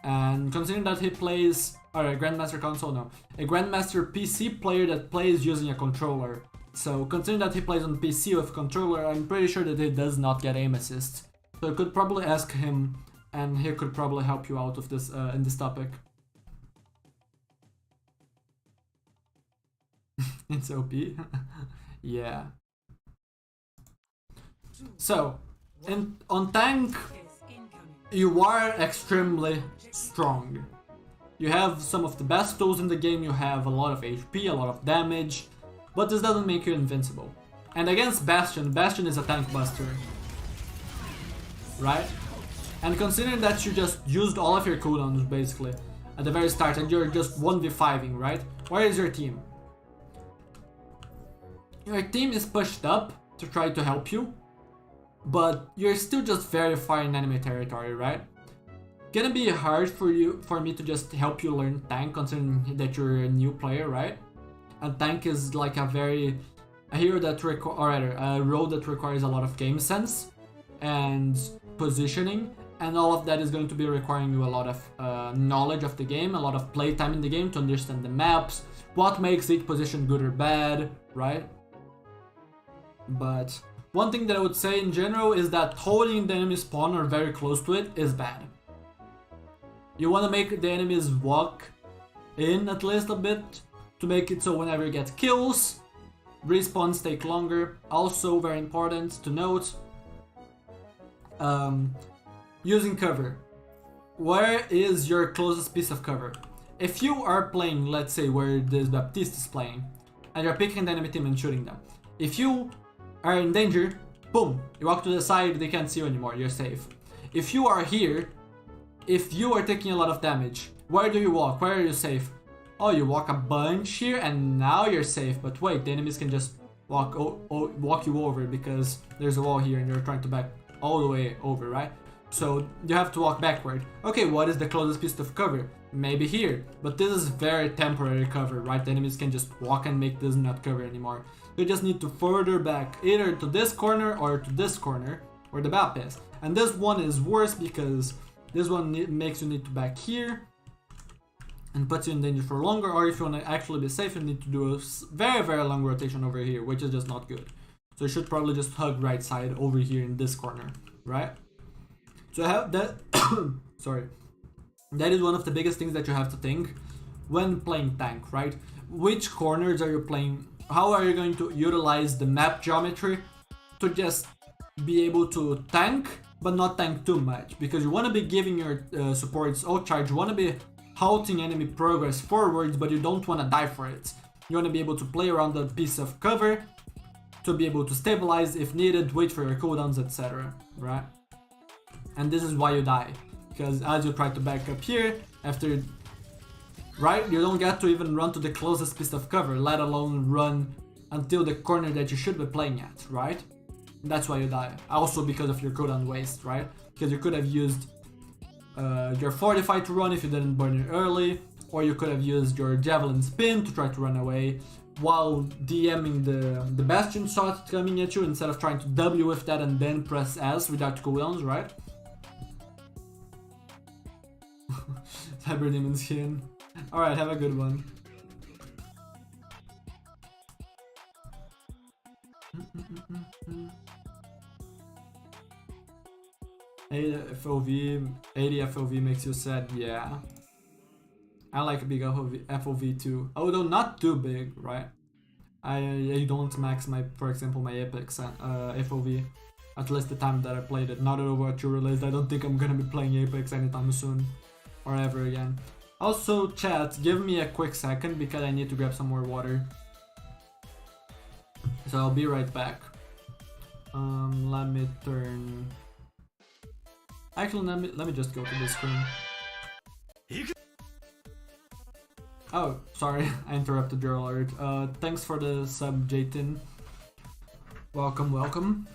S1: And considering that he plays, or a Grandmaster console, no, a Grandmaster PC player that plays using a controller. So considering that he plays on PC with controller, I'm pretty sure that he does not get aim assist. So you could probably ask him, and he could probably help you out with this in this topic. It's OP. Yeah. So, on tank, you are extremely strong. You have some of the best tools in the game, you have a lot of HP, a lot of damage, but this doesn't make you invincible. And against Bastion, Bastion is a tank buster, right? And considering that you just used all of your cooldowns basically at the very start and you're just 1v5ing, right? Where is your team? Your team is pushed up to try to help you, but you're still just very far in enemy territory, right? Gonna be hard for me to just help you learn tank, considering that you're a new player, right? And tank is like a hero that a role that requires a lot of game sense and positioning, and all of that is going to be requiring you a lot of knowledge of the game, a lot of playtime in the game to understand the maps, what makes each position good or bad, right? But one thing that I would say in general is that holding the enemy spawn or very close to it is bad. You want to make the enemies walk in at least a bit to make it so whenever you get kills, respawns take longer. Also very important to note, using cover. Where is your closest piece of cover? If you are playing, let's say where this Baptiste is playing, and you're picking the enemy team and shooting them, if you are in danger, boom, you walk to the side, they can't see you anymore, you're safe. If you are here, if you are taking a lot of damage, where do you walk? Where are you safe? Oh, you walk a bunch here and now you're safe, but wait, the enemies can just walk you over because there's a wall here and you're trying to back all the way over, right? So you have to walk backward. Okay, what is the closest piece of cover? Maybe here, but this is very temporary cover, right? The enemies can just walk and make this not cover anymore. You just need to further back, either to this corner or to this corner, where the map is. And this one is worse because this one makes you need to back here and puts you in danger for longer, or if you want to actually be safe, you need to do a very, very long rotation over here, which is just not good. So you should probably just hug right side over here in this corner, right? So I have that, sorry. That is one of the biggest things that you have to think when playing tank, right? Which corners are you playing? How are you going to utilize the map geometry to just be able to tank, but not tank too much? Because you want to be giving your supports outcharge, you want to be halting enemy progress forwards, but you don't want to die for it. You want to be able to play around that piece of cover, to be able to stabilize if needed, wait for your cooldowns, etc. Right? And this is why you die. Because as you try to back up here, after, right, you don't get to even run to the closest piece of cover, let alone run until the corner that you should be playing at, right? That's why you die. Also because of your cooldown waste, right? Because you could have used your Fortify to run if you didn't burn it early, or you could have used your Javelin Spin to try to run away while DMing the Bastion shot coming at you instead of trying to W with that and then press S without cooldowns, right? Cyber Demon skin. Alright, have a good one. FOV, 80 FOV makes you sad, yeah. I like a big FOV too. Although not too big, right? I don't max my, for example, my Apex FOV. At least the time that I played it. Now that Overwatch released, I don't think I'm gonna be playing Apex anytime soon. Or ever again. Also, chat, give me a quick second because I need to grab some more water. So I'll be right back. Let me turn... Actually, let me just go to this screen. Oh, sorry, I interrupted your alert. Thanks for the sub, Jaytin. Welcome, welcome.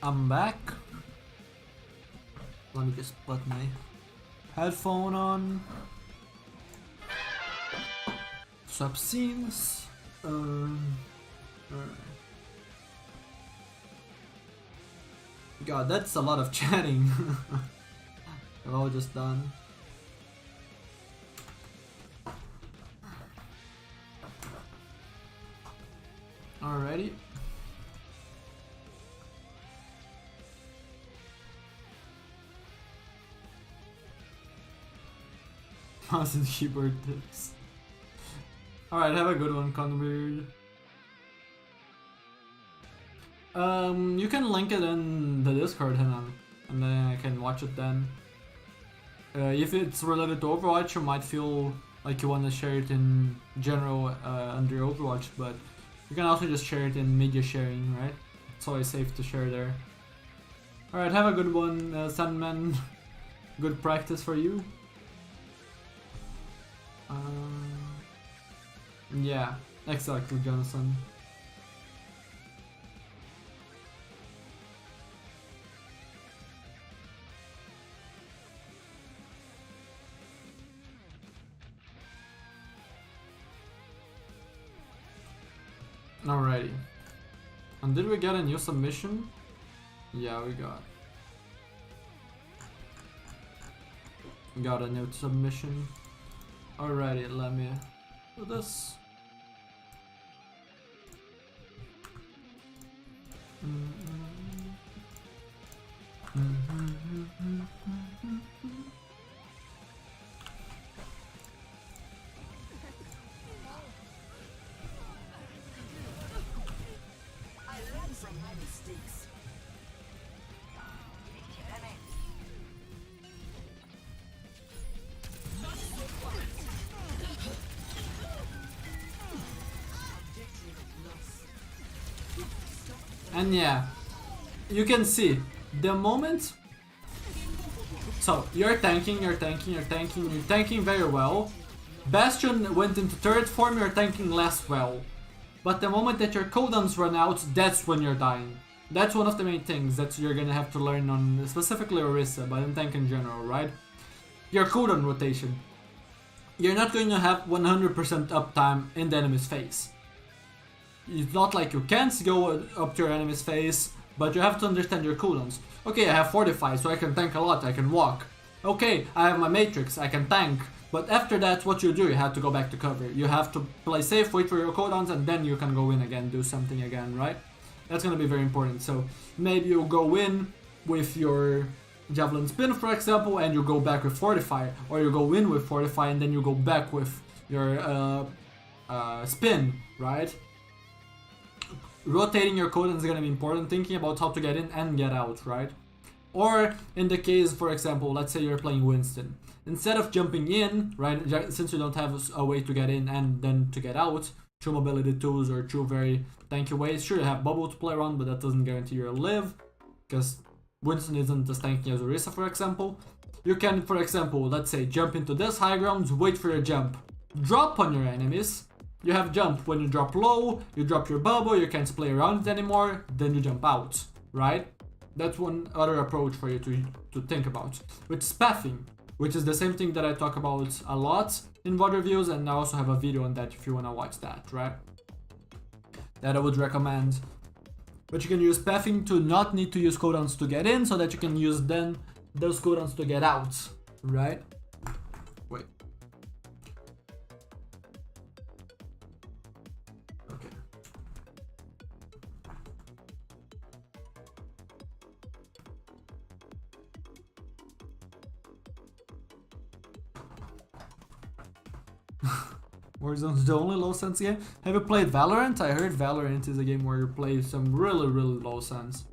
S1: I'm back. Let me just put my headphone on. Swap scenes. Alright. God, that's a lot of chatting. We're all just done. Alrighty. Mouse and keyboard tips. Alright, have a good one, Conbeard. You can link it in the Discord, Hanan, and then I can watch it then. If it's related to Overwatch, you might feel like you want to share it in general under Overwatch, but you can also just share it in media sharing, right? It's always safe to share there. Alright, have a good one, Sandman. Good practice for you. Yeah, exactly, Jonathan. Alrighty. And did we get a new submission? Yeah, we got a new submission. Alrighty, let me do this. And yeah, you can see the moment. So you're tanking very well. Bastion went into turret form, you're tanking less well. But the moment that your cooldowns run out, that's when you're dying. That's one of the main things that you're gonna have to learn on specifically Orisa, but in tank in general, right? Your cooldown rotation. You're not going to have 100% uptime in the enemy's face. It's not like you can't go up to your enemy's face, but you have to understand your cooldowns. Okay, I have Fortify, so I can tank a lot, I can walk. Okay, I have my Matrix, I can tank. But after that, what you do, you have to go back to cover. You have to play safe, wait for your cooldowns, and then you can go in again, do something again, right? That's gonna be very important. So maybe you go in with your Javelin Spin, for example, and you go back with Fortify. Or you go in with Fortify, and then you go back with your Spin, right? Rotating your cooldowns is gonna be important, thinking about how to get in and get out, right? Or in the case, for example, let's say you're playing Winston. Instead of jumping in, right, since you don't have a way to get in and then to get out, through mobility tools or through very tanky ways, sure you have Bubble to play around, but that doesn't guarantee you'll live, because Winston isn't as tanky as Orisa, for example. You can, for example, let's say, jump into this high ground, wait for your jump, drop on your enemies. You have jump. When you drop low, you drop your bubble, you can't play around it anymore, then you jump out, right? That's one other approach for you to think about. With spaffing, which is the same thing that I talk about a lot in VOD reviews, and I also have a video on that if you wanna watch that, right? That I would recommend. But you can use spaffing to not need to use cooldowns to get in, so that you can use then those cooldowns to get out, right? Wait. Okay. Warzone's the only low sense game. Have you played Valorant? I heard Valorant is a game where you play some really low sense.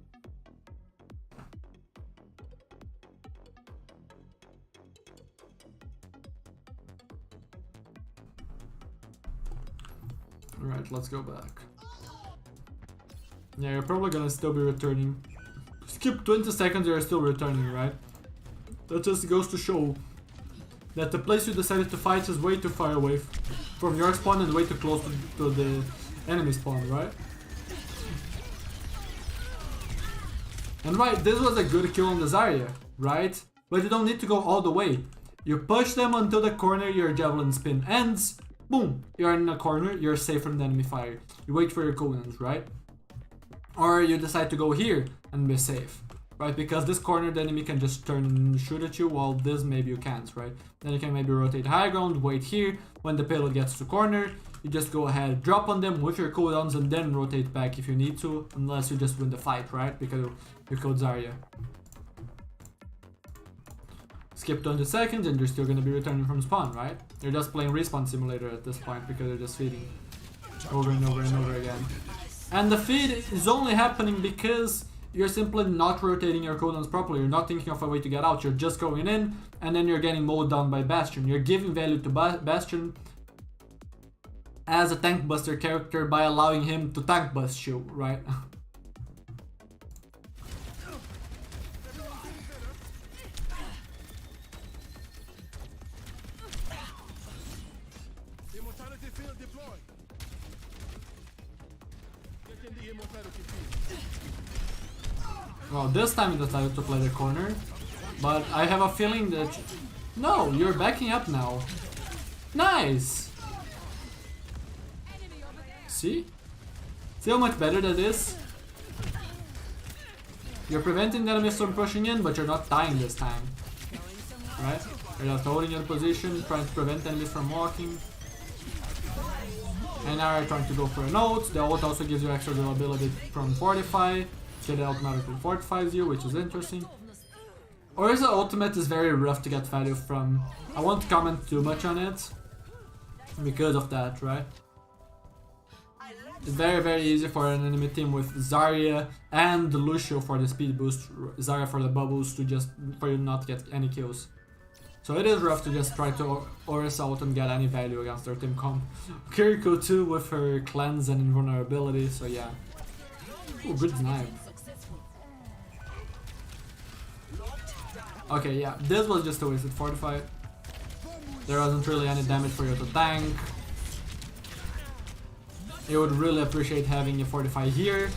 S1: Alright, let's go back. Yeah, you're probably gonna still be returning. Skip 20 seconds, you're still returning, right? That just goes to show that the place you decided to fight is way too far away from your spawn and way too close to the enemy spawn, right? And right, this was a good kill on the Zarya, right? But you don't need to go all the way. You push them until the corner your Javelin Spin ends, boom, you're in a corner, you're safe from the enemy fire. You wait for your cooldowns, right? Or you decide to go here and be safe, right? Because this corner the enemy can just turn and shoot at you, while this maybe you can't, right? Then you can maybe rotate high ground, wait here. When the payload gets to corner, you just go ahead, drop on them with your cooldowns, and then rotate back if you need to, unless you just win the fight, right? Because you killed Zarya. Skip 20 seconds and you're still gonna be returning from spawn, right? You're just playing respawn simulator at this point because you're just feeding over and over and over again. And the feed is only happening because you're simply not rotating your cooldowns properly. You're not thinking of a way to get out. You're just going in and then you're getting mowed down by Bastion. You're giving value to Bastion as a tank buster character by allowing him to tank bust you, right? Well, this time he decided to play the corner, but I have a feeling that... No, you're backing up now. Nice! See? See how much better that is? You're preventing the enemies from pushing in, but you're not dying this time. Right? You're just holding your position, trying to prevent enemies from walking. And now you're trying to go for an ult. The ult also gives you extra durability from Fortify. So it automatically fortifies you, which is interesting. Orisa ultimate is very rough to get value from. I won't comment too much on it because of that, right? It's very easy for an enemy team with Zarya and Lucio for the speed boost, Zarya for the bubbles, to just for you not get any kills. So it is rough to just try to Orisa ult and get any value against their team comp. Kiriko too with her cleanse and invulnerability, so yeah. Ooh, good snipe. Okay, yeah, this was just a wasted fortify. There wasn't really any damage for you to tank. You would really appreciate having a fortify here,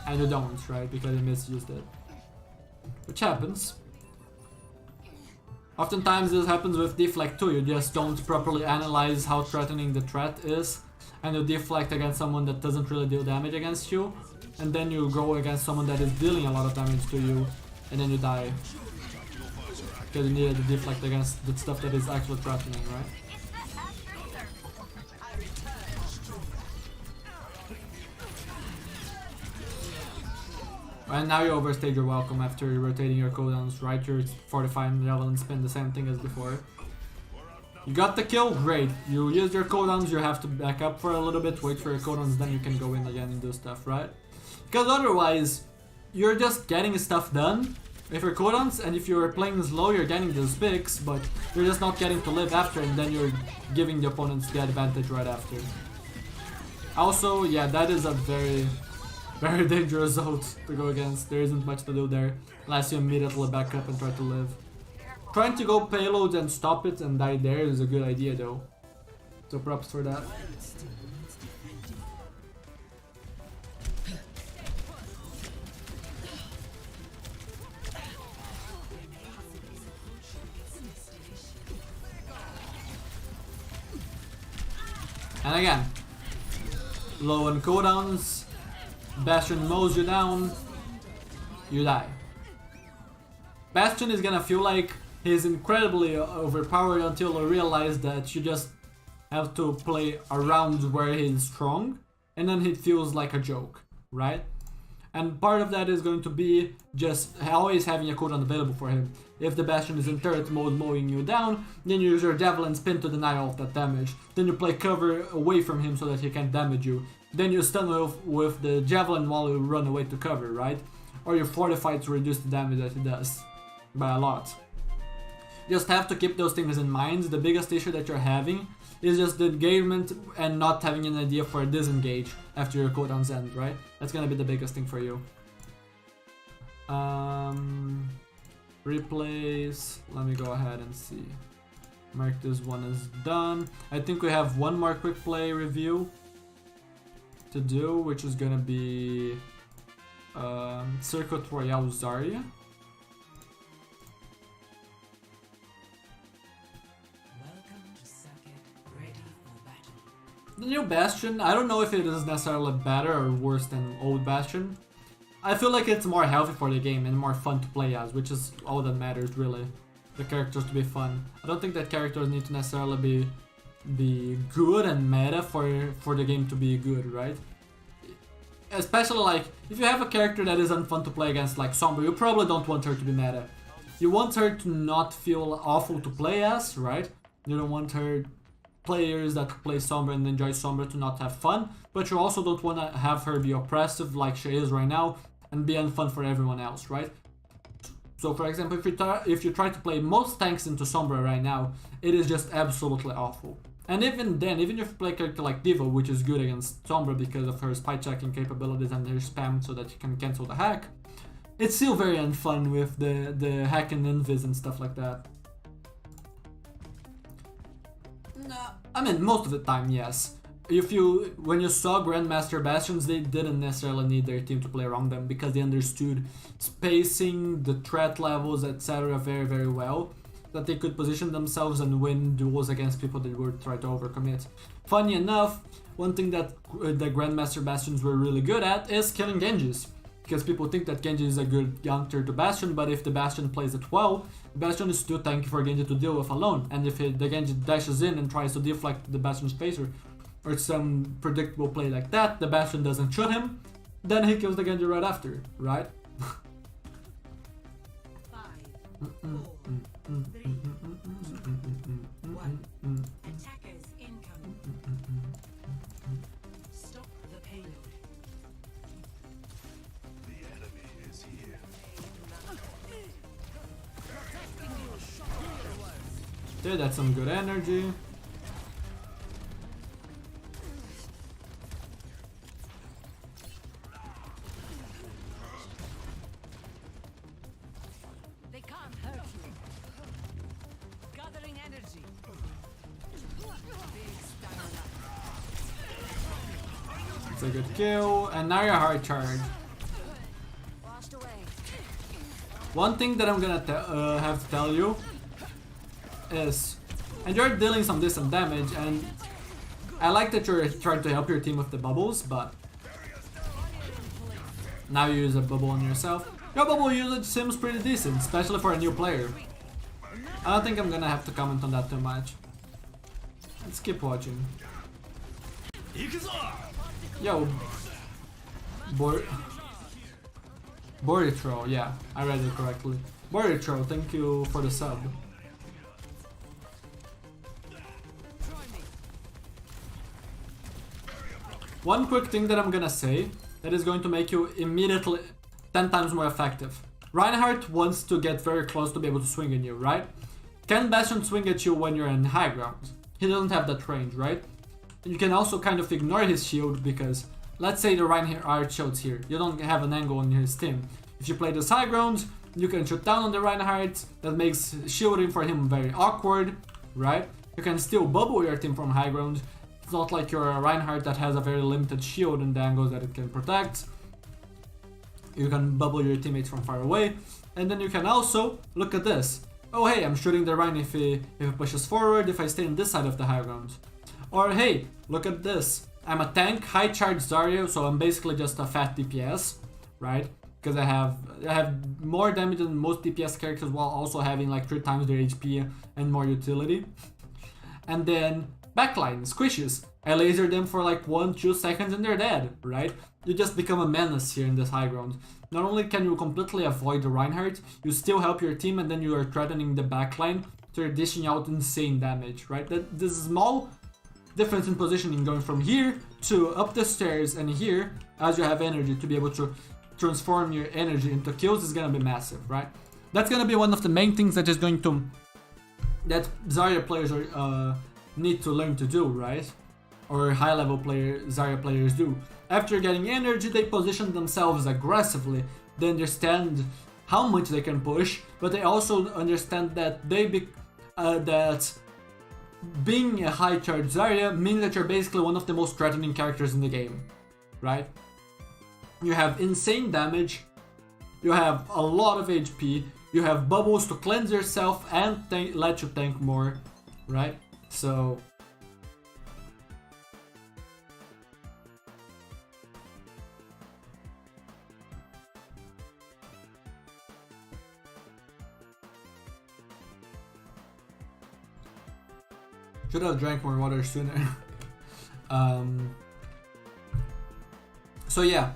S1: and you don't, right? Because you misused it. Which happens. Oftentimes this happens with deflect too, you just don't properly analyze how threatening the threat is, and you deflect against someone that doesn't really deal damage against you, and then you go against someone that is dealing a lot of damage to you, and then you die. Because you needed to deflect against the stuff that is actually threatening, right? And now you overstayed your welcome after rotating your cooldowns, right? You're fortifying javelin spin, the same thing as before. You got the kill, great. You used your cooldowns, you have to back up for a little bit, wait for your cooldowns, then you can go in again and do stuff, right? Because otherwise, you're just getting stuff done with your cooldowns, and if you're playing slow, you're getting those picks, but you're just not getting to live after, and then you're giving the opponents the advantage right after. Also, yeah, that is a very dangerous ult to go against. There isn't much to do there, unless you immediately back up and try to live. Trying to go payload and stop it and die there is a good idea though. So props for that. And again, low on cooldowns, Bastion mows you down, you die. Bastion is gonna feel like he's incredibly overpowered until you realize that you just have to play around where he's strong, and then he feels like a joke, right? And part of that is going to be just always having a cooldown available for him. If the Bastion is in turret mode mowing you down, then you use your Javelin spin to deny all of that damage. Then you play cover away from him so that he can't damage you. Then you stun with the Javelin while you run away to cover, right? Or you fortify to reduce the damage that he does by a lot. Just have to keep those things in mind. The biggest issue that you're having is just the engagement and not having an idea for a disengage after your cooldowns end, right? That's gonna be the biggest thing for you. Replays. Let me go ahead and see. Mark this one as done. I think we have one more quick play review to do, which is gonna be Circuit Royale Zarya. The new Bastion, I don't know if it is necessarily better or worse than old Bastion. I feel like it's more healthy for the game and more fun to play as, which is all that matters really. The characters to be fun. I don't think that characters need to necessarily be good and meta for the game to be good, right? Especially like, if you have a character that is unfun to play against like Sombra, you probably don't want her to be meta. You want her to not feel awful to play as, right? You don't want her players that play Sombra and enjoy Sombra to not have fun, but you also don't want to have her be oppressive like she is right now and be unfun for everyone else, right? So for example, if you try to play most tanks into Sombra right now, it is just absolutely awful. And even then, even if you play a character like Diva, which is good against Sombra because of her spy checking capabilities and her spam so that you can cancel the hack, it's still very unfun with the hack and invis and stuff like that. I mean, most of the time, yes. When you saw Grandmaster Bastions, they didn't necessarily need their team to play around them because they understood spacing, the threat levels, etc. very, very well. that they could position themselves and win duels against people that would try to overcommit. Funny enough, one thing that the Grandmaster Bastions were really good at is killing Genjis. Because people think that Genji is a good counter to Bastion, but if the Bastion plays it well, Bastion is too tanky for Genji to deal with alone. And if the Genji dashes in and tries to deflect the Bastion's phaser, or some predictable play like that, the Bastion doesn't shoot him, then he kills the Genji right after, right?
S2: 5, 4, 3, 2, 1. Attackers incoming. Stop the payload.
S1: Okay, that's some good energy.
S3: They can't hurt you. Gathering energy. Big style.
S1: It's a good kill, and now you're hard charge.
S5: Washed away.
S1: One thing that I'm gonna have to tell you is, and you're dealing some decent damage, and I like that you're trying to help your team with the bubbles, but now you use a bubble on yourself. Your bubble usage seems pretty decent, especially for a new player. I don't think I'm gonna have to comment on that too much. Let's keep watching. Yo, Boritro, yeah, I read it correctly. Boritro, thank you for the sub. One quick thing that I'm gonna say that is going to make you immediately 10 times more effective. Reinhardt wants to get very close to be able to swing at you, right? Can Bastion swing at you when you're in high ground? He doesn't have that range, right? You can also kind of ignore his shield because, let's say the Reinhardt shield's here. You don't have an angle on his team. If you play this high ground, you can shoot down on the Reinhardt. That makes shielding for him very awkward, right? You can still bubble your team from high ground. It's not like you're a Reinhardt that has a very limited shield and the angles that it can protect. You can bubble your teammates from far away. And then you can also look at this. Oh hey, I'm shooting the Rein if he pushes forward, if I stay on this side of the high ground. Or hey, look at this. I'm a tank, high charge Zarya, so I'm basically just a fat DPS, right? Because I have more damage than most DPS characters while also having like 3 times their HP and more utility. And then backline, squishes. I laser them for like 1-2 seconds and they're dead, right? You just become a menace here in this high ground. Not only can you completely avoid the Reinhardt, you still help your team and then you are threatening the backline, so you're dishing out insane damage, right? This small difference in positioning going from here to up the stairs and here, as you have energy to be able to transform your energy into kills, is gonna be massive, right? That's gonna be one of the main things that Zarya players need to learn to do, right? Or high level Zarya players do. After getting energy, they position themselves aggressively. They understand how much they can push, but they also understand that that being a high charge Zarya means that you're basically one of the most threatening characters in the game, right? You have insane damage, you have a lot of HP, you have bubbles to cleanse yourself and let you tank more, right? So should have drank more water sooner. So yeah,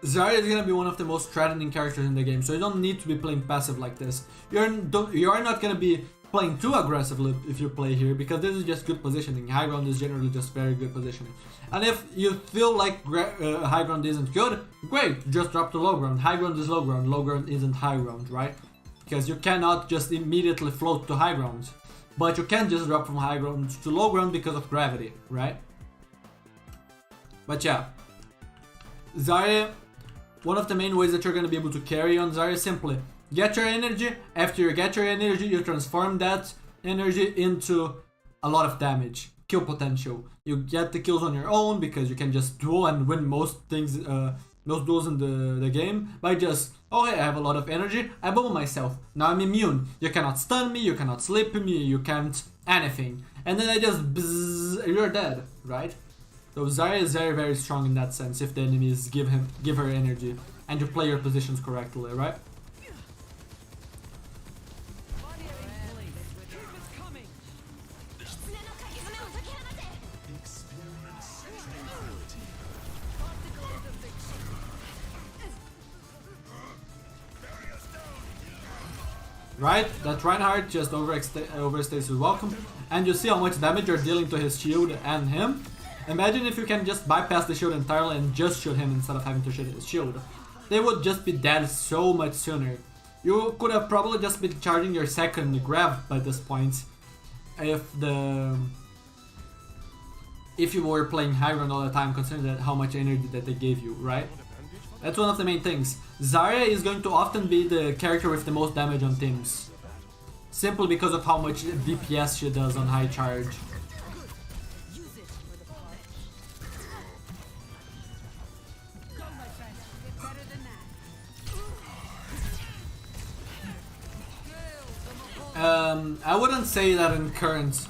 S1: Zarya is gonna be one of the most threatening characters in the game, so you don't need to be playing passive like this. You are not gonna be playing too aggressively if you play here, because this is just good positioning. High ground is generally just very good positioning. And if you feel like high ground isn't good, great, just drop to low ground. High ground is low ground isn't high ground, right? Because you cannot just immediately float to high ground. But you can just drop from high ground to low ground because of gravity, right? But yeah, Zarya, one of the main ways that you're going to be able to carry on Zarya is simply get your energy. After you get your energy, you transform that energy into a lot of damage, kill potential. You get the kills on your own because you can just duel and win most things most duels in the game by just, oh hey, I have a lot of energy, I bubble myself, now I'm immune, you cannot stun me, you cannot sleep me, you can't anything, and then I just bzzz, you're dead, right? So Zarya is very very strong in that sense if the enemies give her energy and you play your positions correctly, right? Right? That Reinhardt just overstays his welcome, and you see how much damage you're dealing to his shield and him. Imagine if you can just bypass the shield entirely and just shoot him instead of having to shoot his shield. They would just be dead so much sooner. You could have probably just been charging your second grab by this point if you were playing high ground all the time, considering that how much energy that they gave you, right? That's one of the main things. Zarya is going to often be the character with the most damage on teams, simply because of how much DPS she does on high charge. I wouldn't say that in current.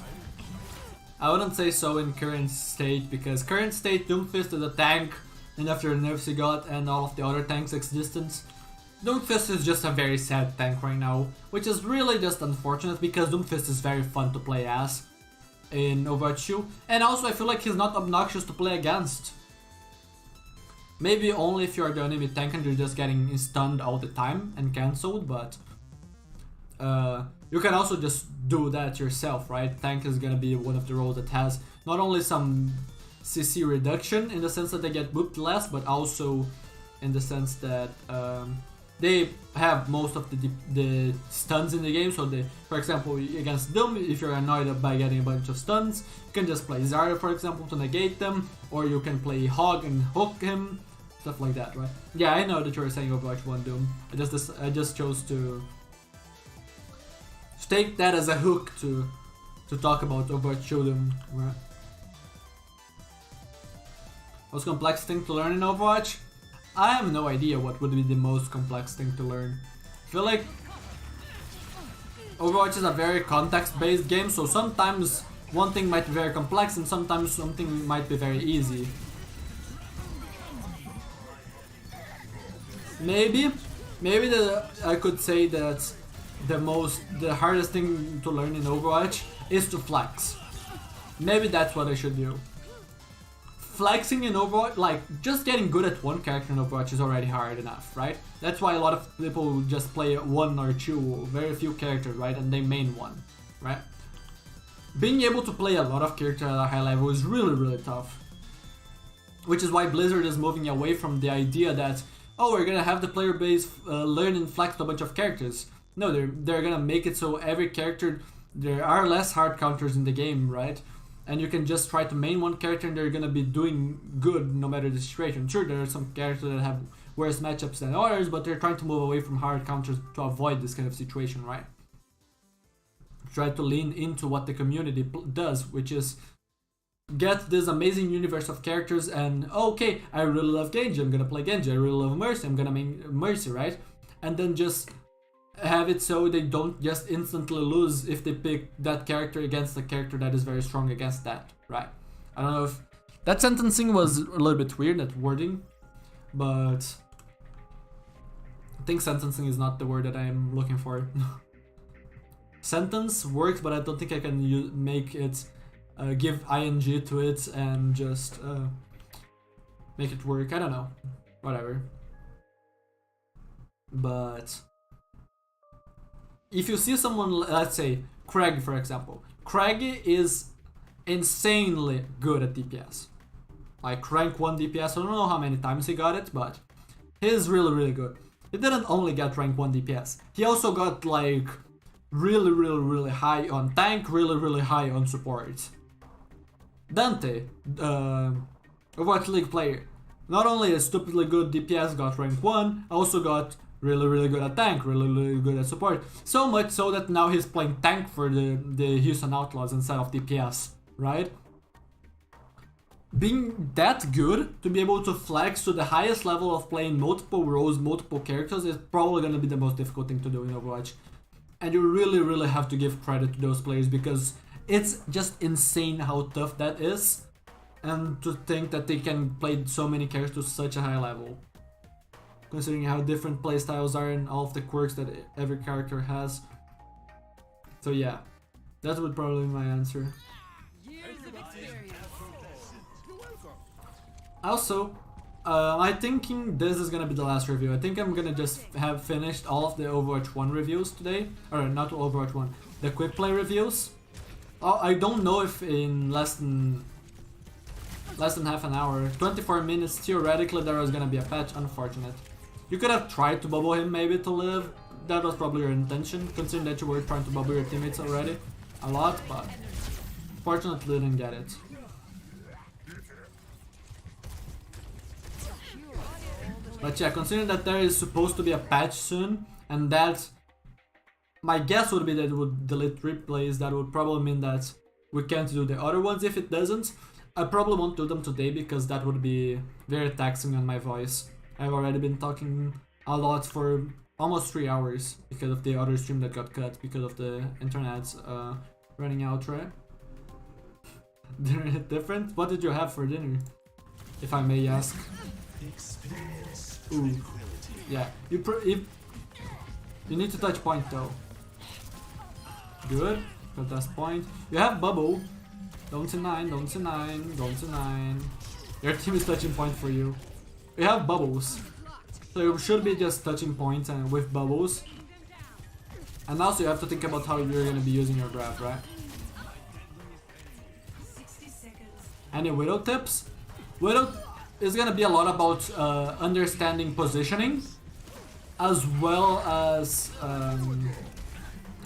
S1: I wouldn't say so in current state, because current state Doomfist is a tank, and after the nerfs he got and all of the other tanks' existence, Doomfist is just a very sad tank right now, which is really just unfortunate because Doomfist is very fun to play as in Overwatch 2, and also I feel like he's not obnoxious to play against. Maybe only if you're the enemy tank and you're just getting stunned all the time and cancelled, but you can also just do that yourself, right? Tank is gonna be one of the roles that has not only some CC reduction in the sense that they get booped less, but also in the sense that they have most of the stuns in the game. So they, for example, against Doom, if you're annoyed by getting a bunch of stuns, you can just play Zarya, for example, to negate them, or you can play Hog and hook him, stuff like that, right? Yeah, I know that you were saying Overwatch 1 Doom. I just chose to take that as a hook to talk about Overwatch 2 Doom, right? Most complex thing to learn in Overwatch? I have no idea what would be the most complex thing to learn. I feel like Overwatch is a very context-based game, so sometimes one thing might be very complex and sometimes something might be very easy. Maybe I could say that the hardest thing to learn in Overwatch is to flex. Maybe that's what I should do. Flexing in Overwatch, like just getting good at one character in Overwatch is already hard enough, right? That's why a lot of people just play one or two, very few characters, right? And they main one, right? Being able to play a lot of characters at a high level is really, really tough. Which is why Blizzard is moving away from the idea that, oh, we're gonna have the player base learn and flex a bunch of characters. No, they're gonna make it so every character, there are less hard counters in the game, right? And you can just try to main one character and they're gonna be doing good no matter the situation. Sure, there are some characters that have worse matchups than others, but they're trying to move away from hard counters to avoid this kind of situation, right? Try to lean into what the community does, which is get this amazing universe of characters and, okay, I really love Genji, I'm gonna play Genji. I really love Mercy, I'm gonna main Mercy, right? And then just have it so they don't just instantly lose if they pick that character against a character that is very strong against that, right? I don't know if that sentencing was a little bit weird, that wording, but I think sentencing is not the word that I am looking for. Sentence works, but I don't think I can make it give ing to it and just make it work. I don't know, whatever. But if you see someone, let's say Craig, for example, Craig is insanely good at DPS, like rank 1 DPS. I don't know how many times he got it, but he's really, really good. He didn't only get rank 1 DPS, he also got like really, really, really high on tank, really, really high on support. Dante, Overwatch League player, not only a stupidly good DPS, got rank 1, also got really, really good at tank, really, really good at support. So much so that now he's playing tank for the Houston Outlaws instead of DPS, right? being that good to be able to flex to the highest level of playing multiple roles, multiple characters is probably going to be the most difficult thing to do in Overwatch. And you really have to give credit to those players because it's just insane how tough that is. And to think that they can play so many characters to such a high level. Considering how different playstyles are and all of the quirks that every character has. So yeah, that would probably be my answer. Also, I'm thinking this is gonna be the last review. I think I'm gonna just have finished all of the Overwatch 1 reviews today. Or not Overwatch 1, the quick play reviews. I don't know if in less than half an hour, 24 minutes, theoretically there was gonna be a patch. Unfortunate. You could have tried to bubble him maybe to live. That was probably your intention, considering that you were trying to bubble your teammates already a lot, but fortunately didn't get it. But yeah, considering that there is supposed to be a patch soon, and that my guess would be that it would delete replays, that would probably mean that we can't do the other ones if it doesn't. I probably won't do them today because that would be very taxing on my voice. I've already been talking a lot for almost 3 hours because of the other stream that got cut because of the internet running out, right? Dinner hit different? What did you have for dinner? If I may ask. Ooh. Yeah, you need to touch point though. Good, got that point. You have bubble. Don't say 9, don't say 9, don't say 9. Your team is touching point for you. You have bubbles. So you should be just touching points and with bubbles. And also you have to think about how you're gonna be using your grab, right? Any Widow tips? Widow is gonna be a lot about understanding positioning, as well as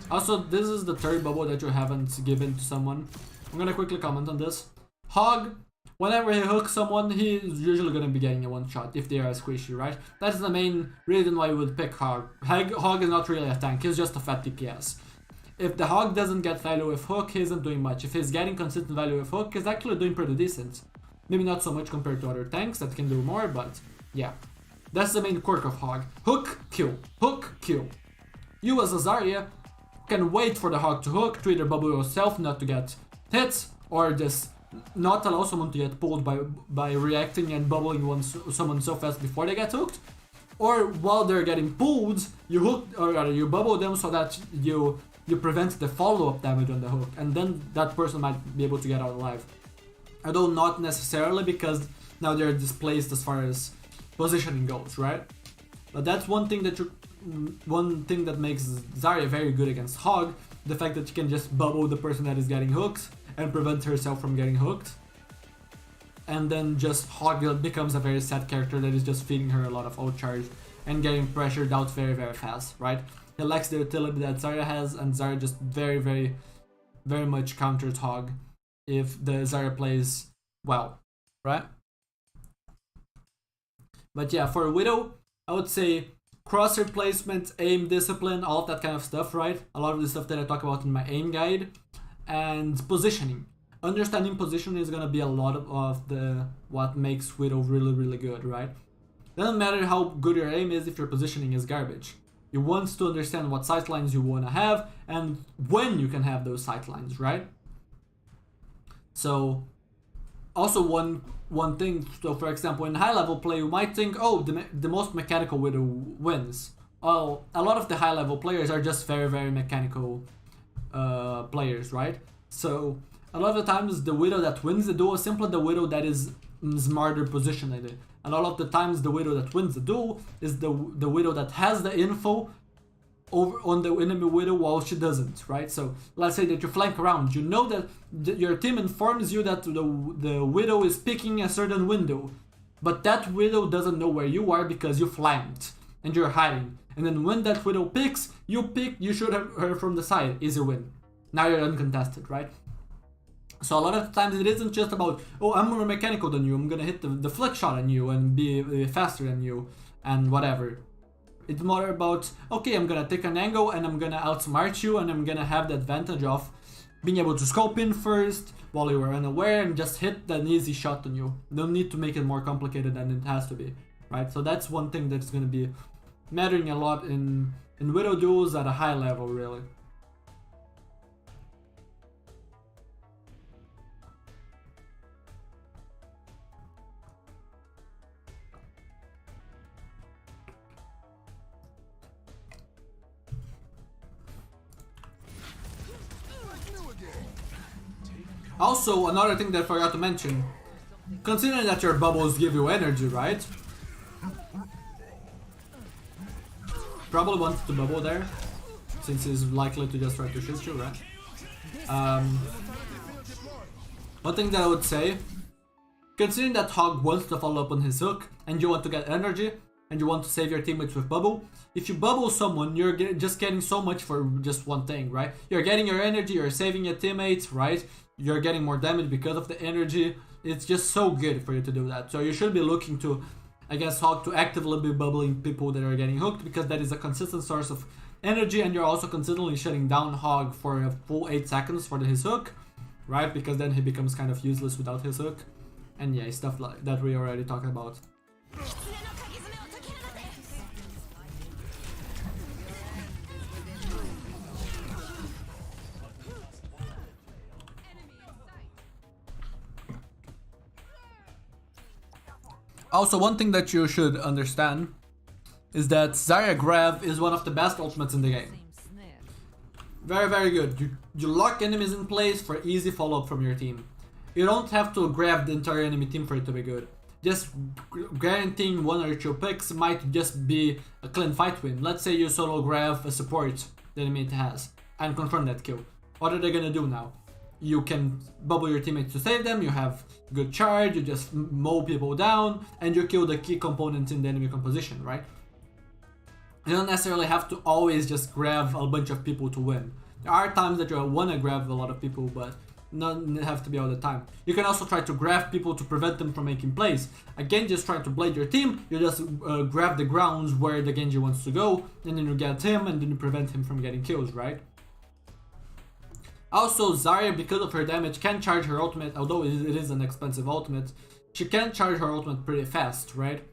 S1: also this is the third bubble that you haven't given to someone. I'm gonna quickly comment on this. Hog, whenever he hooks someone, he's usually gonna be getting a one shot if they are squishy, right? That's the main reason why we would pick Hog. Hog is not really a tank, he's just a fat DPS. If the Hog doesn't get value with hook, he isn't doing much. If he's getting consistent value with hook, he's actually doing pretty decent. Maybe not so much compared to other tanks that can do more, but yeah. That's the main quirk of Hog. Hook, kill. Hook, kill. You as a Zarya can wait for the Hog to hook, to either bubble yourself not to get hits, or just not allow someone to get pulled by reacting and bubbling someone so fast before they get hooked. Or while they're getting pulled, you hook or rather you bubble them so that you prevent the follow-up damage on the hook, and then that person might be able to get out alive. Although not necessarily, because now they're displaced as far as positioning goes, right? But that's one thing that makes Zarya very good against Hog, the fact that you can just bubble the person that is getting hooked and prevent herself from getting hooked. And then just Hog becomes a very sad character that is just feeding her a lot of outcharge and getting pressured out very fast, right? He lacks the utility that Zarya has, and Zarya just very much counters Hog if the Zarya plays well, right? But yeah, for Widow, I would say crosshair placement, aim, discipline, all of that kind of stuff, right? A lot of the stuff that I talk about in my aim guide. And positioning. Understanding positioning is gonna be a lot of the what makes Widow really good, right? Doesn't matter how good your aim is if your positioning is garbage. You want to understand what sightlines you wanna have and when you can have those sightlines, right? So, also one thing. So, for example, in high level play, you might think, oh, the most mechanical Widow wins. Well, a lot of the high level players are just very mechanical players, right? So a lot of the times the Widow that wins the duel is simply the Widow that is smarter positioned. And a lot of the times the Widow that wins the duel is the Widow that has the info over on the enemy Widow while she doesn't, right? So let's say that you flank around, you know that your team informs you that the Widow is picking a certain window, but that Widow doesn't know where you are because you flanked and you're hiding. And then when that Widow picks, you shoot her from the side, easy win. Now you're uncontested, right? So a lot of times it isn't just about, oh, I'm more mechanical than you, I'm gonna hit the flick shot on you and be faster than you and whatever. It's more about, okay, I'm gonna take an angle and I'm gonna outsmart you and I'm gonna have the advantage of being able to scope in first while you are unaware and just hit an easy shot on you. No need to make it more complicated than it has to be, right? So that's one thing that's going to be mattering a lot in Widow duels at a high level, really. Also, another thing that I forgot to mention, considering that your bubbles give you energy, right? Probably wants to bubble there, since he's likely to just try to shoot you, right? One thing that I would say, considering that Hog wants to follow up on his hook, and you want to get energy, and you want to save your teammates with bubble, if you bubble someone, you're just getting so much for just one thing, right? You're getting your energy, you're saving your teammates, right? You're getting more damage because of the energy. It's just so good for you to do that. So you should be looking to, I guess, Hog to actively be bubbling people that are getting hooked, because that is a consistent source of energy, and you're also consistently shutting down Hog for a full 8 seconds for his hook, right? Because then he becomes kind of useless without his hook. And yeah, stuff like that we already talked about. Also, one thing that you should understand is that Zarya Grab is one of the best ultimates in the game. Very, very good. You lock enemies in place for easy follow-up from your team. You don't have to grab the entire enemy team for it to be good. Just guaranteeing 1 or 2 picks might just be a clean fight win. Let's say you solo grab a support the enemy has and confirm that kill. What are they gonna do now? You can bubble your teammates to save them, you have good charge, you just mow people down, and you kill the key components in the enemy composition, right? You don't necessarily have to always just grab a bunch of people to win. There are times that you wanna grab a lot of people, but not have to be all the time. You can also try to grab people to prevent them from making plays. Again, just trying to blade your team, you just grab the grounds where the Genji wants to go, and then you get him, and then you prevent him from getting kills, right? Also, Zarya, because of her damage, can charge her ultimate, although it is an expensive ultimate, she can charge her ultimate pretty fast, right?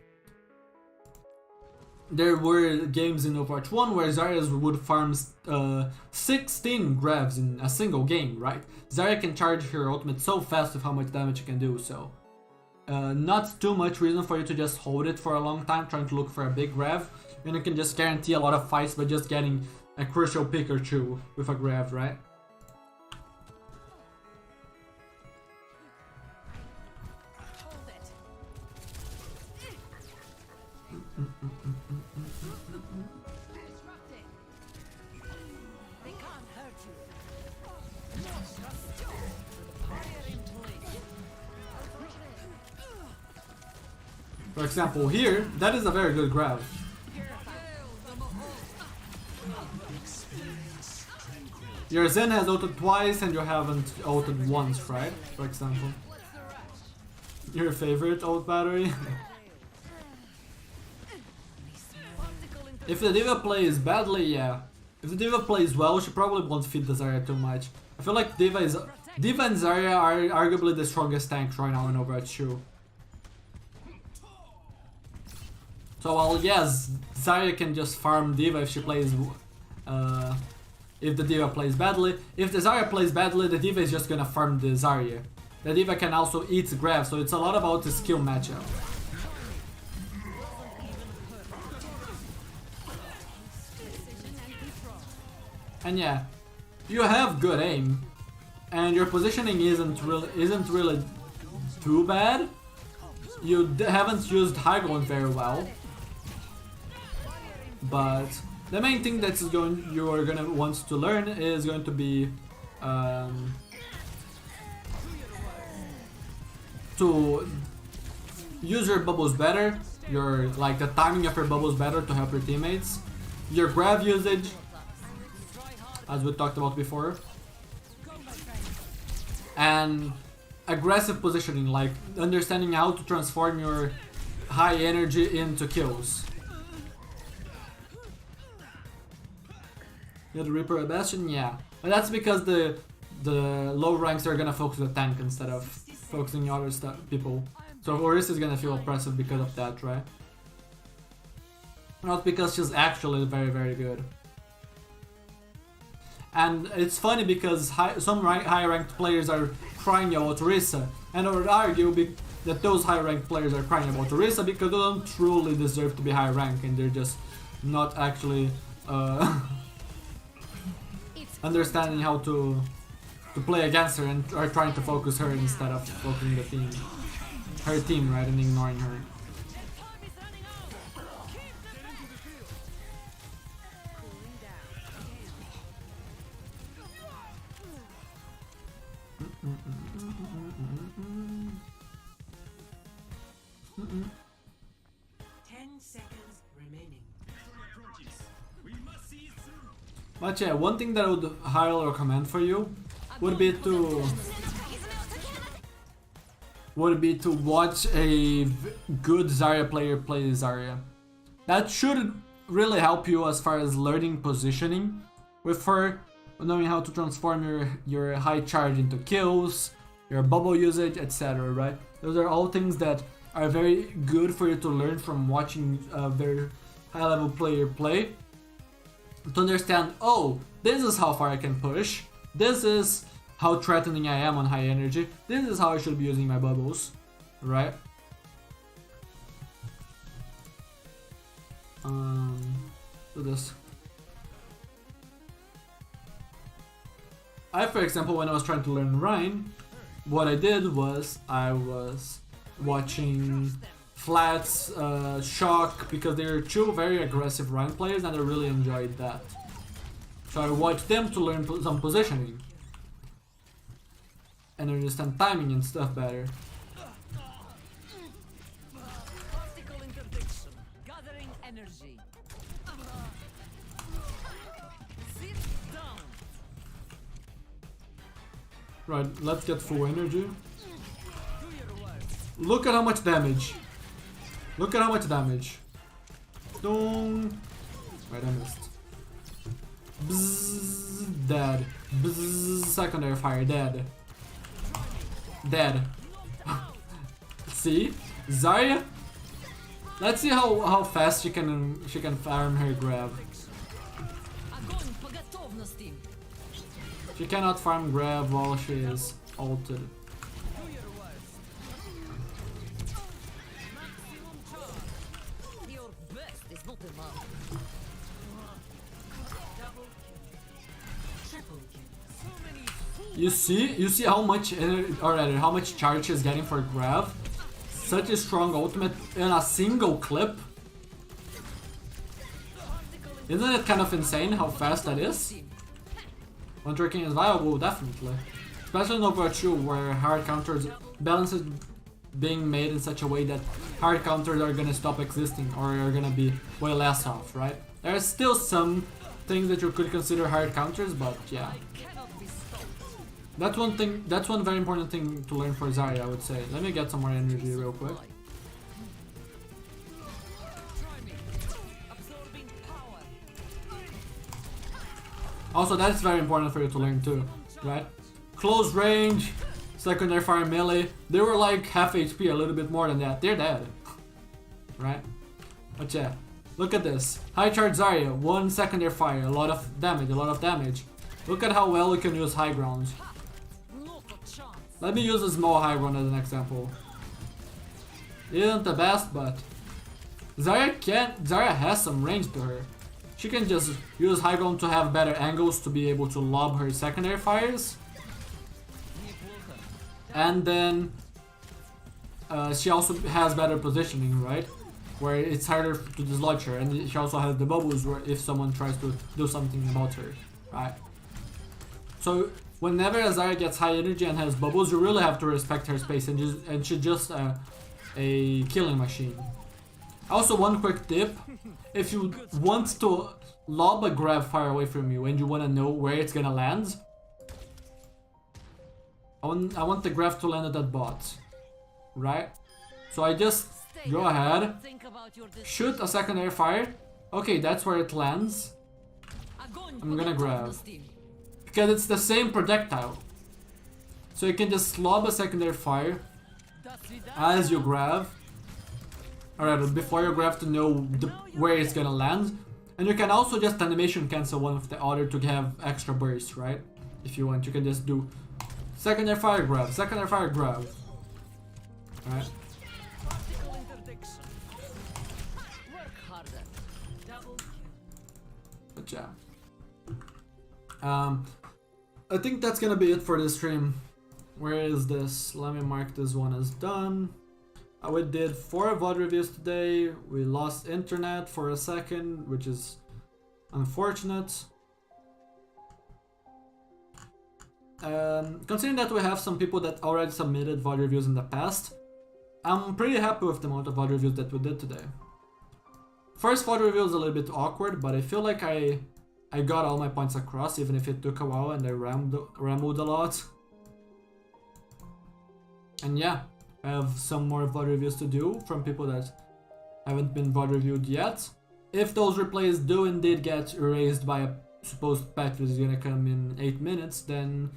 S1: There were games in Overwatch 1 where Zarya would farm 16 grabs in a single game, right? Zarya can charge her ultimate so fast with how much damage she can do, so not too much reason for you to just hold it for a long time trying to look for a big grab, and you can just guarantee a lot of fights by just getting a crucial pick or two with a grab, right? For example, here, that is a very good grab. Your Zen has ulted twice and you haven't ulted once, right? For example. Your favorite ult battery? If the D.Va plays badly, yeah. If the D.Va plays well, she probably won't feed the Zarya too much. I feel like D.Va and Zarya are arguably the strongest tanks right now in Overwatch 2. So while yes, Zarya can just farm D.Va if she plays, if the D.Va plays badly. If the Zarya plays badly, the D.Va is just gonna farm the Zarya. The D.Va can also eat grab, so it's a lot about the skill matchup. And yeah, you have good aim, and your positioning isn't really too bad. You haven't used high ground very well, but the main thing that you are gonna want to learn is going to be to use your bubbles better. The timing of your bubbles better to help your teammates. Your grab usage, as we talked about before, and aggressive positioning, like understanding how to transform your high energy into kills. Yeah, the Reaper a Bastion, yeah, but that's because the the low ranks are gonna focus the tank instead of focusing other people. So Orisa is gonna feel oppressive because of that, right? Not because she's actually very, very good. And it's funny because some high-ranked players are crying about Orisa, and I would argue that those high-ranked players are crying about Orisa because they don't truly deserve to be high-ranked, and they're just not actually understanding how to play against her and are trying to focus her instead of focusing the team, her team, right, and ignoring her. But yeah, one thing that I would highly recommend for you would be to watch a good Zarya player play Zarya. That should really help you as far as learning positioning with her, knowing how to transform your high charge into kills, your bubble usage, etc. Right? Those are all things that are very good for you to learn from watching a very high level player play. To understand, oh, this is how far I can push, this is how threatening I am on high energy, this is how I should be using my bubbles, right? Do this. For example, when I was trying to learn Rhine, what I did was I was watching Flats, Shock, because they're two very aggressive Rhine players and I really enjoyed that. So I watched them to learn some positioning and understand timing and stuff better.
S3: Obstacle interdiction. Gathering energy. Sit down.
S1: Right, let's get full energy. Look at how much damage. Look at how much damage. Dong. Wait, I missed. Bzzz, dead. Bzzz, secondary fire, dead. Dead. See? Zarya? Let's see how fast she can farm her grab.
S3: Огонь по готовности.
S1: She cannot farm grab while she is ulted.
S3: Your best is not enough.
S1: You see how much or rather how much charge she's getting for grab? Such a strong ultimate in a single clip. Isn't it kind of insane how fast that is? One tracking is viable, definitely. Especially in Overwatch 2, where hard counters balance is being made in such a way that hard counters are gonna stop existing or are gonna be way less off, right? There are still some things that you could consider hard counters, but yeah. That's one thing. That's one very important thing to learn for Zarya, I would say. Let me get some more energy real quick. Also, that's very important for you to learn too, right? Close range, secondary fire melee. They were like half HP, a little bit more than that. They're dead, right? But yeah, look at this. High charge Zarya, 1 secondary fire, a lot of damage. Look at how well you can use high grounds. Let me use a small high ground as an example. It isn't the best, but Zarya has some range to her. She can just use high ground to have better angles to be able to lob her secondary fires. And then she also has better positioning, right? Where it's harder to dislodge her, and she also has the bubbles where if someone tries to do something about her, right? So whenever Zarya gets high energy and has bubbles, you really have to respect her space, and she's just a killing machine. Also, one quick tip: if you want to lob a grab far away from you and you want to know where it's gonna land, I want the grab to land at that bot, right? So I just go ahead, shoot a secondary fire. Okay, that's where it lands. I'm gonna grab. because it's the same projectile. So you can just lob a secondary fire as you grab. Alright, before you grab to know where it's gonna land. And you can also just animation cancel one of the other to have extra burst, right? If you want, you can just do secondary fire grab, secondary fire grab. Alright. But yeah. I think that's gonna be it for this stream. Where is this? Let me mark this one as done. We did 4 VOD reviews today. We lost internet for a second, which is unfortunate. Considering that we have some people that already submitted VOD reviews in the past, I'm pretty happy with the amount of VOD reviews that we did today. First VOD review was a little bit awkward, but I feel like I got all my points across, even if it took a while and I rambled a lot. And yeah, I have some more VOD reviews to do from people that haven't been VOD reviewed yet. If those replays do indeed get erased by a supposed patch that is gonna come in 8 minutes, then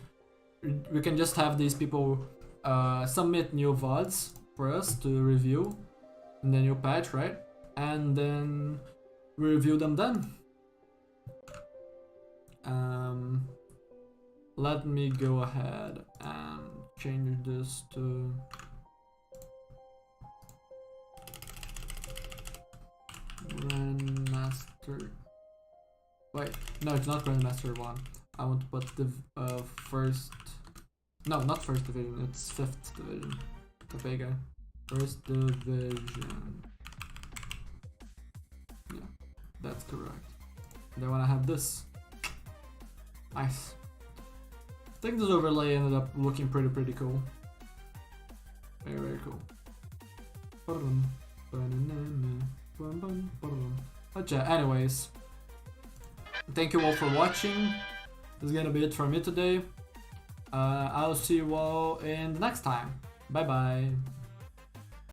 S1: we can just have these people submit new VODs for us to review in the new patch, right? And then we review them then. Let me go ahead and change this to Grandmaster. Wait, no, it's not Grandmaster 1. I want to put the first. No, not first division, it's 5th division. The Vega. First division. Yeah, that's correct. And I want to have this. Nice. I think this overlay ended up looking pretty cool. Very cool. But yeah, anyways. Thank you all for watching. This is gonna be it for me today. I'll see you all in the next time. Bye bye.